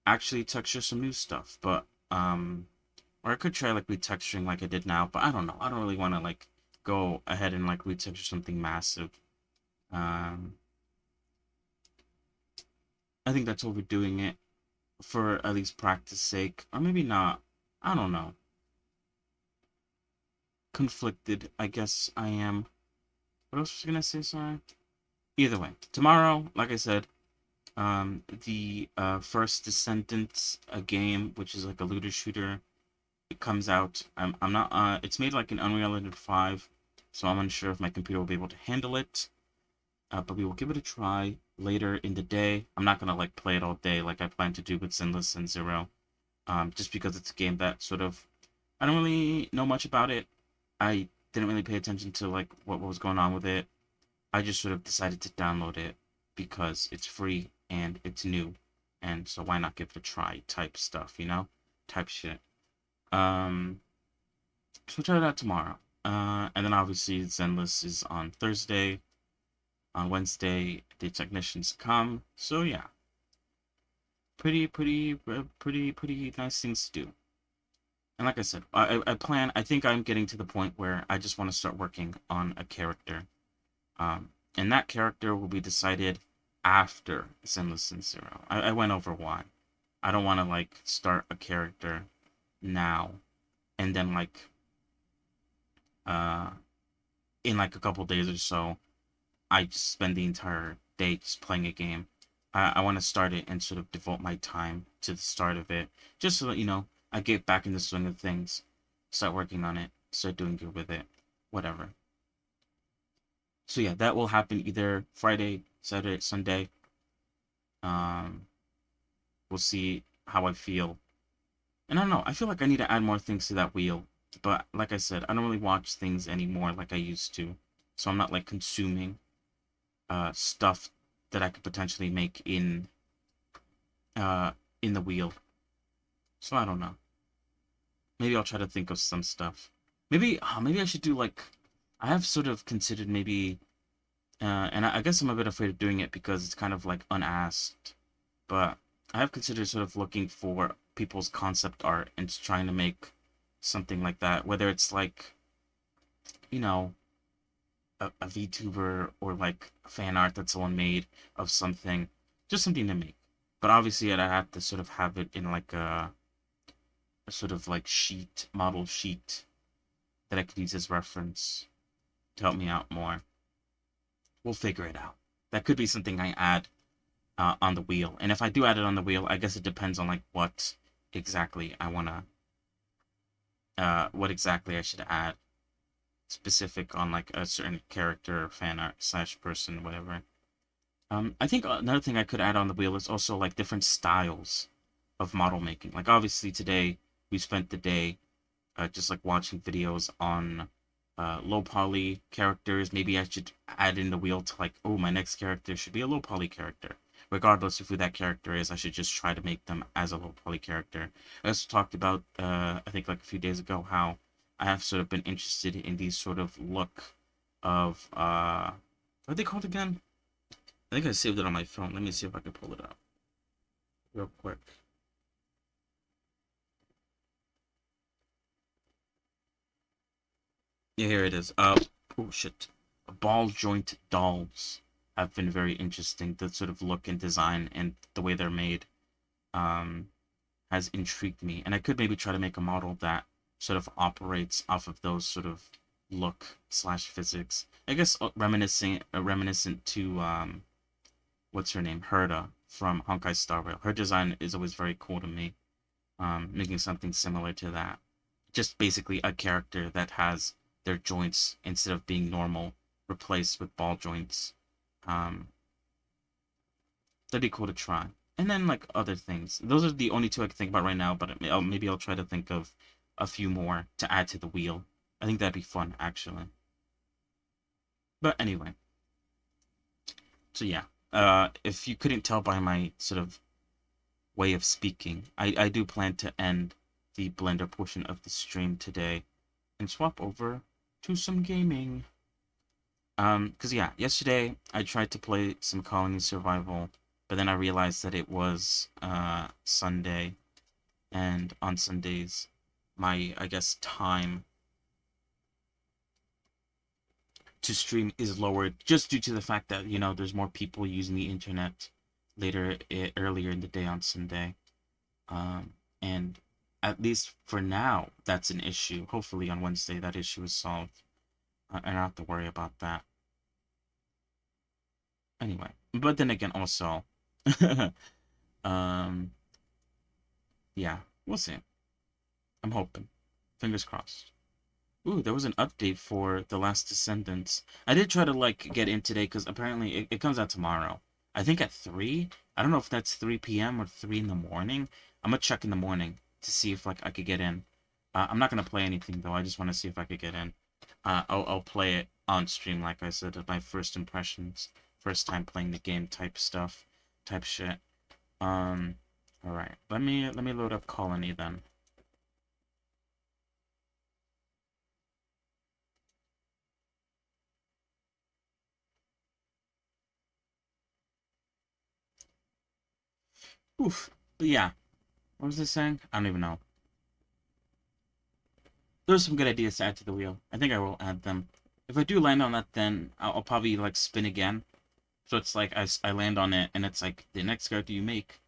Speaker 2: actually texture some new stuff. But, or I could try like retexturing like I did now, but I don't know. I don't really want to like go ahead and like retexture something massive. Um, I think that's overdoing it for at least practice sake, or maybe not. I don't know. Conflicted, I guess I am. What else was I gonna say? Sorry. Either way, tomorrow, like I said, the first Descendants game, which is like a looter shooter, it comes out. I'm not. It's made like an Unreal Engine 5, so I'm unsure if my computer will be able to handle it. But we will give it a try later in the day. I'm not gonna like play it all day like I plan to do with Zenless and Zero. Just because it's a game that sort of I don't really know much about it. I didn't really pay attention to like what was going on with it. I just sort of decided to download it because it's free and it's new, and so why not give it a try? Type stuff, type shit. Um, so we'll try that tomorrow. And then obviously Zenless is on Thursday. On Wednesday, the technicians come. So yeah, pretty nice things to do. And like I said, I think I'm getting to the point where I just want to start working on a character. And that character will be decided after Zenless and Zero. I went over why. I don't want to, like, start a character now and then, like, in, like, a couple days or so, I just spend the entire day just playing a game. I want to start it and sort of devote my time to the start of it, just so that, I get back in the swing of things, start working on it, start doing good with it, whatever. So yeah, that will happen either Friday, Saturday, Sunday. Um, we'll see how I feel. And I don't know, I feel like I need to add more things to that wheel. But like I said, I don't really watch things anymore like I used to. So I'm not like consuming stuff that I could potentially make in the wheel. So I don't know. Maybe I'll try to think of some stuff. Maybe I should do like I have sort of considered maybe and I guess I'm a bit afraid of doing it because it's kind of like unasked. But I have considered sort of looking for people's concept art and trying to make something like that. Whether it's like, you know, a VTuber or like fan art that someone made of something. Just something to make. But obviously I'd have to sort of have it in like a sort of like model sheet that I could use as reference to help me out more. We'll figure it out. That could be something I add on the wheel. And if I do add it on the wheel, I guess it depends on like what exactly what exactly I should add. Specific on like a certain character, fan art / person, whatever. I think another thing I could add on the wheel is also like different styles of model making. Like obviously today we spent the day just like watching videos on low poly characters. Maybe I should add in the wheel to like, oh, my next character should be a low poly character. Regardless of who that character is, I should just try to make them as a low poly character. I also talked about, I think like a few days ago, how I have sort of been interested in these sort of look of, what are they called again? I think I saved it on my phone. Let me see if I can pull it up. real quick. Yeah, here it is. Oh shit. Ball joint dolls have been very interesting. The sort of look and design and the way they're made has intrigued me. And I could maybe try to make a model that sort of operates off of those sort of look slash physics. I guess reminiscent to what's her name? Herda from Honkai Star Rail. Her design is always very cool to me. Making something similar to that. Just basically a character that has their joints, instead of being normal, replaced with ball joints. Um, that'd be cool to try. And then like other things. Those are the only two I can think about right now, but maybe I'll try to think of a few more to add to the wheel. I think that'd be fun, actually. But anyway. So yeah. If you couldn't tell by my sort of way of speaking, I do plan to end the Blender portion of the stream today and swap over to some gaming. Cause yeah, yesterday I tried to play some Colony Survival, but then I realized that it was Sunday, and on Sundays my, I guess, time to stream is lowered just due to the fact that, you know, there's more people using the internet earlier in the day on Sunday. And at least for now, that's an issue. Hopefully on Wednesday that issue is solved. I don't have to worry about that. Anyway, but then again, also, um, yeah, we'll see. I'm hoping. Fingers crossed. Ooh, there was an update for The Last Descendants. I did try to, like, get in today, because apparently it comes out tomorrow. I think at 3? I don't know if that's 3 p.m. or 3 in the morning. I'm gonna check in the morning to see if, like, I could get in. I'm not gonna play anything, though. I just want to see if I could get in. I'll play it on stream, like I said, my first impressions. First time playing the game type stuff. Type shit. Alright. Let me load up Colony, then. Oof. But yeah. What was I saying? I don't even know. There's some good ideas to add to the wheel. I think I will add them. If I do land on that, then I'll probably, like, spin again. So it's like, I land on it, and it's like, the next character you make,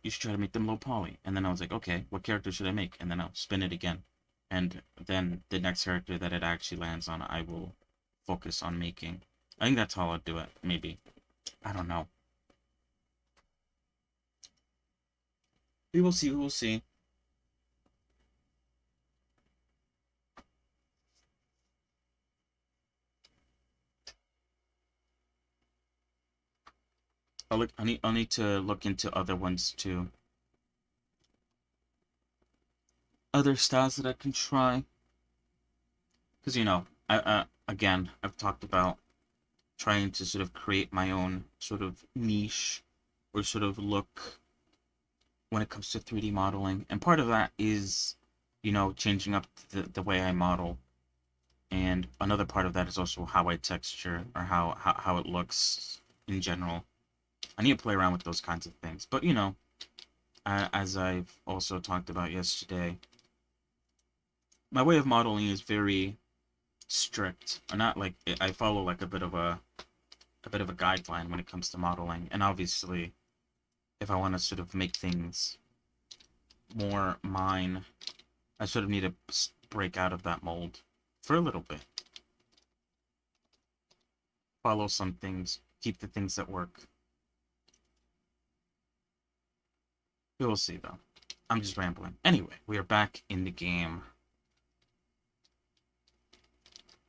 Speaker 2: you should try to make them low poly. And then I was like, okay, what character should I make? And then I'll spin it again. And then the next character that it actually lands on, I will focus on making. I think that's how I'll do it, maybe. I don't know. We will see, we will see. I'll need to look into other ones too. Other styles that I can try. Because, you know, again, I've talked about trying to sort of create my own sort of niche or sort of look when it comes to 3D modeling. And part of that is, you know, changing up the way I model. And another part of that is also how I texture, or how it looks in general. I need to play around with those kinds of things. But, you know, as I've also talked about yesterday, my way of modeling is very strict. Or not like, I follow like a bit of a guideline when it comes to modeling. And obviously, if I want to sort of make things more mine, I sort of need to break out of that mold for a little bit. Follow some things, keep the things that work. We will see, though. I'm just rambling. Anyway, we are back in the game.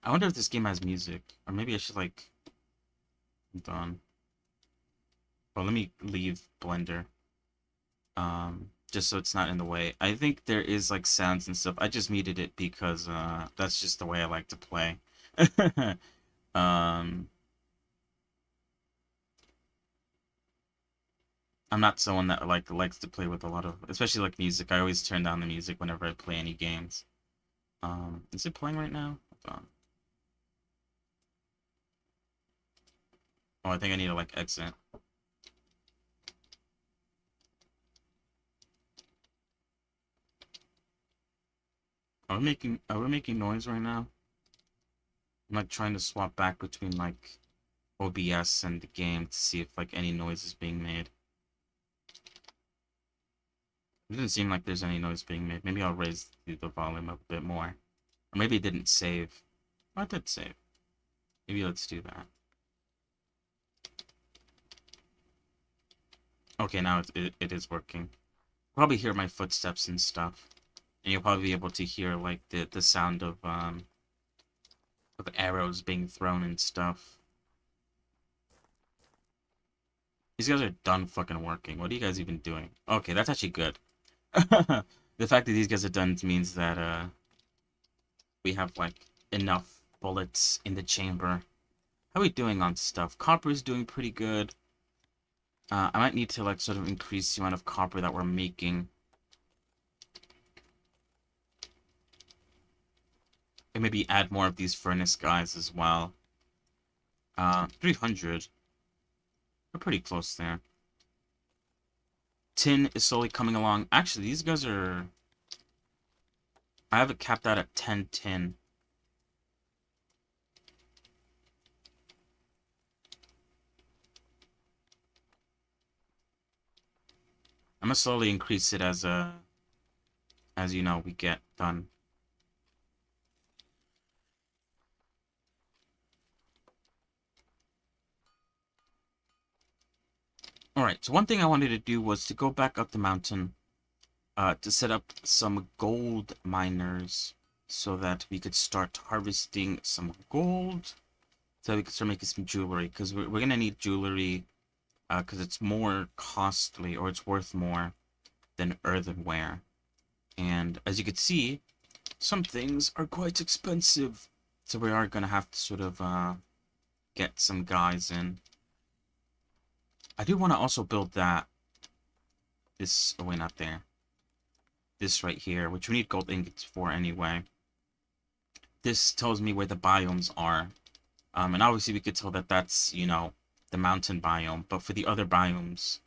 Speaker 2: I wonder if this game has music. Or maybe I should, like... I'm done. Oh, let me leave Blender. Just so it's not in the way. I think there is, like, sounds and stuff. I just muted it because, that's just the way I like to play. I'm not someone that likes to play with a lot of, especially like music. I always turn down the music whenever I play any games. Is it playing right now? Hold on. Oh, I think I need to like exit. Are we making noise right now? I'm like trying to swap back between like OBS and the game to see if like any noise is being made. It doesn't seem like there's any noise being made. Maybe I'll raise the volume up a bit more. Or maybe it didn't save. Oh, it did save. Maybe let's do that. Okay, now it is working. Probably hear my footsteps and stuff. And you'll probably be able to hear like the sound of arrows being thrown and stuff. These guys are done fucking working. What are you guys even doing? Okay, that's actually good. The fact that these guys are done means that we have like enough bullets in the chamber. How are we doing on stuff? Copper is doing pretty good. I might need to like sort of increase the amount of copper that we're making. And maybe add more of these furnace guys as well. 300. We're pretty close there. Tin is slowly coming along. Actually, these guys are... I have it capped out at 10 tin. I'm gonna slowly increase it as you know, we get done. Alright, so one thing I wanted to do was to go back up the mountain to set up some gold miners so that we could start harvesting some gold so we could start making some jewelry, because we're gonna need jewelry because it's more costly, or it's worth more than earthenware. And as you can see, some things are quite expensive, so we are gonna have to sort of get some guys in. I do want to also build this, oh wait, not there. This right here, which we need gold ingots for anyway. This tells me where the biomes are. And obviously we could tell that that's, you know, the mountain biome. But for the other biomes,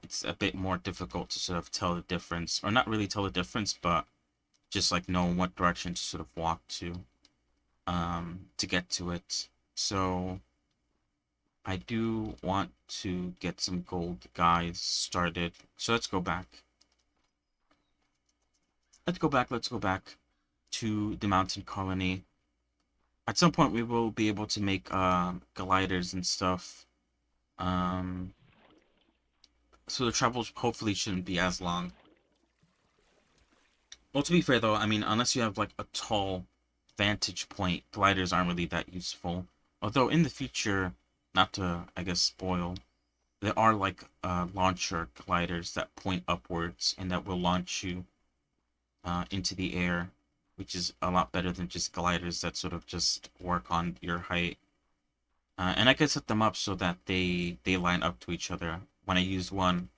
Speaker 2: it's a bit more difficult to sort of tell the difference. Or not really tell the difference, but just like know what direction to sort of walk to get to it. So I do want to get some gold guys started. So let's go back. Let's go back to the mountain colony. At some point we will be able to make gliders and stuff. So the travel hopefully shouldn't be as long. Well, to be fair though, I mean, unless you have like a tall vantage point, gliders aren't really that useful. Although in the future, not to, I guess, spoil, there are like launcher gliders that point upwards and that will launch you into the air, which is a lot better than just gliders that sort of just work on your height. And I can set them up so that they line up to each other. When I use one,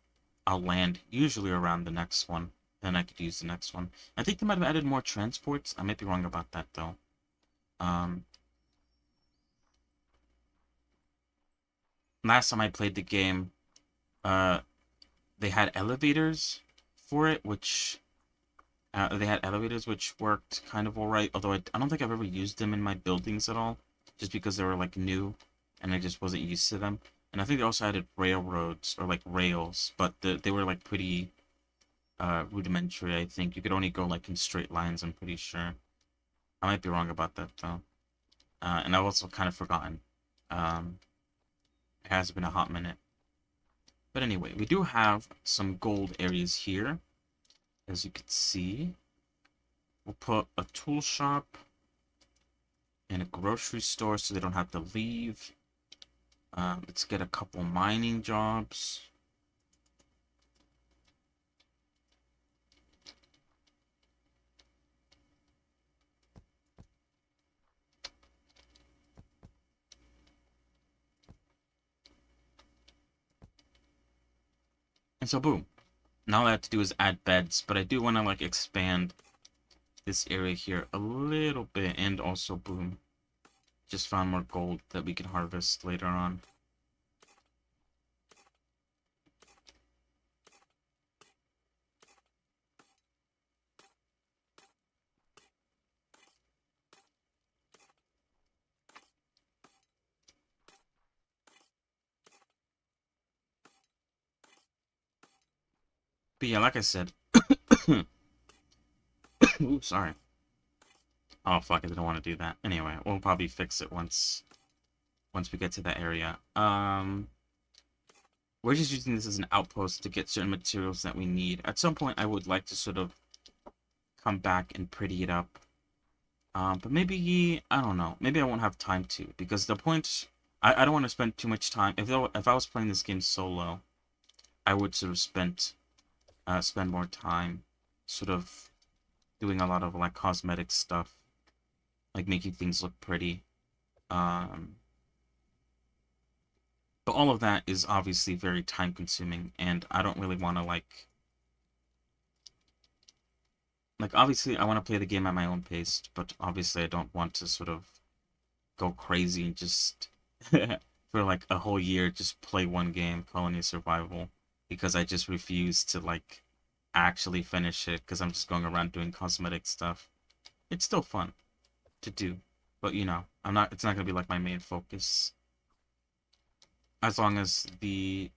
Speaker 2: I'll land usually around the next one. Then I could use the next one. I think they might have added more transports. I might be wrong about that though. Last time I played the game, they had elevators for it, which worked kind of alright. Although I don't think I've ever used them in my buildings at all, just because they were like new, and I just wasn't used to them. And I think they also added railroads or like rails, but they were like pretty rudimentary. I think you could only go like in straight lines. I'm pretty sure. I might be wrong about that though. And I've also kind of forgotten. It has been a hot minute. But anyway, we do have some gold areas here. As you can see, we'll put a tool shop and a grocery store so they don't have to leave. Let's get a couple mining jobs. And so boom. Now all I have to do is add beds, but I do want to like expand this area here a little bit, and also boom. Just found more gold that we can harvest later on. But yeah, like I said, ooh, sorry. Oh fuck, I didn't want to do that. Anyway, we'll probably fix it once we get to that area. We're just using this as an outpost to get certain materials that we need. At some point, I would like to sort of come back and pretty it up. But maybe, I don't know. Maybe I won't have time to, because the point, I don't want to spend too much time. If I was playing this game solo, I would sort of spend more time sort of doing a lot of like cosmetic stuff, like making things look pretty. But all of that is obviously very time consuming, and I don't really want to like obviously I want to play the game at my own pace, but obviously I don't want to sort of go crazy and just for like a whole year just play one game, Colony Survival, because I just refuse to like actually finish it because I'm just going around doing cosmetic stuff. It's still fun to do, but you know, it's not gonna be like my main focus. As long as the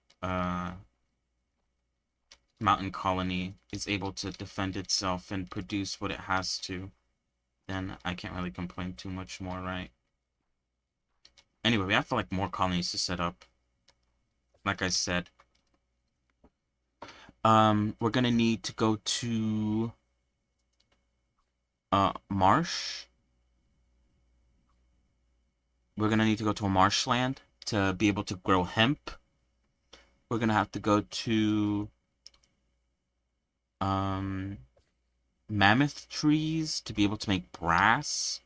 Speaker 2: mountain colony is able to defend itself and produce what it has to, then I can't really complain too much more, right? Anyway, we have like more colonies to set up. Like I said, we're gonna need to go to marsh. We're gonna need to go to a marshland to be able to grow hemp. We're gonna have to go to mammoth trees to be able to make brass.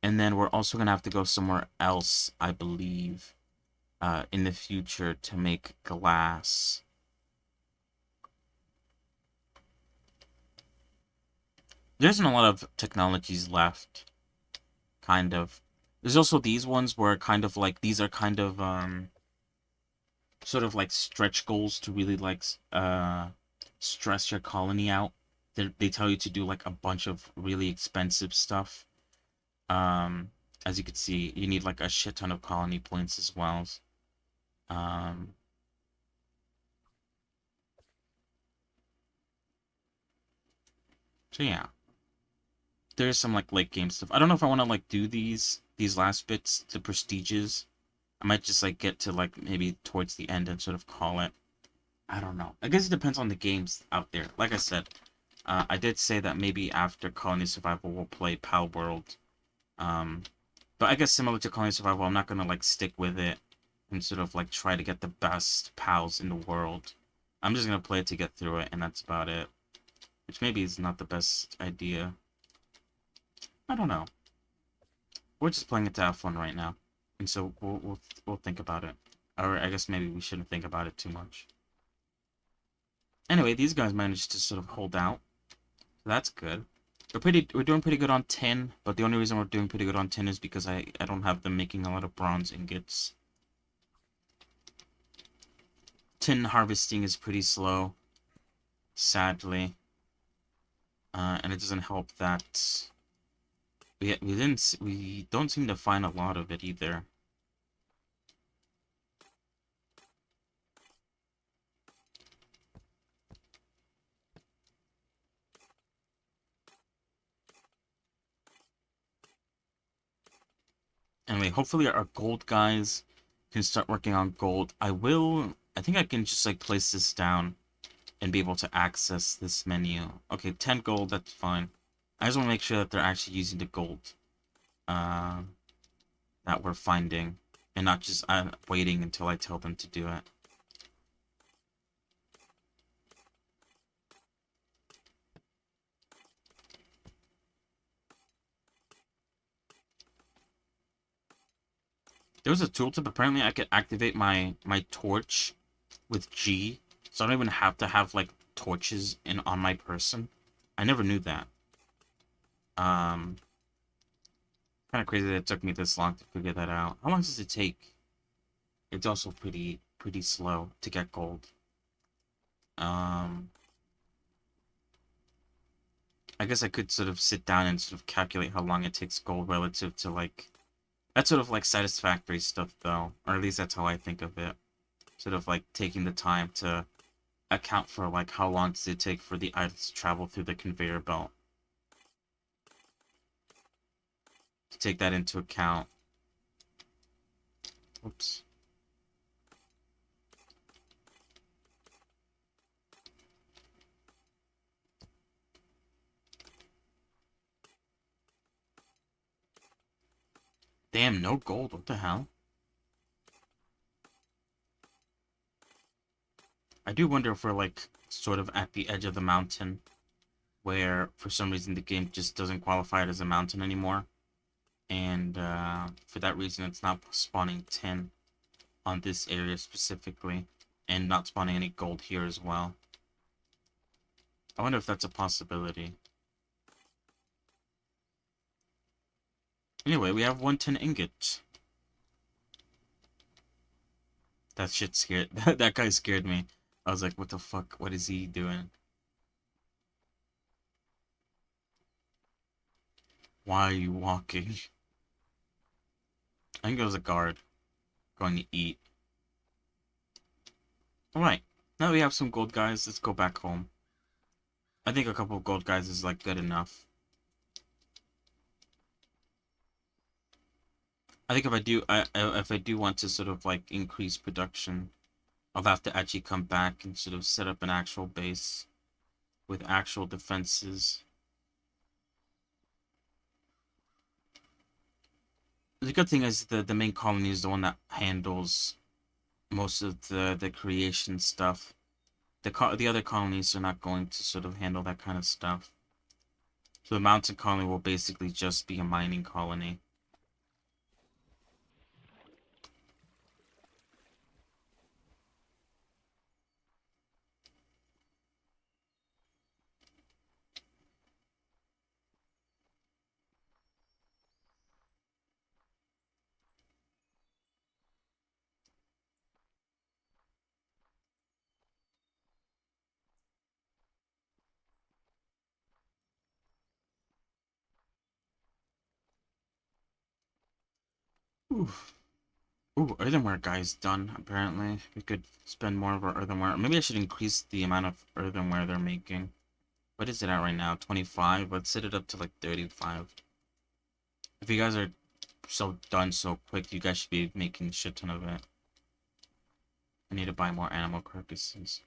Speaker 2: And then we're also gonna have to go somewhere else, I believe, in the future to make glass. There isn't a lot of technologies left, kind of. There's also these ones where kind of like, these are kind of, sort of like stretch goals to really like, stress your colony out. They tell you to do like a bunch of really expensive stuff. As you can see, you need like a shit ton of colony points as well. So yeah. There's some like late game stuff. I don't know if I want to like do these last bits, the prestiges. I might just like get to like maybe towards the end and sort of call it. I don't know. I guess it depends on the games out there. Like I said, I did say that maybe after Colony Survival we'll play Pal World. But I guess similar to Colony Survival, I'm not gonna like stick with it and sort of like try to get the best pals in the world. I'm just gonna play it to get through it, and that's about it. Which maybe is not the best idea. I don't know. We're just playing it to have fun right now, and so we'll think about it. Or I guess maybe we shouldn't think about it too much. Anyway, these guys managed to sort of hold out. So that's good. We're doing pretty good on tin, but the only reason we're doing pretty good on tin is because I don't have them making a lot of bronze ingots. Tin harvesting is pretty slow, sadly. And it doesn't help that we don't seem to find a lot of it either. Anyway, hopefully our gold guys can start working on gold. I think I can just like place this down and be able to access this menu. Okay, 10 gold, that's fine. I just want to make sure that they're actually using the gold that we're finding, and not just waiting until I tell them to do it. There was a tooltip. Apparently, I could activate my torch with G, so I don't even have to have like torches on my person. I never knew that. Kind of crazy that it took me this long to figure that out. How long does it take? It's also pretty slow to get gold. I guess I could sort of sit down and sort of calculate how long it takes gold relative to like. That's sort of like satisfactory stuff though, or at least that's how I think of it. Sort of like taking the time to account for like how long does it take for the items to travel through the conveyor belt. To take that into account. Oops. Damn, no gold. What the hell? I do wonder if we're like sort of at the edge of the mountain where for some reason the game just doesn't qualify it as a mountain anymore. And for that reason it's not spawning tin on this area specifically. And not spawning any gold here as well. I wonder if that's a possibility. Anyway, we have 1 tin ingot. That shit scared... that guy scared me. I was like, what the fuck? What is he doing? Why are you walking? I think it was a guard going to eat. Alright, now that we have some gold guys, let's go back home. I think a couple of gold guys is like good enough. I think if I do want to sort of like increase production, I'll have to actually come back and sort of set up an actual base with actual defenses. The good thing is the main colony is the one that handles most of the creation stuff. The other colonies are not going to sort of handle that kind of stuff. So the mountain colony will basically just be a mining colony. Oof. Ooh, earthenware guy's done, apparently. We could spend more of our earthenware. Maybe I should increase the amount of earthenware they're making. What is it at right now? 25? Let's set it up to like 35. If you guys are so done so quick, you guys should be making a shit ton of it. I need to buy more animal carcasses.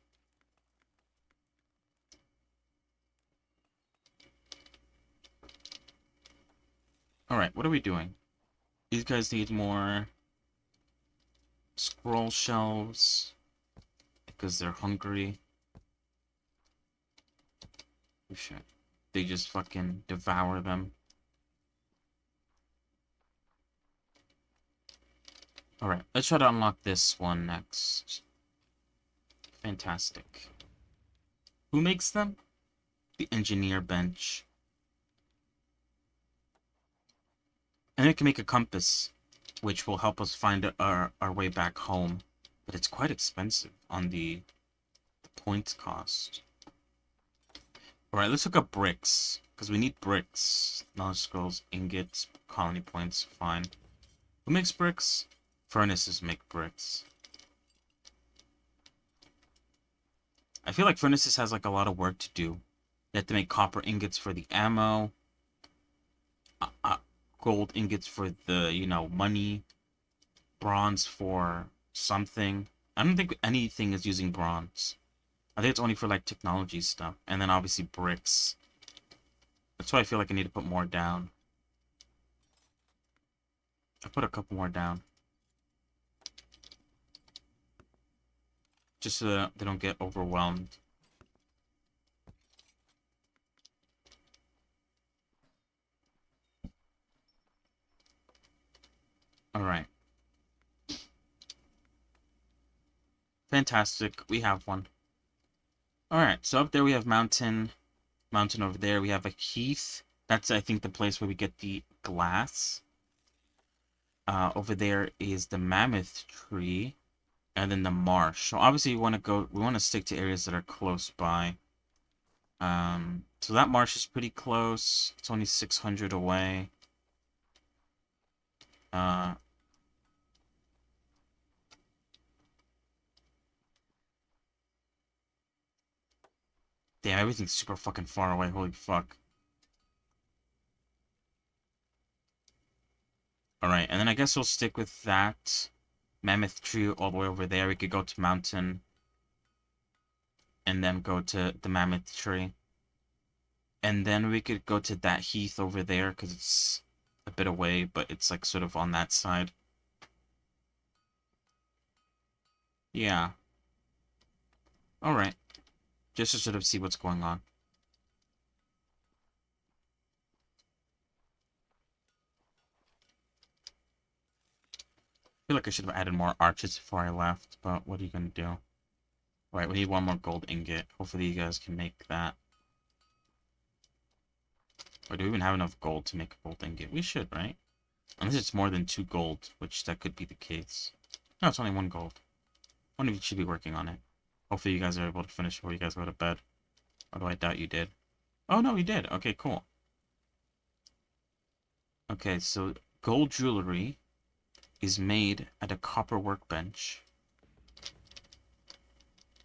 Speaker 2: Alright, what are we doing? These guys need more scroll shelves because they're hungry. Oh shit. They just fucking devour them. Alright, let's try to unlock this one next. Fantastic. Who makes them? The engineer bench. And it can make a compass, which will help us find our way back home. But it's quite expensive on the points cost. Alright, let's look up bricks. Because we need bricks. Knowledge scrolls, ingots, colony points, fine. Who makes bricks? Furnaces make bricks. I feel like furnaces has like a lot of work to do. They have to make copper ingots for the ammo. Gold ingots for the, you know, money. Bronze for something. I don't think anything is using bronze. I think it's only for like technology stuff. And then obviously bricks. That's why I feel like I need to put more down. I put a couple more down. Just so that they don't get overwhelmed. Alright. Fantastic. We have one. Alright, so up there we have mountain. Mountain over there. We have a heath. That's, I think, the place where we get the glass. Over there is the mammoth tree. And then the marsh. So obviously we want to stick to areas that are close by. So that marsh is pretty close. It's only 600 away. Damn, everything's super fucking far away. Holy fuck. Alright, and then I guess we'll stick with that mammoth tree all the way over there. We could go to mountain and then go to the mammoth tree. And then we could go to that heath over there because it's a bit away, but it's like sort of on that side. Yeah. Alright. Just to sort of see what's going on. I feel like I should have added more arches before I left, but what are you gonna do? Right, we need one more gold ingot. Hopefully you guys can make that. Or do we even have enough gold to make a gold ingot? We should, right? Unless it's more than 2 gold, which that could be the case. No, it's only 1 gold. One of you should be working on it. Hopefully you guys are able to finish before you guys go to bed. Although I doubt you did. Oh, no, you did. Okay, cool. Okay, so gold jewelry is made at a copper workbench.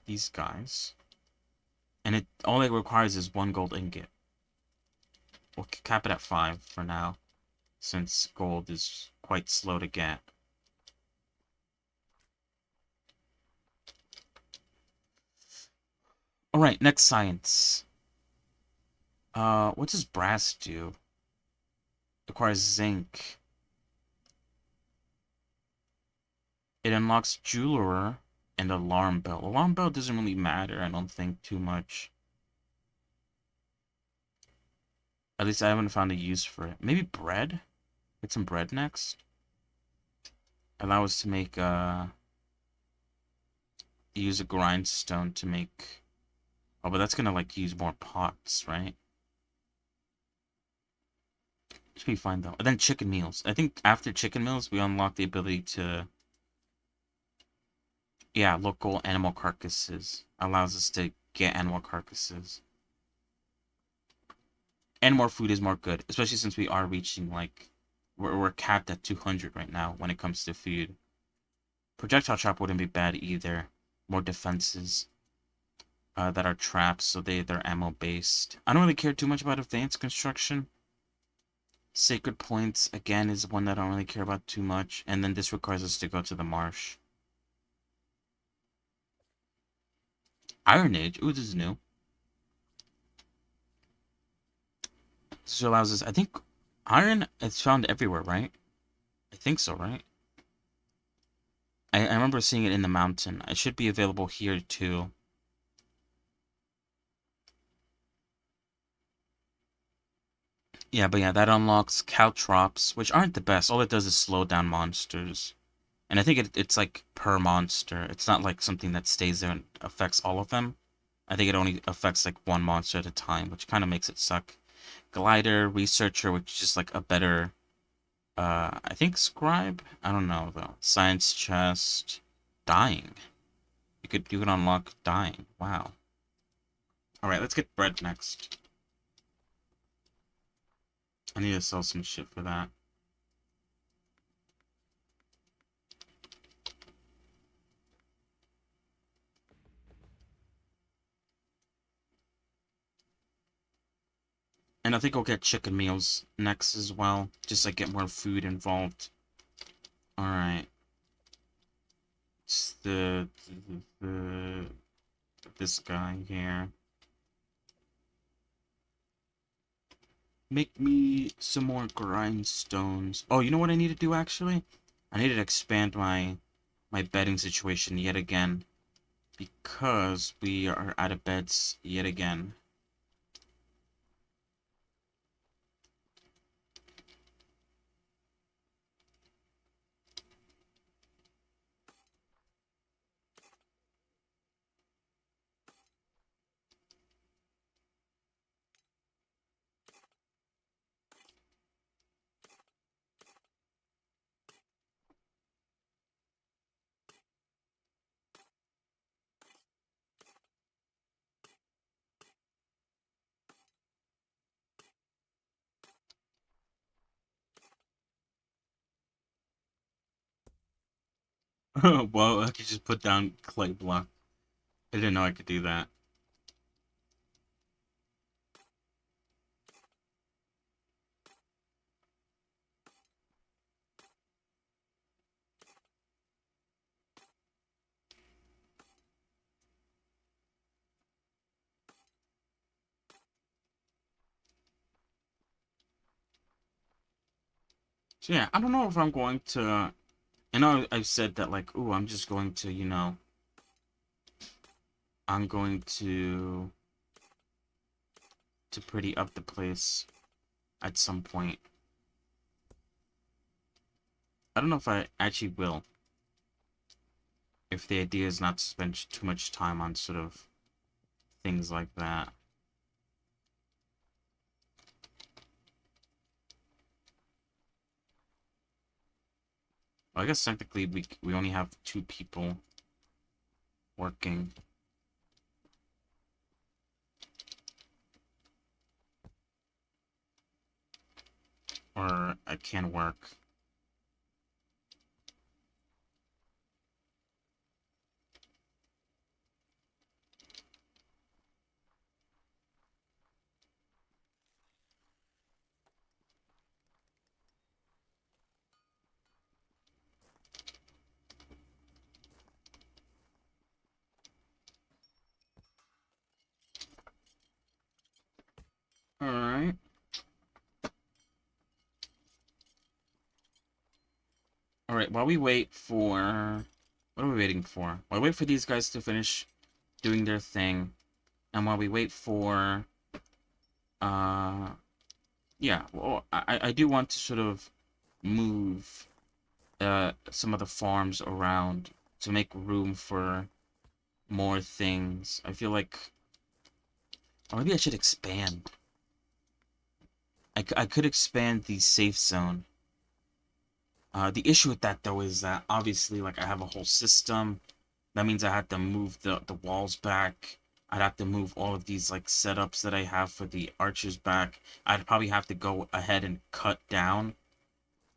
Speaker 2: These guys. And all it requires is 1 gold ingot. We'll cap it at 5 for now, since gold is quite slow to get. Alright, next science. What does brass do? It requires zinc. It unlocks jeweler and alarm bell. Alarm bell doesn't really matter, I don't think, too much. At least I haven't found a use for it. Maybe bread? Get some bread next. Allow us to make, use a grindstone to make... Oh, but that's gonna, like, use more pots, right? Should be fine, though. And then chicken meals. I think after chicken meals, we unlock the ability to... Yeah, local animal carcasses. Allows us to get animal carcasses. And more food is more good. Especially since we are reaching, like... We're capped at 200 right now when it comes to food. Projectile trap wouldn't be bad either. More defenses that are traps, so they're ammo based. I don't really care too much about advanced construction. Sacred points, again, is one that I don't really care about too much. And then this requires us to go to the marsh. Iron Age, ooh, this is new. This allows us, I think, iron is found everywhere, right? I think so, right? I remember seeing it in the mountain. It should be available here, too. Yeah, but yeah, that unlocks caltrops, which aren't the best. All it does is slow down monsters. And I think it's like per monster. It's not like something that stays there and affects all of them. I think it only affects like one monster at a time, which kind of makes it suck. Glider, Researcher, which is just like a better, I think Scribe? I don't know though. Science Chest, Dying. You could unlock Dying. Wow. Alright, let's get bread next. I need to sell some shit for that. And I think I'll get chicken meals next as well. Just like get more food involved. Alright. It's this guy here. Make me some more grindstones. Oh, you know what I need to do actually? I need to expand my bedding situation yet again. Because we are out of beds yet again. Well, I could just put down clay block. I didn't know I could do that. So yeah, I don't know if I'm going to. I know I've said that like, ooh, I'm just going to, I'm going to pretty up the place at some point. I don't know if I actually will. If the idea is not to spend too much time on sort of things like that. Well, I guess technically we only have 2 people working. Or I can work. Alright. Alright, while we wait for... What are we waiting for? While we wait for these guys to finish doing their thing, and while we wait for... Yeah, well, I do want to sort of move some of the farms around to make room for more things. I feel like... Or maybe I should expand. I could expand the safe zone. The issue with that, though, is that obviously, like, I have a whole system. That means I have to move the walls back. I'd have to move all of these, like, setups that I have for the archers back. I'd probably have to go ahead and cut down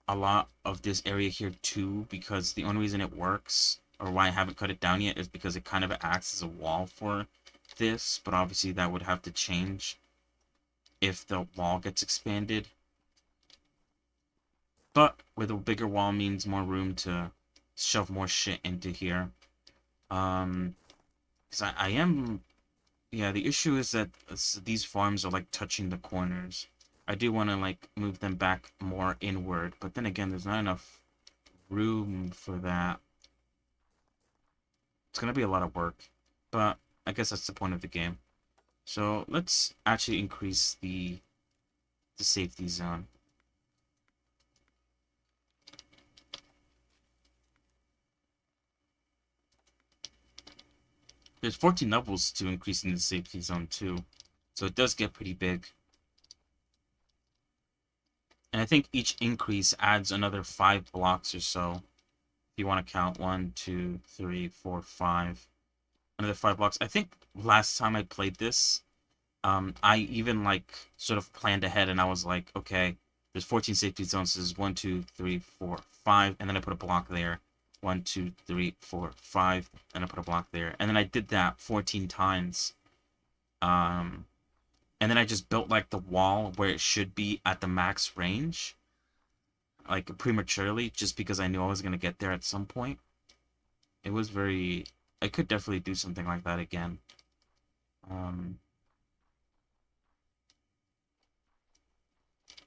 Speaker 2: a lot of this area here, too, because the only reason it works, or why I haven't cut it down yet, is because it kind of acts as a wall for this. But obviously, that would have to change if the wall gets expanded. But with a bigger wall means more room to shove more shit into here. Because I am... Yeah, the issue is that these farms are, like, touching the corners. I do want to, like, move them back more inward, but then again, there's not enough room for that. It's gonna be a lot of work, but I guess that's the point of the game. So let's actually increase the safety zone. There's 14 levels to increasing the safety zone too, so it does get pretty big. And I think each increase adds another 5 blocks or so. If you want to count 1, 2, 3, 4, 5. Another 5 blocks. I think last time I played this, I even like sort of planned ahead and I was like, okay, there's 14 safety zones. This is 1, 2, 3, 4, 5, and then I put a block there. 1, 2, 3, 4, 5, and I put a block there. And then I did that 14 times. And then I just built like the wall where it should be at the max range. Like prematurely, just because I knew I was gonna get there at some point. It was very... I could definitely do something like that again.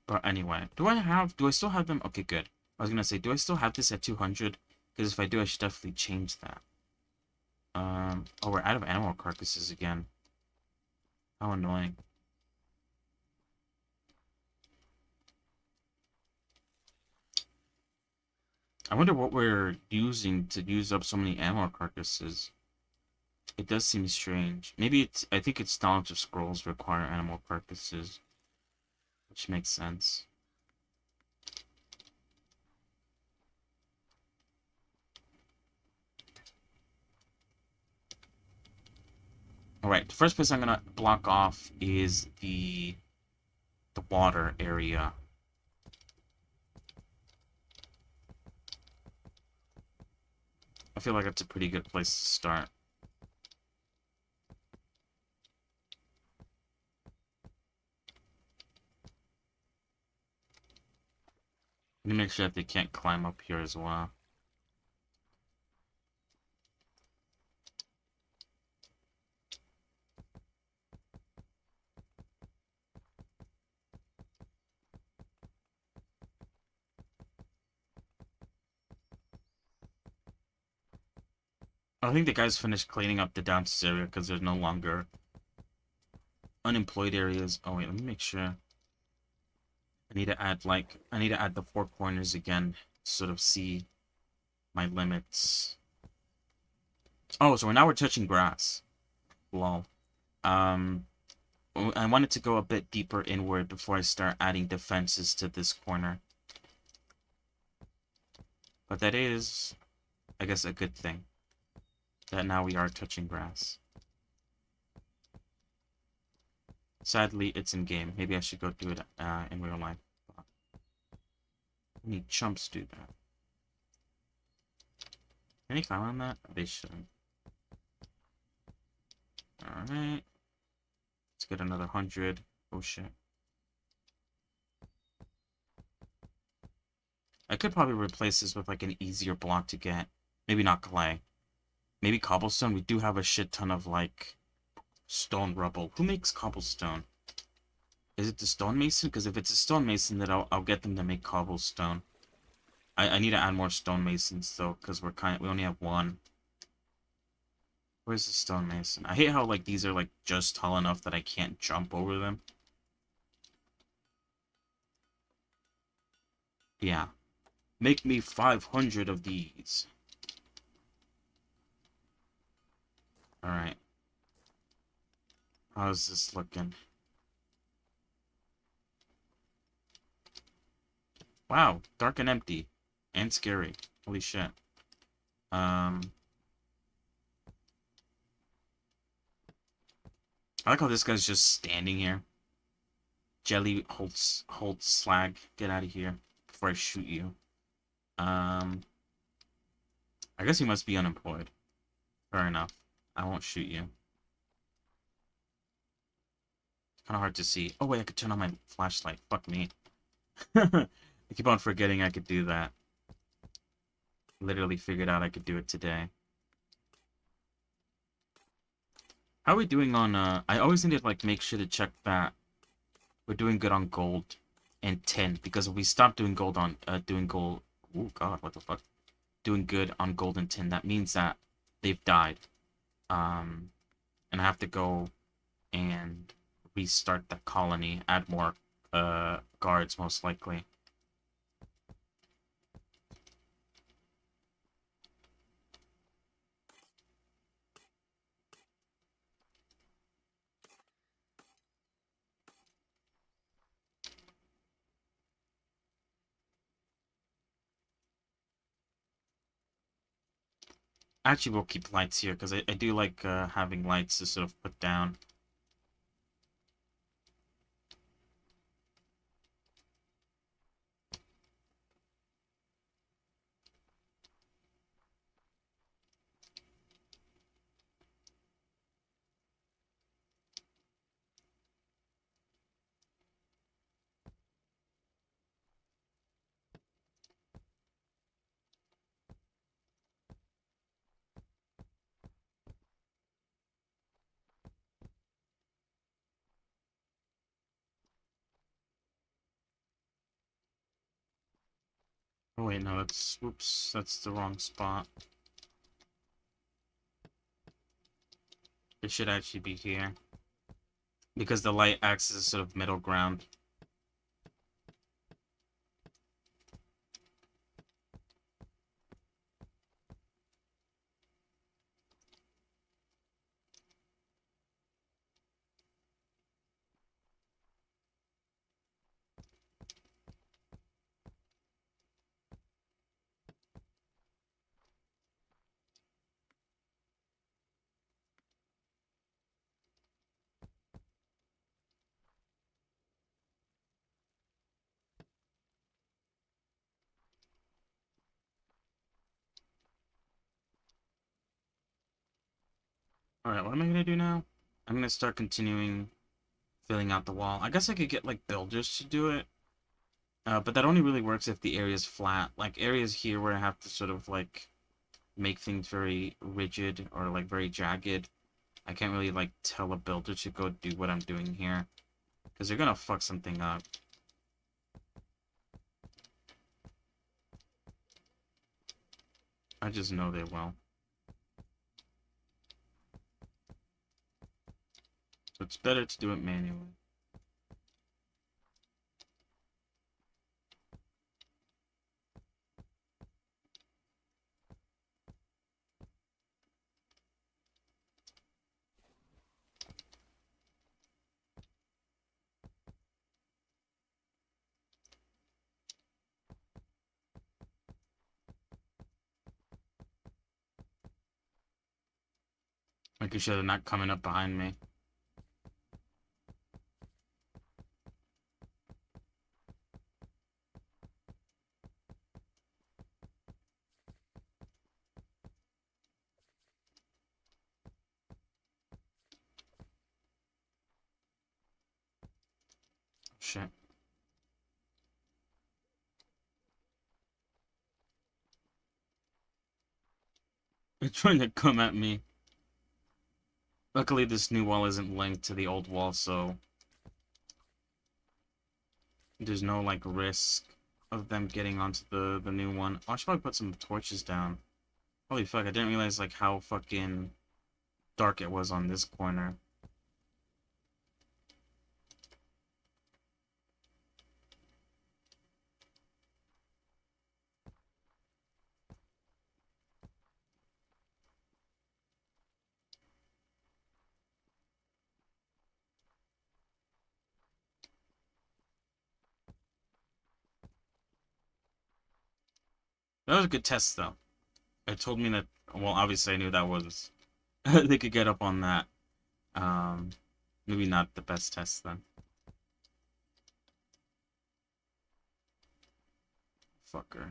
Speaker 2: But anyway, do I still have them? Okay, good. I was gonna say, do I still have this at 200? Because if I do, I should definitely change that. Oh, we're out of animal carcasses again. How annoying. I wonder what we're using to use up so many animal carcasses. It does seem strange. Maybe it's... I think it's Knowledge of Scrolls require animal carcasses. Which makes sense. Alright, the first place I'm gonna block off is the water area. I feel like that's a pretty good place to start. Let me make sure that they can't climb up here as well. I think the guys finished cleaning up the downstairs area because there's no longer unemployed areas. Oh wait, let me make sure. I need to add the four corners again to sort of see my limits. Oh, so now we're touching grass. Lol. Um, I wanted to go a bit deeper inward before I start adding defenses to this corner. But that is, I guess, a good thing. That now we are touching grass. Sadly, it's in game. Maybe I should go do it in real life. Any chumps do that? Any comment on that? They shouldn't. Alright. Let's get another 100. Oh shit. I could probably replace this with like an easier block to get. Maybe not clay. Maybe cobblestone. We do have a shit ton of like stone rubble. Who makes cobblestone? Is it the stonemason? Because if it's a stonemason, then I'll get them to make cobblestone. I need to add more stonemasons though, because we only have one. Where's the stonemason? I hate how like these are like just tall enough that I can't jump over them. Yeah. Make me 500 of these. Alright. How's this looking? Wow, dark and empty. And scary. Holy shit. I like how this guy's just standing here. Jelly holds slag. Get out of here before I shoot you. I guess he must be unemployed. Fair enough. I won't shoot you. Kind of hard to see. Oh wait, I could turn on my flashlight. Fuck me. I keep on forgetting I could do that. Literally figured out I could do it today. How are we doing on, I always need to, like, make sure to check that we're doing good on gold and tin, because if we stop doing gold on, oh god, what the fuck? Doing good on gold and tin, that means that they've died. And I have to go and restart the colony, add more, guards, most likely. Actually, we'll keep lights here, because I do like having lights to sort of put down. Oh wait, no, that's, whoops, that's the wrong spot. It should actually be here. Because the light acts as a sort of middle ground. Alright, what am I gonna do now? I'm gonna start continuing filling out the wall. I guess I could get, like, builders to do it. But that only really works if the area's flat. Like, areas here where I have to sort of, like, make things very rigid or, like, very jagged. I can't really, like, tell a builder to go do what I'm doing here. Because they're gonna fuck something up. I just know they will. It's better to do it manually. Making sure they're not coming up behind me. Shit. They're trying to come at me. Luckily, this new wall isn't linked to the old wall, so there's no, like, risk of them getting onto the new one. Oh, I should probably put some torches down. Holy fuck, I didn't realize, like, how fucking dark it was on this corner. That was a good test, though. It told me that, well, obviously I knew that was, they could get up on that. Um, Maybe not the best test, then. Fucker.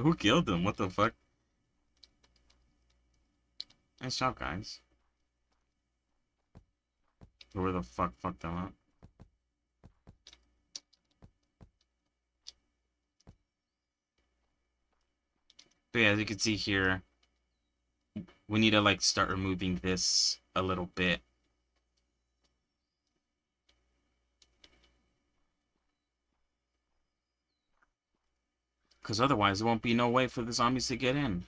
Speaker 2: Who killed him? What the fuck? Nice job, guys. Where the fuck fucked them up? But yeah, as you can see here, we need to, like, start removing this a little bit. Because otherwise, there won't be no way for the zombies to get in.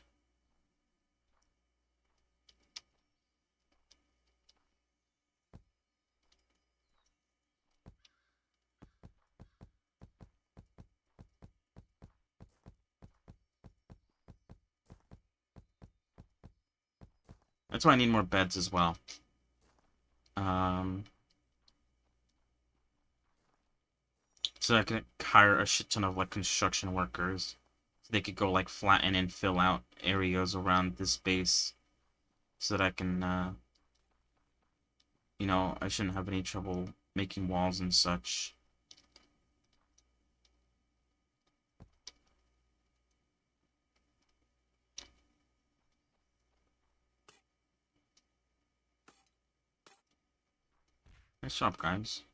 Speaker 2: That's why I need more beds as well. So I can hire a shit ton of, like, construction workers. So they could go, like, flatten and fill out areas around this base. So that I can, you know, I shouldn't have any trouble making walls and such. Nice job, guys.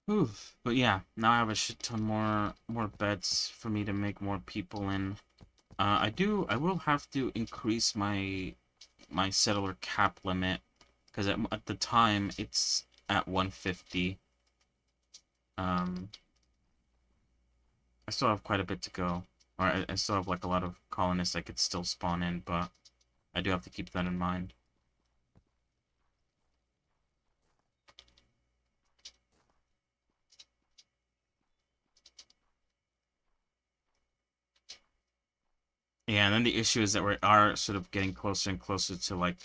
Speaker 2: Oof. But yeah, now I have a shit ton more beds for me to make more people in. I will have to increase my settler cap limit, because at the time it's at 150. I still have quite a bit to go, or I still have, like, a lot of colonists I could still spawn in, but I do have to keep that in mind. Yeah, and then the issue is that we are sort of getting closer and closer to, like,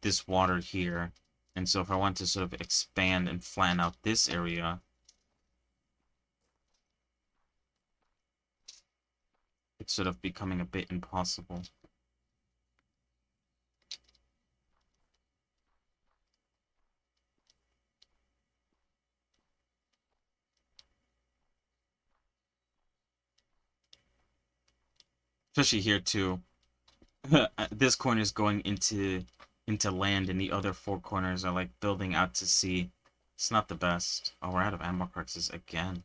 Speaker 2: this water here. And so if I want to sort of expand and flatten out this area, it's sort of becoming a bit impossible. Especially here too. This corner is going into land, and the other four corners are like building out to sea. It's not the best. Oh, we're out of animal carcasses again.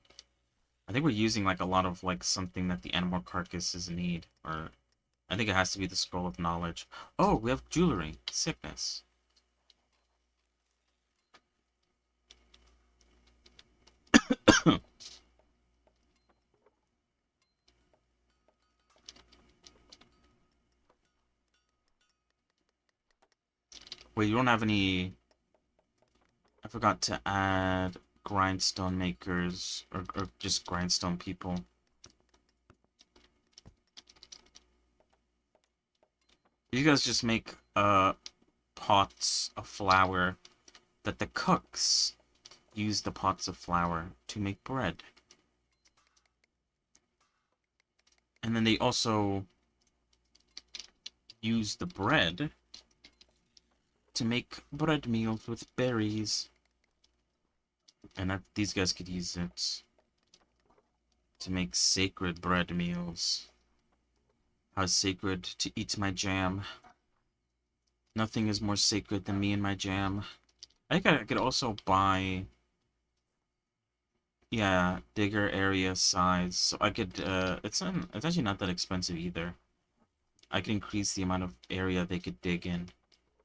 Speaker 2: I think we're using like a lot of like something that the animal carcasses need, or I think it has to be the scroll of knowledge. Oh, we have jewelry. Sickness. Wait, you don't have any... I forgot to add grindstone makers, or just grindstone people. You guys just make pots of flour that the cooks use the pots of flour to make bread. And then they also use the bread to make bread meals with berries. And that these guys could use it to make sacred bread meals. How sacred to eat my jam. Nothing is more sacred than me and my jam. I think I could also buy... Yeah, bigger area size. So I could, it's actually not that expensive either. I can increase the amount of area they could dig in.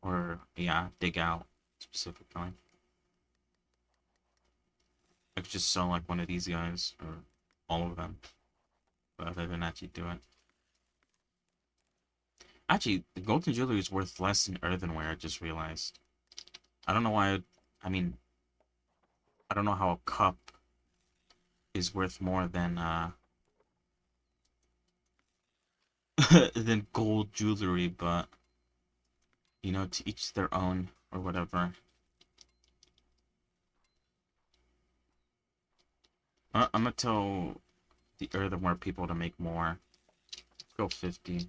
Speaker 2: Or, yeah, dig out, specifically. I could just sell, like, one of these guys, or all of them. Rather than actually do it. Actually, the golden jewelry is worth less than earthenware, I just realized. I don't know why, I mean... I don't know how a cup is worth more than, than gold jewelry, but... You know, to each their own, or whatever. I'm gonna tell the earthenware people to make more. Let's go 50.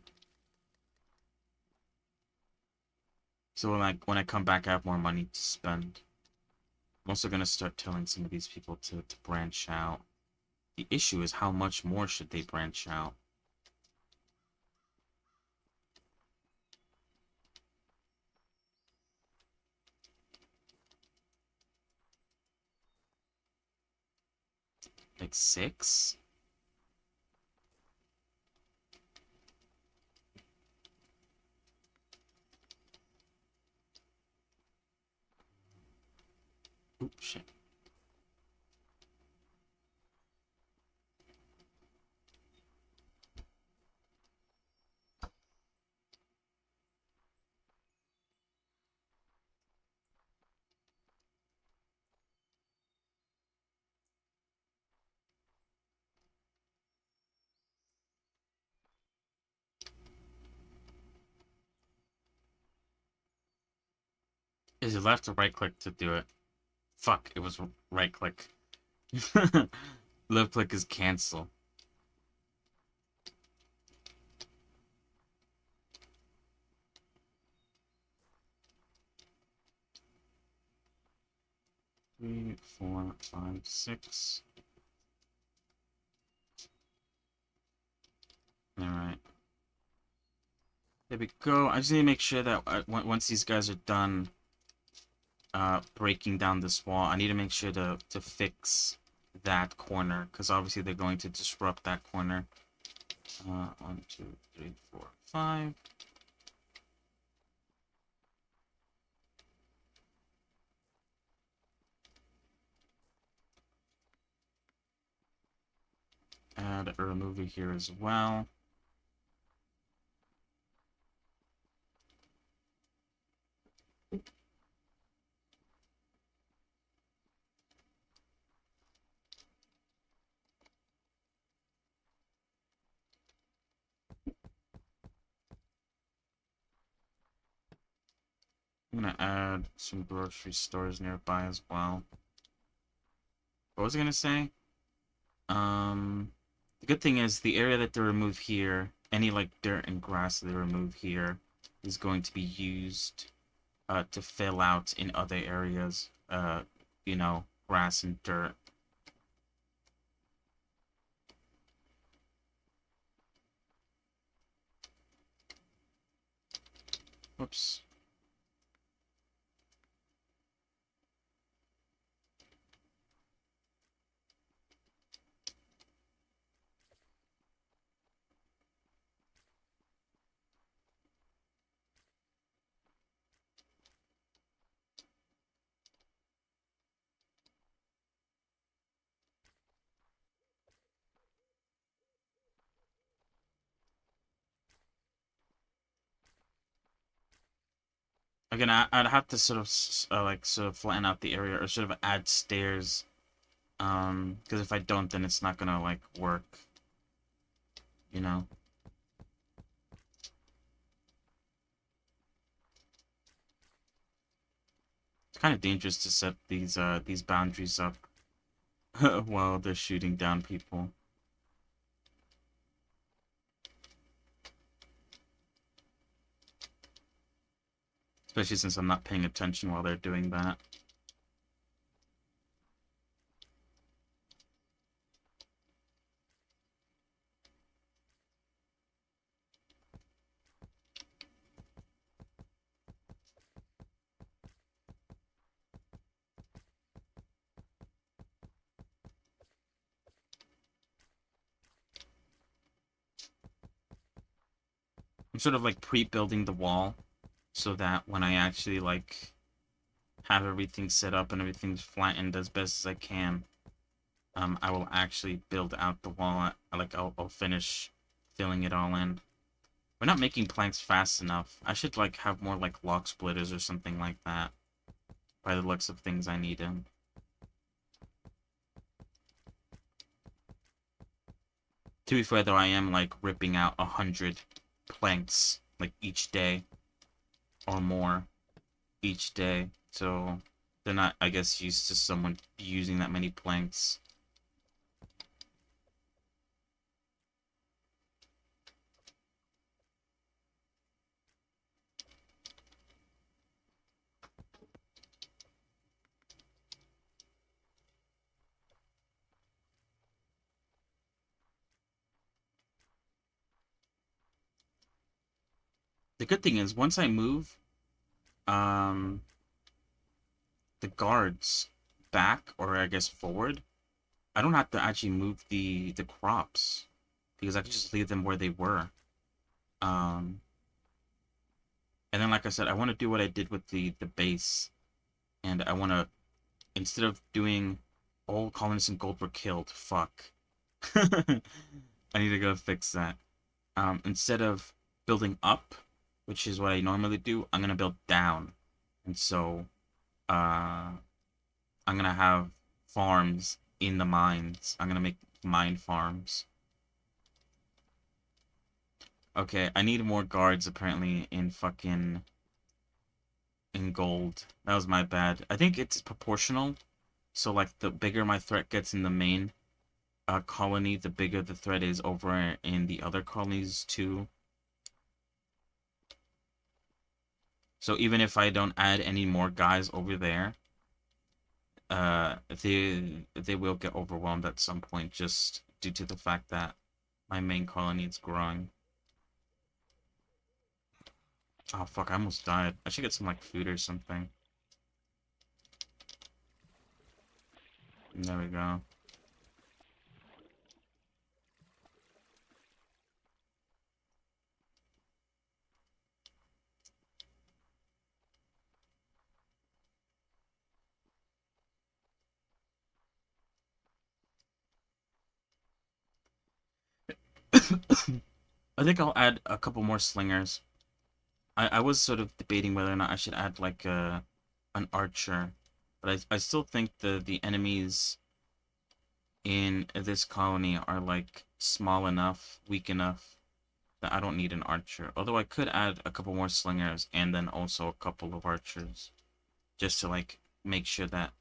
Speaker 2: So like when I come back, I have more money to spend. I'm also gonna start telling some of these people to branch out. The issue is how much more should they branch out? Like 6? Oops, shit. Is it left or right click to do it? Fuck, it was right click. Left click is cancel. Three, 4, 5, 6. Alright. There we go. I just need to make sure that once these guys are done breaking down this wall, I need to make sure to fix that corner, because obviously they're going to disrupt that corner. 1, 2, 3, 4, 5. Add a remover here as well. I'm gonna add some grocery stores nearby as well. What was I gonna say? The good thing is the area that they remove here, any like dirt and grass that they remove here, is going to be used to fill out in other areas. You know, grass and dirt. Whoops. Again, I'd have to sort of like sort of flatten out the area or sort of add stairs. Because if I don't, then it's not gonna like work. You know. It's kind of dangerous to set these boundaries up while they're shooting down people. Especially since I'm not paying attention while they're doing that. I'm sort of like pre-building the wall so that when I actually like have everything set up and everything's flattened as best as I can, I will actually build out the wall. I'll finish filling it all in. We're not making planks fast enough. I should like have more like log splitters or something like that. By the looks of things I need in. To be fair though, I am like ripping out 100 planks like each day or more each day. So they're not, I guess, used to someone using that many planks. The good thing is, once I move, um, the guards back, or I guess forward, I don't have to actually move the crops, because I can just leave them where they were. Um, and then, like I said, I want to do what I did with the base, and I want to, instead of doing all colonists in gold were killed, fuck. I need to go fix that. Instead of building up, which is what I normally do, I'm gonna build down. And so, I'm gonna have farms in the mines. I'm gonna make mine farms. Okay, I need more guards apparently in fucking in gold. That was my bad. I think it's proportional. So like the bigger my threat gets in the main colony, the bigger the threat is over in the other colonies too. So even if I don't add any more guys over there, they will get overwhelmed at some point just due to the fact that my main colony is growing. Oh fuck, I almost died. I should get some like food or something. There we go. I think I'll add a couple more slingers. I was sort of debating whether or not I should add like an archer, but I still think the enemies in this colony are like small enough, weak enough that I don't need an archer. Although I could add a couple more slingers and then also a couple of archers, just to like make sure that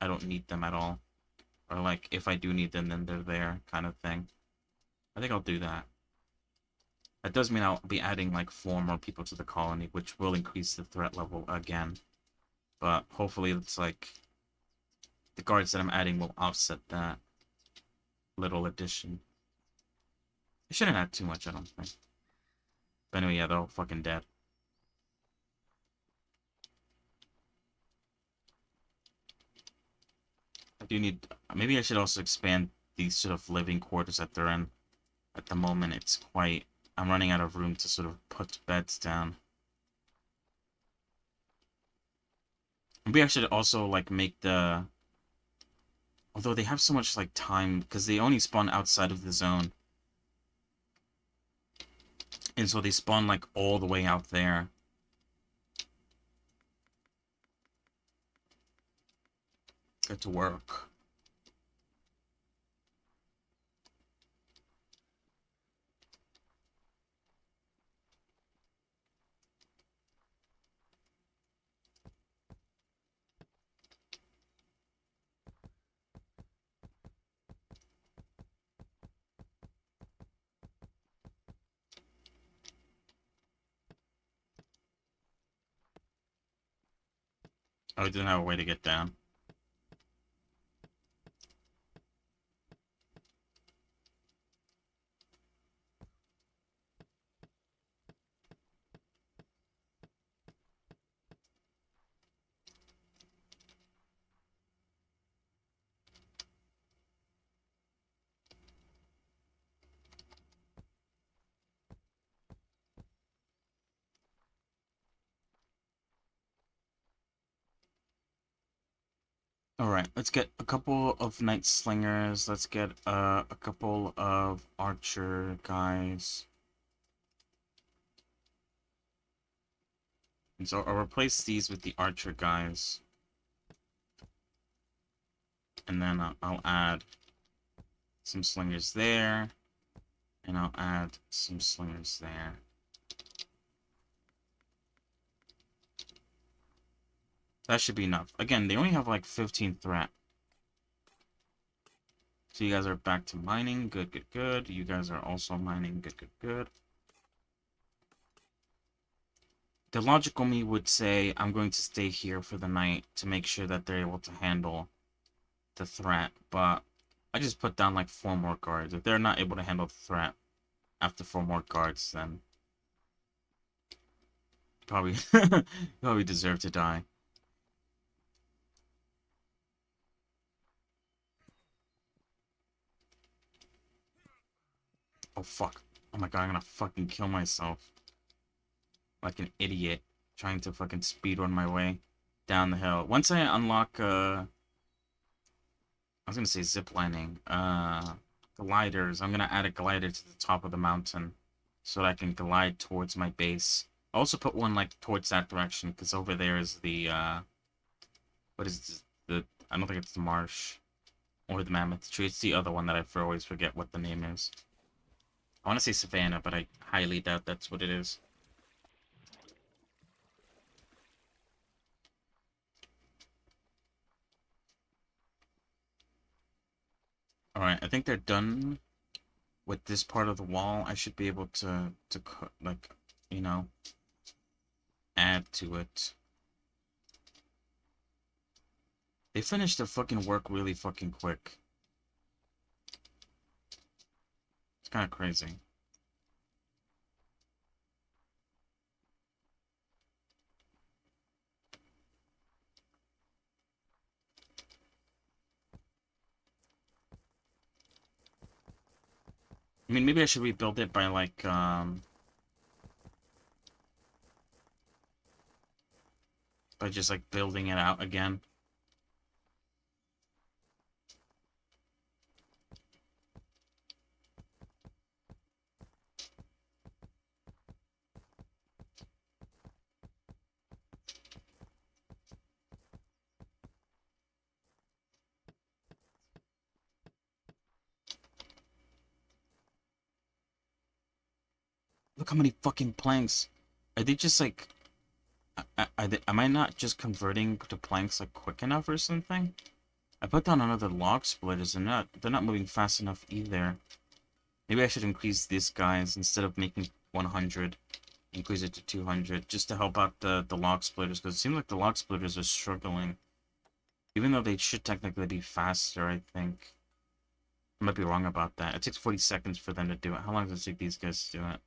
Speaker 2: I don't need them at all, or like if I do need them, then they're there, kind of thing. I think I'll do that. That does mean I'll be adding like 4 more people to the colony, which will increase the threat level again. But hopefully it's like the guards that I'm adding will offset that little addition. I shouldn't add too much, I don't think. But anyway, yeah, they're all fucking dead. do need... Maybe I should also expand these sort of living quarters that they're in. At the moment, it's quite... I'm running out of room to sort of put beds down. Maybe I should also, like, make the... Although they have so much, like, time, because they only spawn outside of the zone. And so they spawn, like, all the way out there. Get to work. Oh, it didn't have a way to get down. Alright, let's get a couple of Night Slingers. Let's get a couple of Archer guys. And so I'll replace these with the Archer guys. And then I'll add some Slingers there. And I'll add some Slingers there. That should be enough. Again, they only have like 15 threat. So you guys are back to mining. Good, good, good. You guys are also mining. Good, good, good. The logical me would say I'm going to stay here for the night to make sure that they're able to handle the threat. But I just put down like 4 more guards. If they're not able to handle the threat after 4 more guards, then probably probably deserve to die. Oh, fuck. Oh my god, I'm gonna fucking kill myself. Like an idiot. Trying to fucking speedrun my way down the hill. Once I unlock, I was gonna say ziplining. Gliders. I'm gonna add a glider to the top of the mountain. So that I can glide towards my base. I also put one, like, towards that direction. Because over there is the, what is this? I don't think it's the marsh. Or the mammoth tree. It's the other one that I always forget what the name is. I want to say Savannah, but I highly doubt that's what it is. Alright, I think they're done with this part of the wall. I should be able to like, you know, add to it. They finished their fucking work really fucking quick. It's kind of crazy. I mean, maybe I should rebuild it by, like, by just, like, building it out again. Look how many fucking planks. Are they just, like... am I not just converting to planks, like, quick enough or something? I put down another log splitters, and they're not moving fast enough either. Maybe I should increase these guys instead of making 100. Increase it to 200, just to help out the log splitters, because it seems like the log splitters are struggling. Even though they should technically be faster, I think. I might be wrong about that. It takes 40 seconds for them to do it. How long does it take these guys to do it?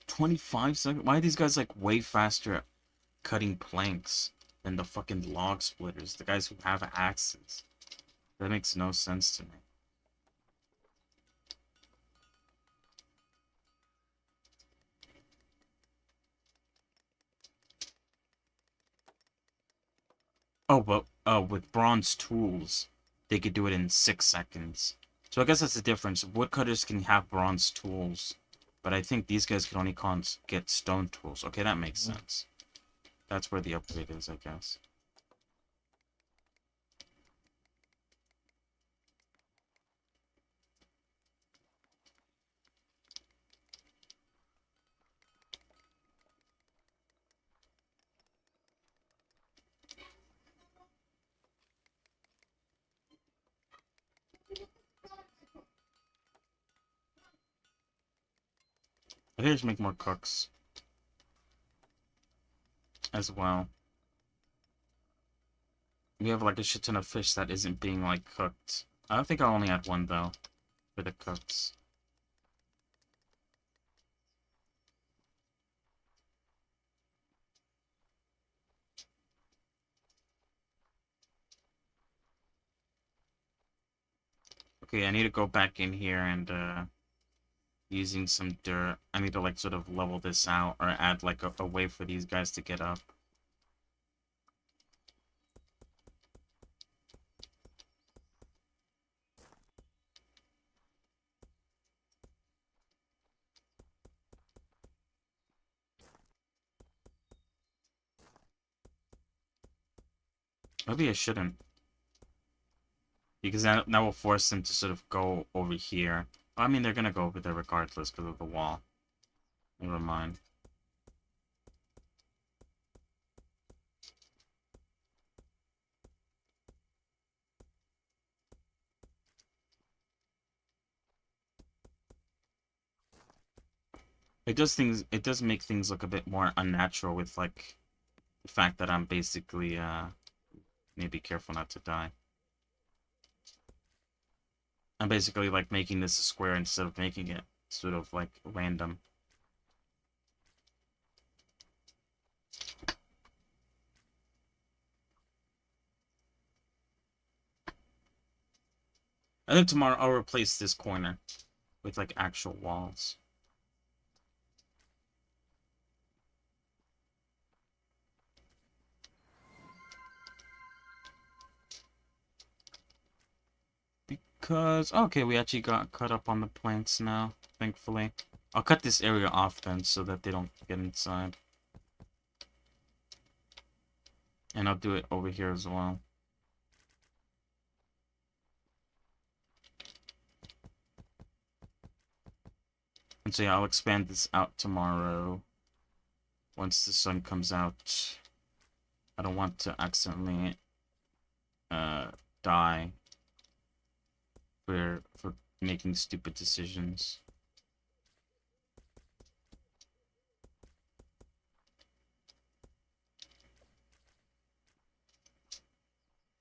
Speaker 2: 25 seconds? Why are these guys, like, way faster at cutting planks? than the fucking log splitters, the guys who have axes. That makes no sense to me. Oh, but with bronze tools, they could do it in 6 seconds. So I guess that's the difference. Woodcutters can have bronze tools, but I think these guys can only get stone tools. Okay, that makes sense. That's where the upgrade is, I guess. I think I should make more cooks as well. We have like a shit ton of fish that isn't being like cooked. I don't think I'll only add one though for the cooks. Okay, I need to go back in here and using some dirt. I need to like sort of level this out or add like a way for these guys to get up. Maybe I shouldn't. Because that will force them to sort of go over here. I mean, they're gonna go over there regardless because of the wall. Never mind. It does make things look a bit more unnatural with like the fact that I'm basically need to be careful not to die. I'm basically like making this a square instead of making it sort of like random. I think tomorrow I'll replace this corner with like actual walls. Because, okay, we actually got cut up on the plants now, thankfully. I'll cut this area off then so that they don't get inside. And I'll do it over here as well. And so yeah, I'll expand this out tomorrow. Once the sun comes out. I don't want to accidentally die for making stupid decisions.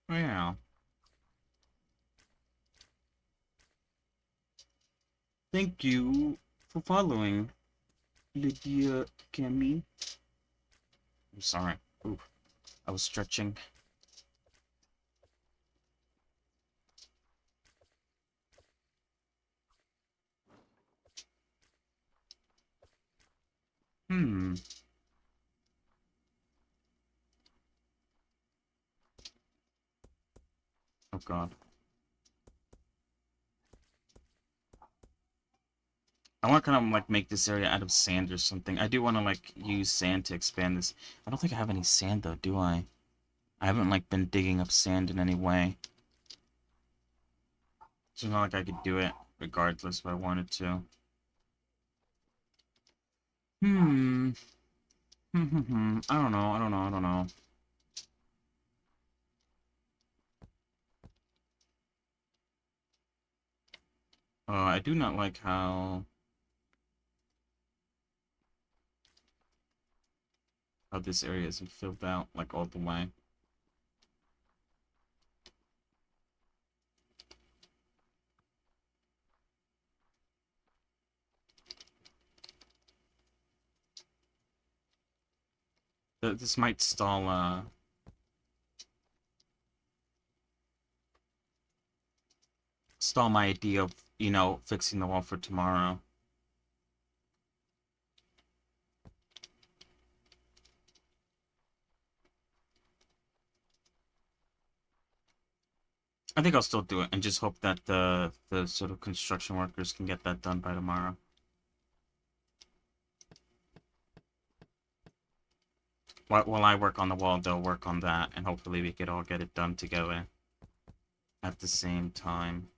Speaker 2: Oh yeah. Thank you for following, Lydia Camille. I'm sorry. Ooh, I was stretching. Hmm. Oh god. I want to kind of like make this area out of sand or something. I do want to like use sand to expand this. I don't think I have any sand though, do I? I haven't like been digging up sand in any way. It's not like I could do it regardless if I wanted to. Hmm. I don't know. I don't know. I don't know. I do not like how this area isn't filled out like all the way. This might stall stall my idea of, you know, fixing the wall for tomorrow. I think I'll still do it and just hope that the sort of construction workers can get that done by tomorrow. While I work on the wall, they'll work on that, and hopefully we could all get it done together at the same time.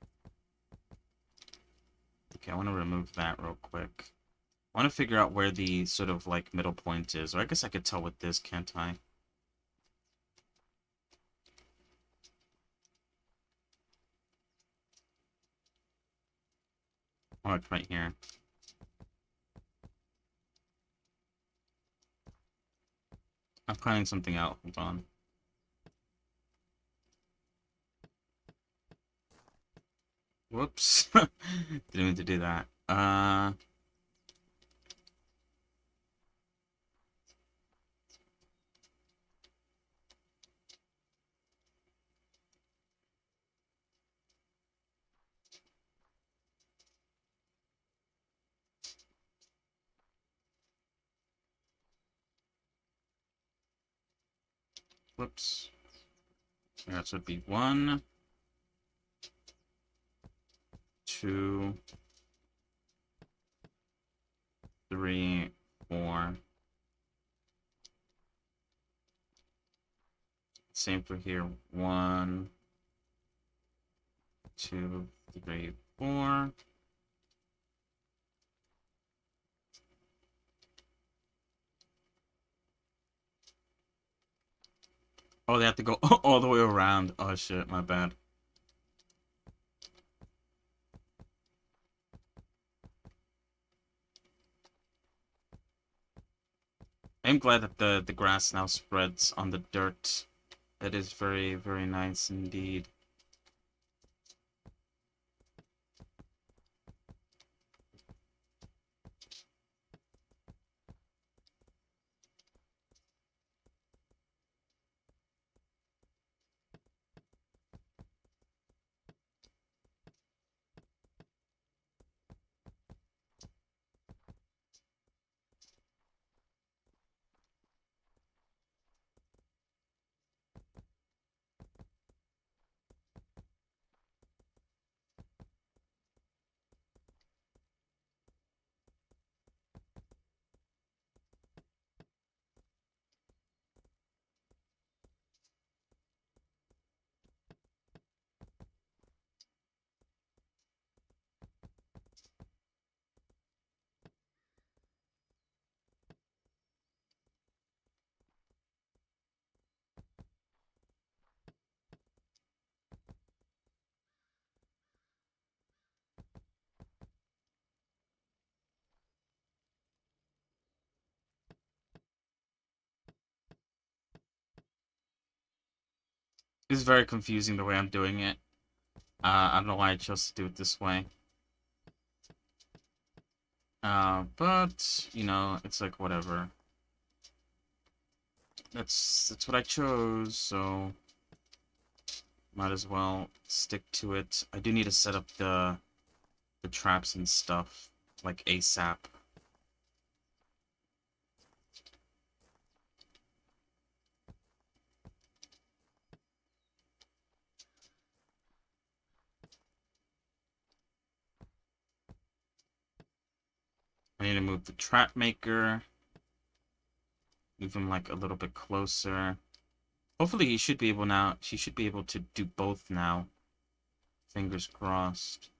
Speaker 2: Okay, I want to remove that real quick. I want to figure out where the sort of like middle point is, or I guess I could tell with this, can't I? Oh, it's right here. I'm planning something out. Hold on. Whoops. Didn't mean to do that. Whoops. That should be 1, 2, 3, 4. Same for here. 1, 2, 3, 4. Oh, they have to go all the way around. Oh shit, my bad. I'm glad that the grass now spreads on the dirt. That is very, very nice indeed. It's very confusing the way I'm doing it. I don't know why I chose to do it this way. But, you know, it's like, whatever. That's what I chose, so might as well stick to it. I do need to set up the traps and stuff, like ASAP. I need to move the trap maker. Move him like a little bit closer. Hopefully he should be able now. She should be able to do both now. Fingers crossed.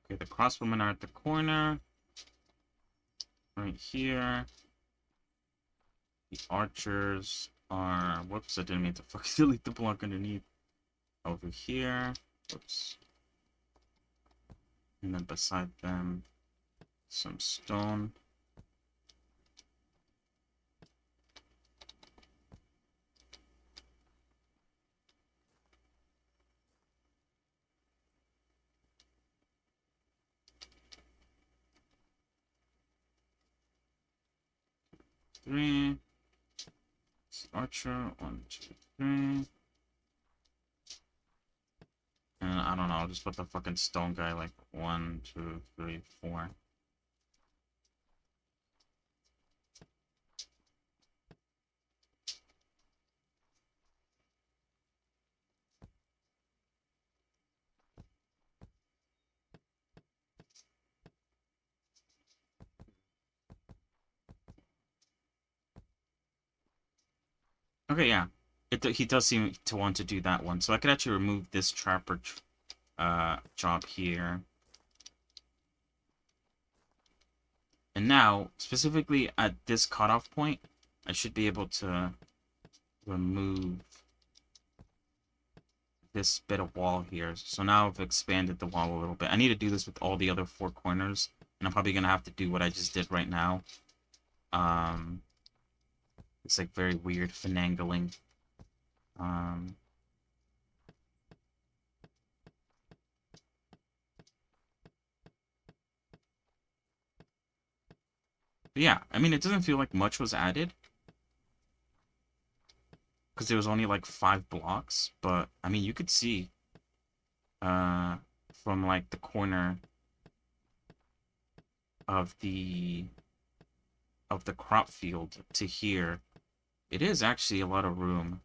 Speaker 2: Okay, the crossbowmen are at the corner. Right here. The archers are... Whoops, I didn't mean to fucking delete the block underneath. Over here. Whoops. And then beside them, some stone. Three. Archer, 1, 2, 3. And I don't know, I'll just put the fucking stone guy like 1, 2, 3, 4. Okay, yeah. He does seem to want to do that one. So I could actually remove this trapper job here. And now, specifically at this cutoff point, I should be able to remove this bit of wall here. So now I've expanded the wall a little bit. I need to do this with all the other 4 corners. And I'm probably going to have to do what I just did right now. It's like very weird finagling. But yeah, I mean, it doesn't feel like much was added. Because there was only like 5 blocks. But, I mean, you could see from like the corner of the crop field to here, it is actually a lot of room.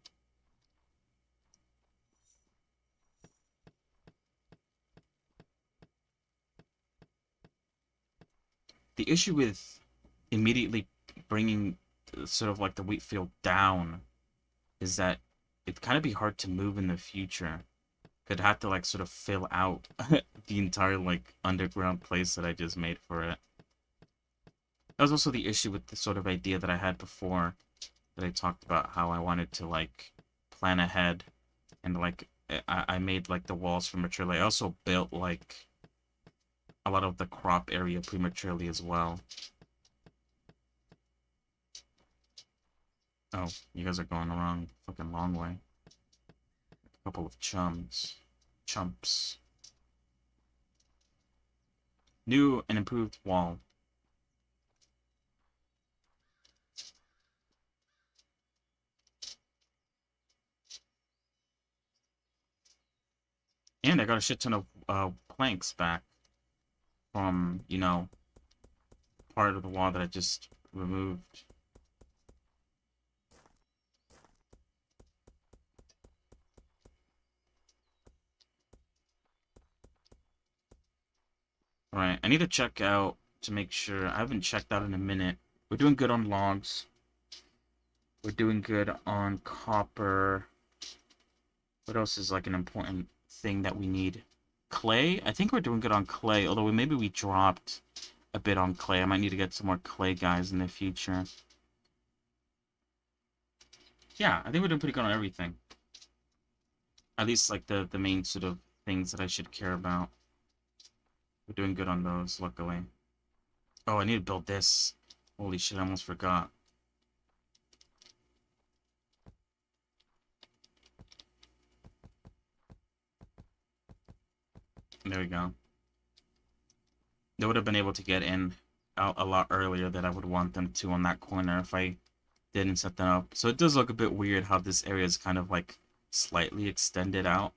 Speaker 2: The issue with immediately bringing sort of like the wheat field down is that it'd kind of be hard to move in the future. Could have to like sort of fill out the entire like underground place that I just made for it. That was also the issue with the sort of idea that I had before, that I talked about how I wanted to like plan ahead, and like I made like the walls prematurely. I also built like a lot of the crop area prematurely as well. Oh, you guys are going the wrong fucking long way. A couple of chumps. New and improved wall. And I got a shit ton of planks back from, you know, part of the wall that I just removed. Alright, I need to check out to make sure. I haven't checked out in a minute. We're doing good on logs. We're doing good on copper. What else is like an important thing that we need? Clay? I think we're doing good on clay, although maybe we dropped a bit on clay. I might need to get some more clay guys in the future. Yeah, I think we're doing pretty good on everything. At least like the main sort of things that I should care about. We're doing good on those, luckily. Oh, I need to build this. Holy shit, I almost forgot. There we go. They would have been able to get in a lot earlier than I would want them to on that corner if I didn't set them up. So it does look a bit weird how this area is kind of like slightly extended out.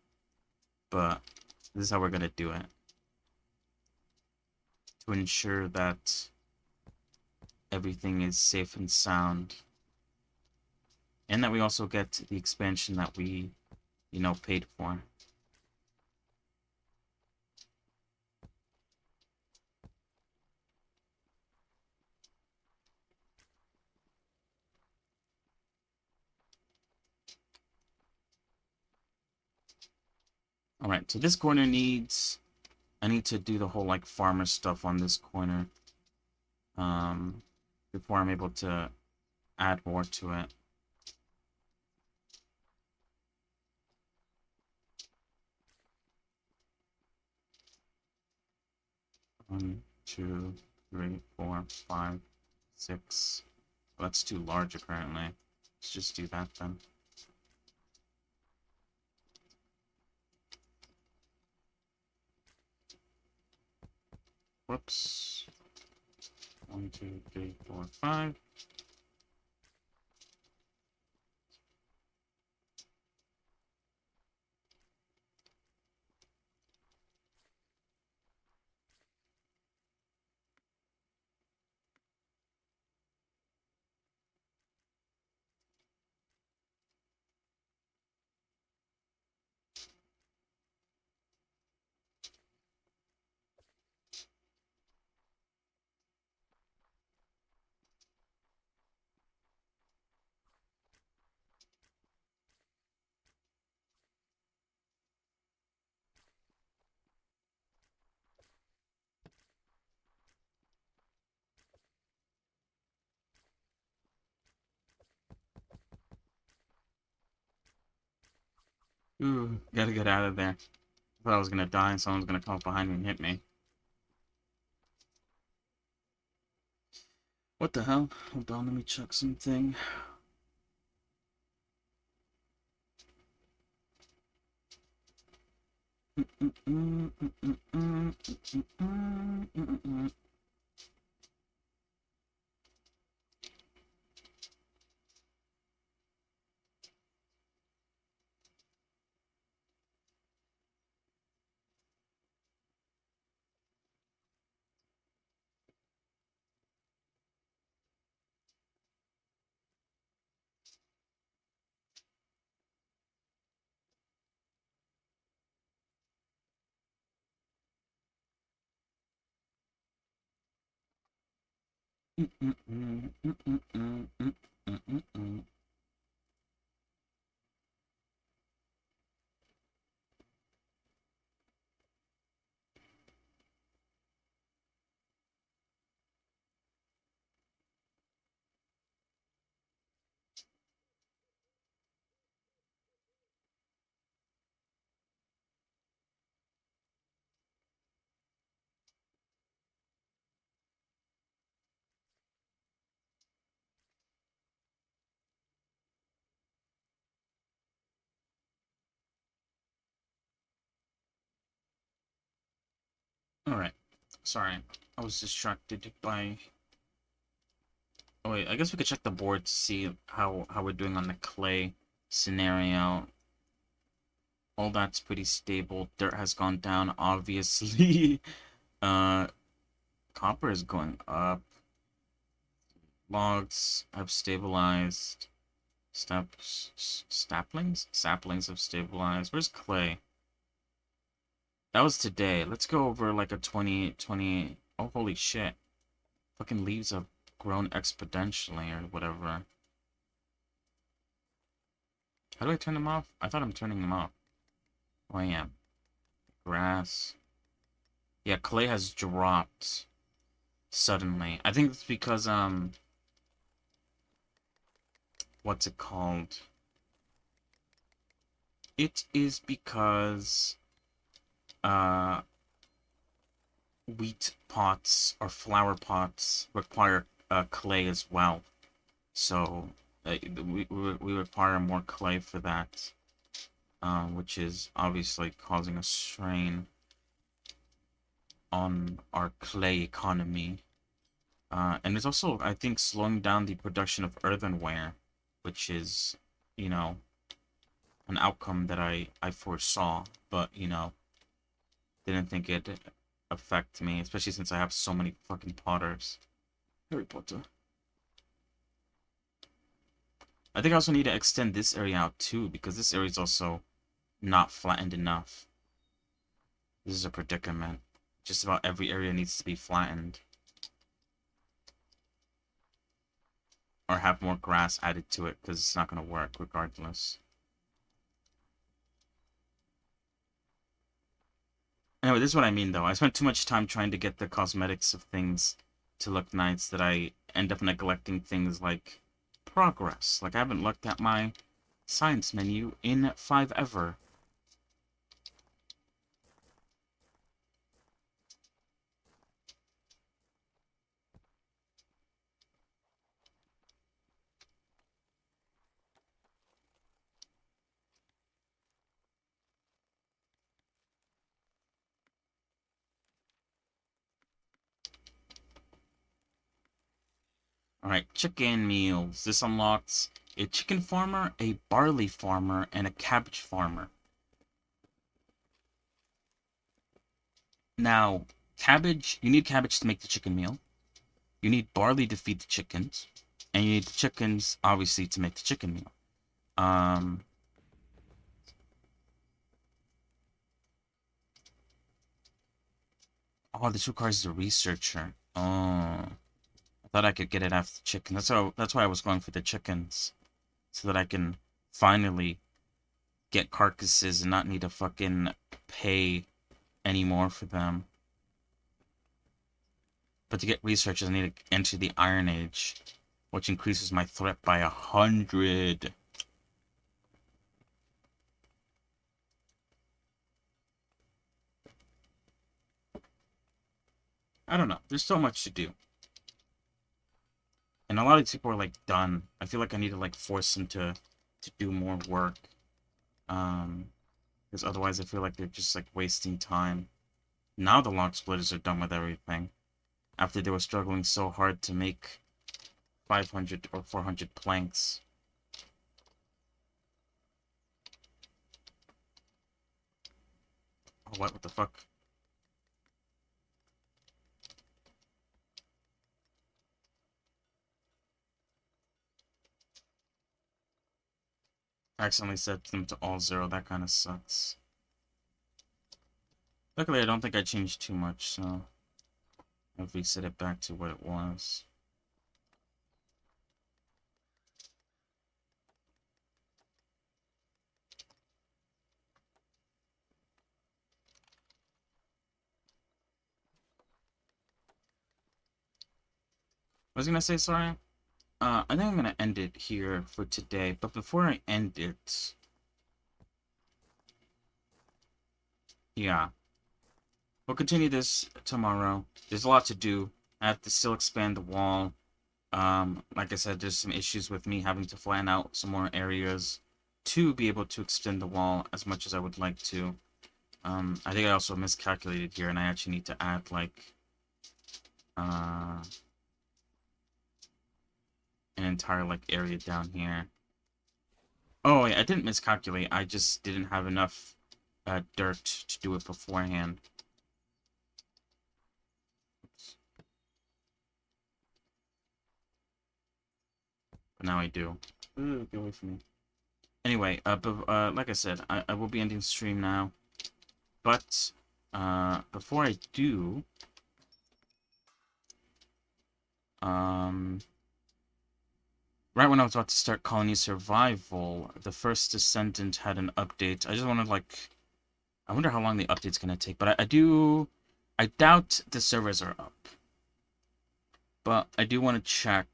Speaker 2: But this is how we're going to do it. To ensure that everything is safe and sound. And that we also get the expansion that we, you know, paid for. Alright, so this corner needs... I need to do the whole, like, farmer stuff on this corner. Before I'm able to add more to it. 1, 2, 3, 4, 5, 6. Well, that's too large apparently. Let's just do that then. Whoops. 1, 2, 3, 4, 5. Ooh, gotta get out of there. I thought I was gonna die and someone's gonna come up behind me and hit me. What the hell? Hold on, let me check something. Alright. Sorry. I was distracted by... Oh wait, I guess we could check the board to see how we're doing on the clay scenario. All that's pretty stable. Dirt has gone down, obviously. Copper is going up. Logs have stabilized. Saplings have stabilized. Where's clay? That was today. Let's go over like a 20. Oh, holy shit. Fucking leaves have grown exponentially or whatever. How do I turn them off? I thought I'm turning them off. Oh, I am. Grass. Yeah, clay has dropped suddenly. I think it's because, what's it called? It is because, wheat pots or flower pots require clay as well. So we require more clay for that, which is obviously causing a strain on our clay economy. And it's also, I think, slowing down the production of earthenware, which is, you know, an outcome that I foresaw, but, you know, didn't think it'd affect me, especially since I have so many fucking potters. Harry Potter. I think I also need to extend this area out too, because this area is also not flattened enough. This is a predicament. Just about every area needs to be flattened. Or have more grass added to it, because it's not going to work regardless. Anyway, this is what I mean, though. I spent too much time trying to get the cosmetics of things to look nice that I end up neglecting things like progress. Like, I haven't looked at my science menu in 5 ever. Alright, chicken meals. This unlocks a chicken farmer, a barley farmer, and a cabbage farmer. Now, cabbage, you need cabbage to make the chicken meal. You need barley to feed the chickens. And you need the chickens, obviously, to make the chicken meal. Oh, this requires the researcher. Oh. I thought I could get it after the chicken. That's why I was going for the chickens. So that I can finally get carcasses and not need to fucking pay any more for them. But to get researchers, I need to enter the Iron Age, which increases my threat by 100. I don't know. There's so much to do. And a lot of these people are, like, done. I feel like I need to, like, force them to do more work. Because otherwise I feel like they're just, like, wasting time. Now the log splitters are done with everything. After they were struggling so hard to make 500 or 400 planks. Oh, what the fuck? I accidentally set them to all 0, that kind of sucks. Luckily, I don't think I changed too much, so I'll reset it back to what it was. What was I gonna say, sorry? I think I'm gonna end it here for today, but before I end it... Yeah. We'll continue this tomorrow. There's a lot to do. I have to still expand the wall. Like I said, there's some issues with me having to flatten out some more areas to be able to extend the wall as much as I would like to. I think I also miscalculated here, and I actually need to add, like, an entire, like, area down here. Oh, yeah, I didn't miscalculate. I just didn't have enough dirt to do it beforehand. But now I do. Ooh, get away from me. Anyway, like I said, I will be ending the stream now. But, before I do... Right when I was about to start Colony Survival, the first Descendant had an update. I just wanted, like... I wonder how long the update's gonna take, but I doubt the servers are up. But I do want to check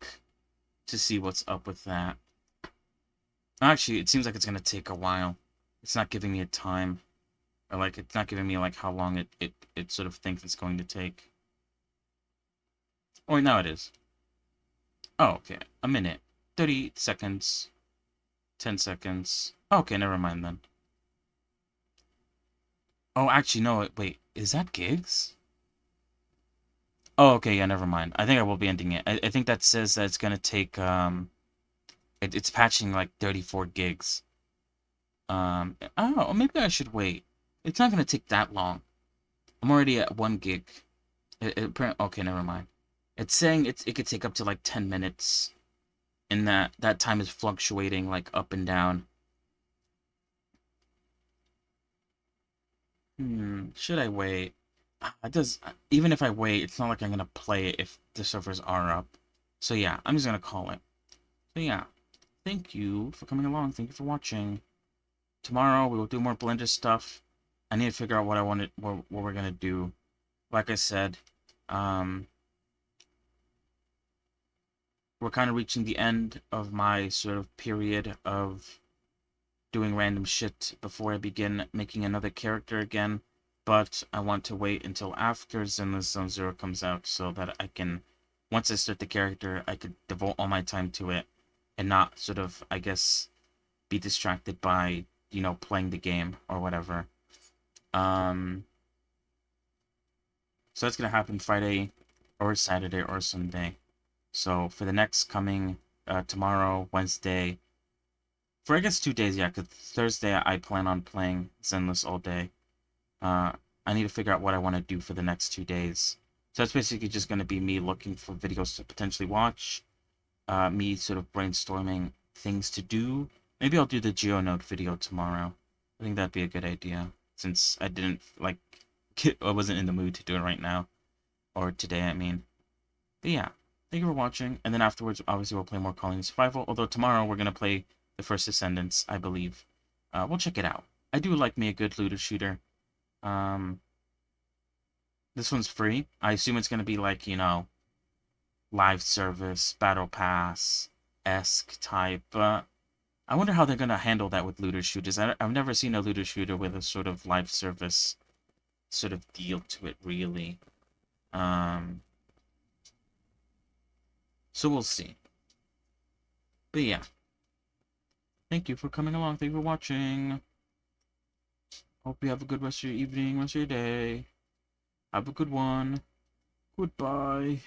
Speaker 2: to see what's up with that. Actually, it seems like it's gonna take a while. It's not giving me a time. Or, like, it's not giving me, like, how long it sort of thinks it's going to take. Oh, wait, now it is. Oh, okay. A minute. 30 seconds. 10 seconds. Okay, never mind then. Oh, actually, no, wait. Is that gigs? Oh, okay, yeah, never mind. I think I will be ending it. I think that says that it's gonna take, it's patching, like, 34 gigs. Oh, maybe I should wait. It's not gonna take that long. I'm already at 1 gig. Okay, never mind. It's saying it could take up to, like, 10 minutes. And that time is fluctuating, like, up and down. Should I wait? Even if I wait, it's not like I'm gonna play it if the servers are up. So yeah, I'm just gonna call it. So yeah, thank you for coming along. Thank you for watching. Tomorrow we will do more Blender stuff. I need to figure out what we're gonna do. Like I said, we're kind of reaching the end of my sort of period of doing random shit before I begin making another character again. But I want to wait until after Zenless Zone Zero comes out so that I can, once I start the character, I could devote all my time to it and not sort of, I guess, be distracted by, you know, playing the game or whatever. So that's gonna happen Friday or Saturday or Sunday. So for the next coming tomorrow, Wednesday, for I guess 2 days, yeah, because Thursday I plan on playing Zenless all day. I need to figure out what I want to do for the next 2 days. So that's basically just going to be me looking for videos to potentially watch, me sort of brainstorming things to do. Maybe I'll do the GeoNode video tomorrow. I think that'd be a good idea, since I didn't, like, I wasn't in the mood to do it right now. Or today, I mean. But yeah, thank you for watching, and then afterwards, obviously, we'll play more Colony Survival, although tomorrow we're going to play the First Descendants, I believe. We'll check it out. I do like me a good looter shooter. This one's free. I assume it's going to be like, you know, live service, battle pass-esque type. I wonder how they're going to handle that with looter shooters. I've never seen a looter shooter with a sort of live service sort of deal to it, really. So we'll see. But yeah. Thank you for coming along. Thank you for watching. Hope you have a good rest of your evening, rest of your day. Have a good one. Goodbye.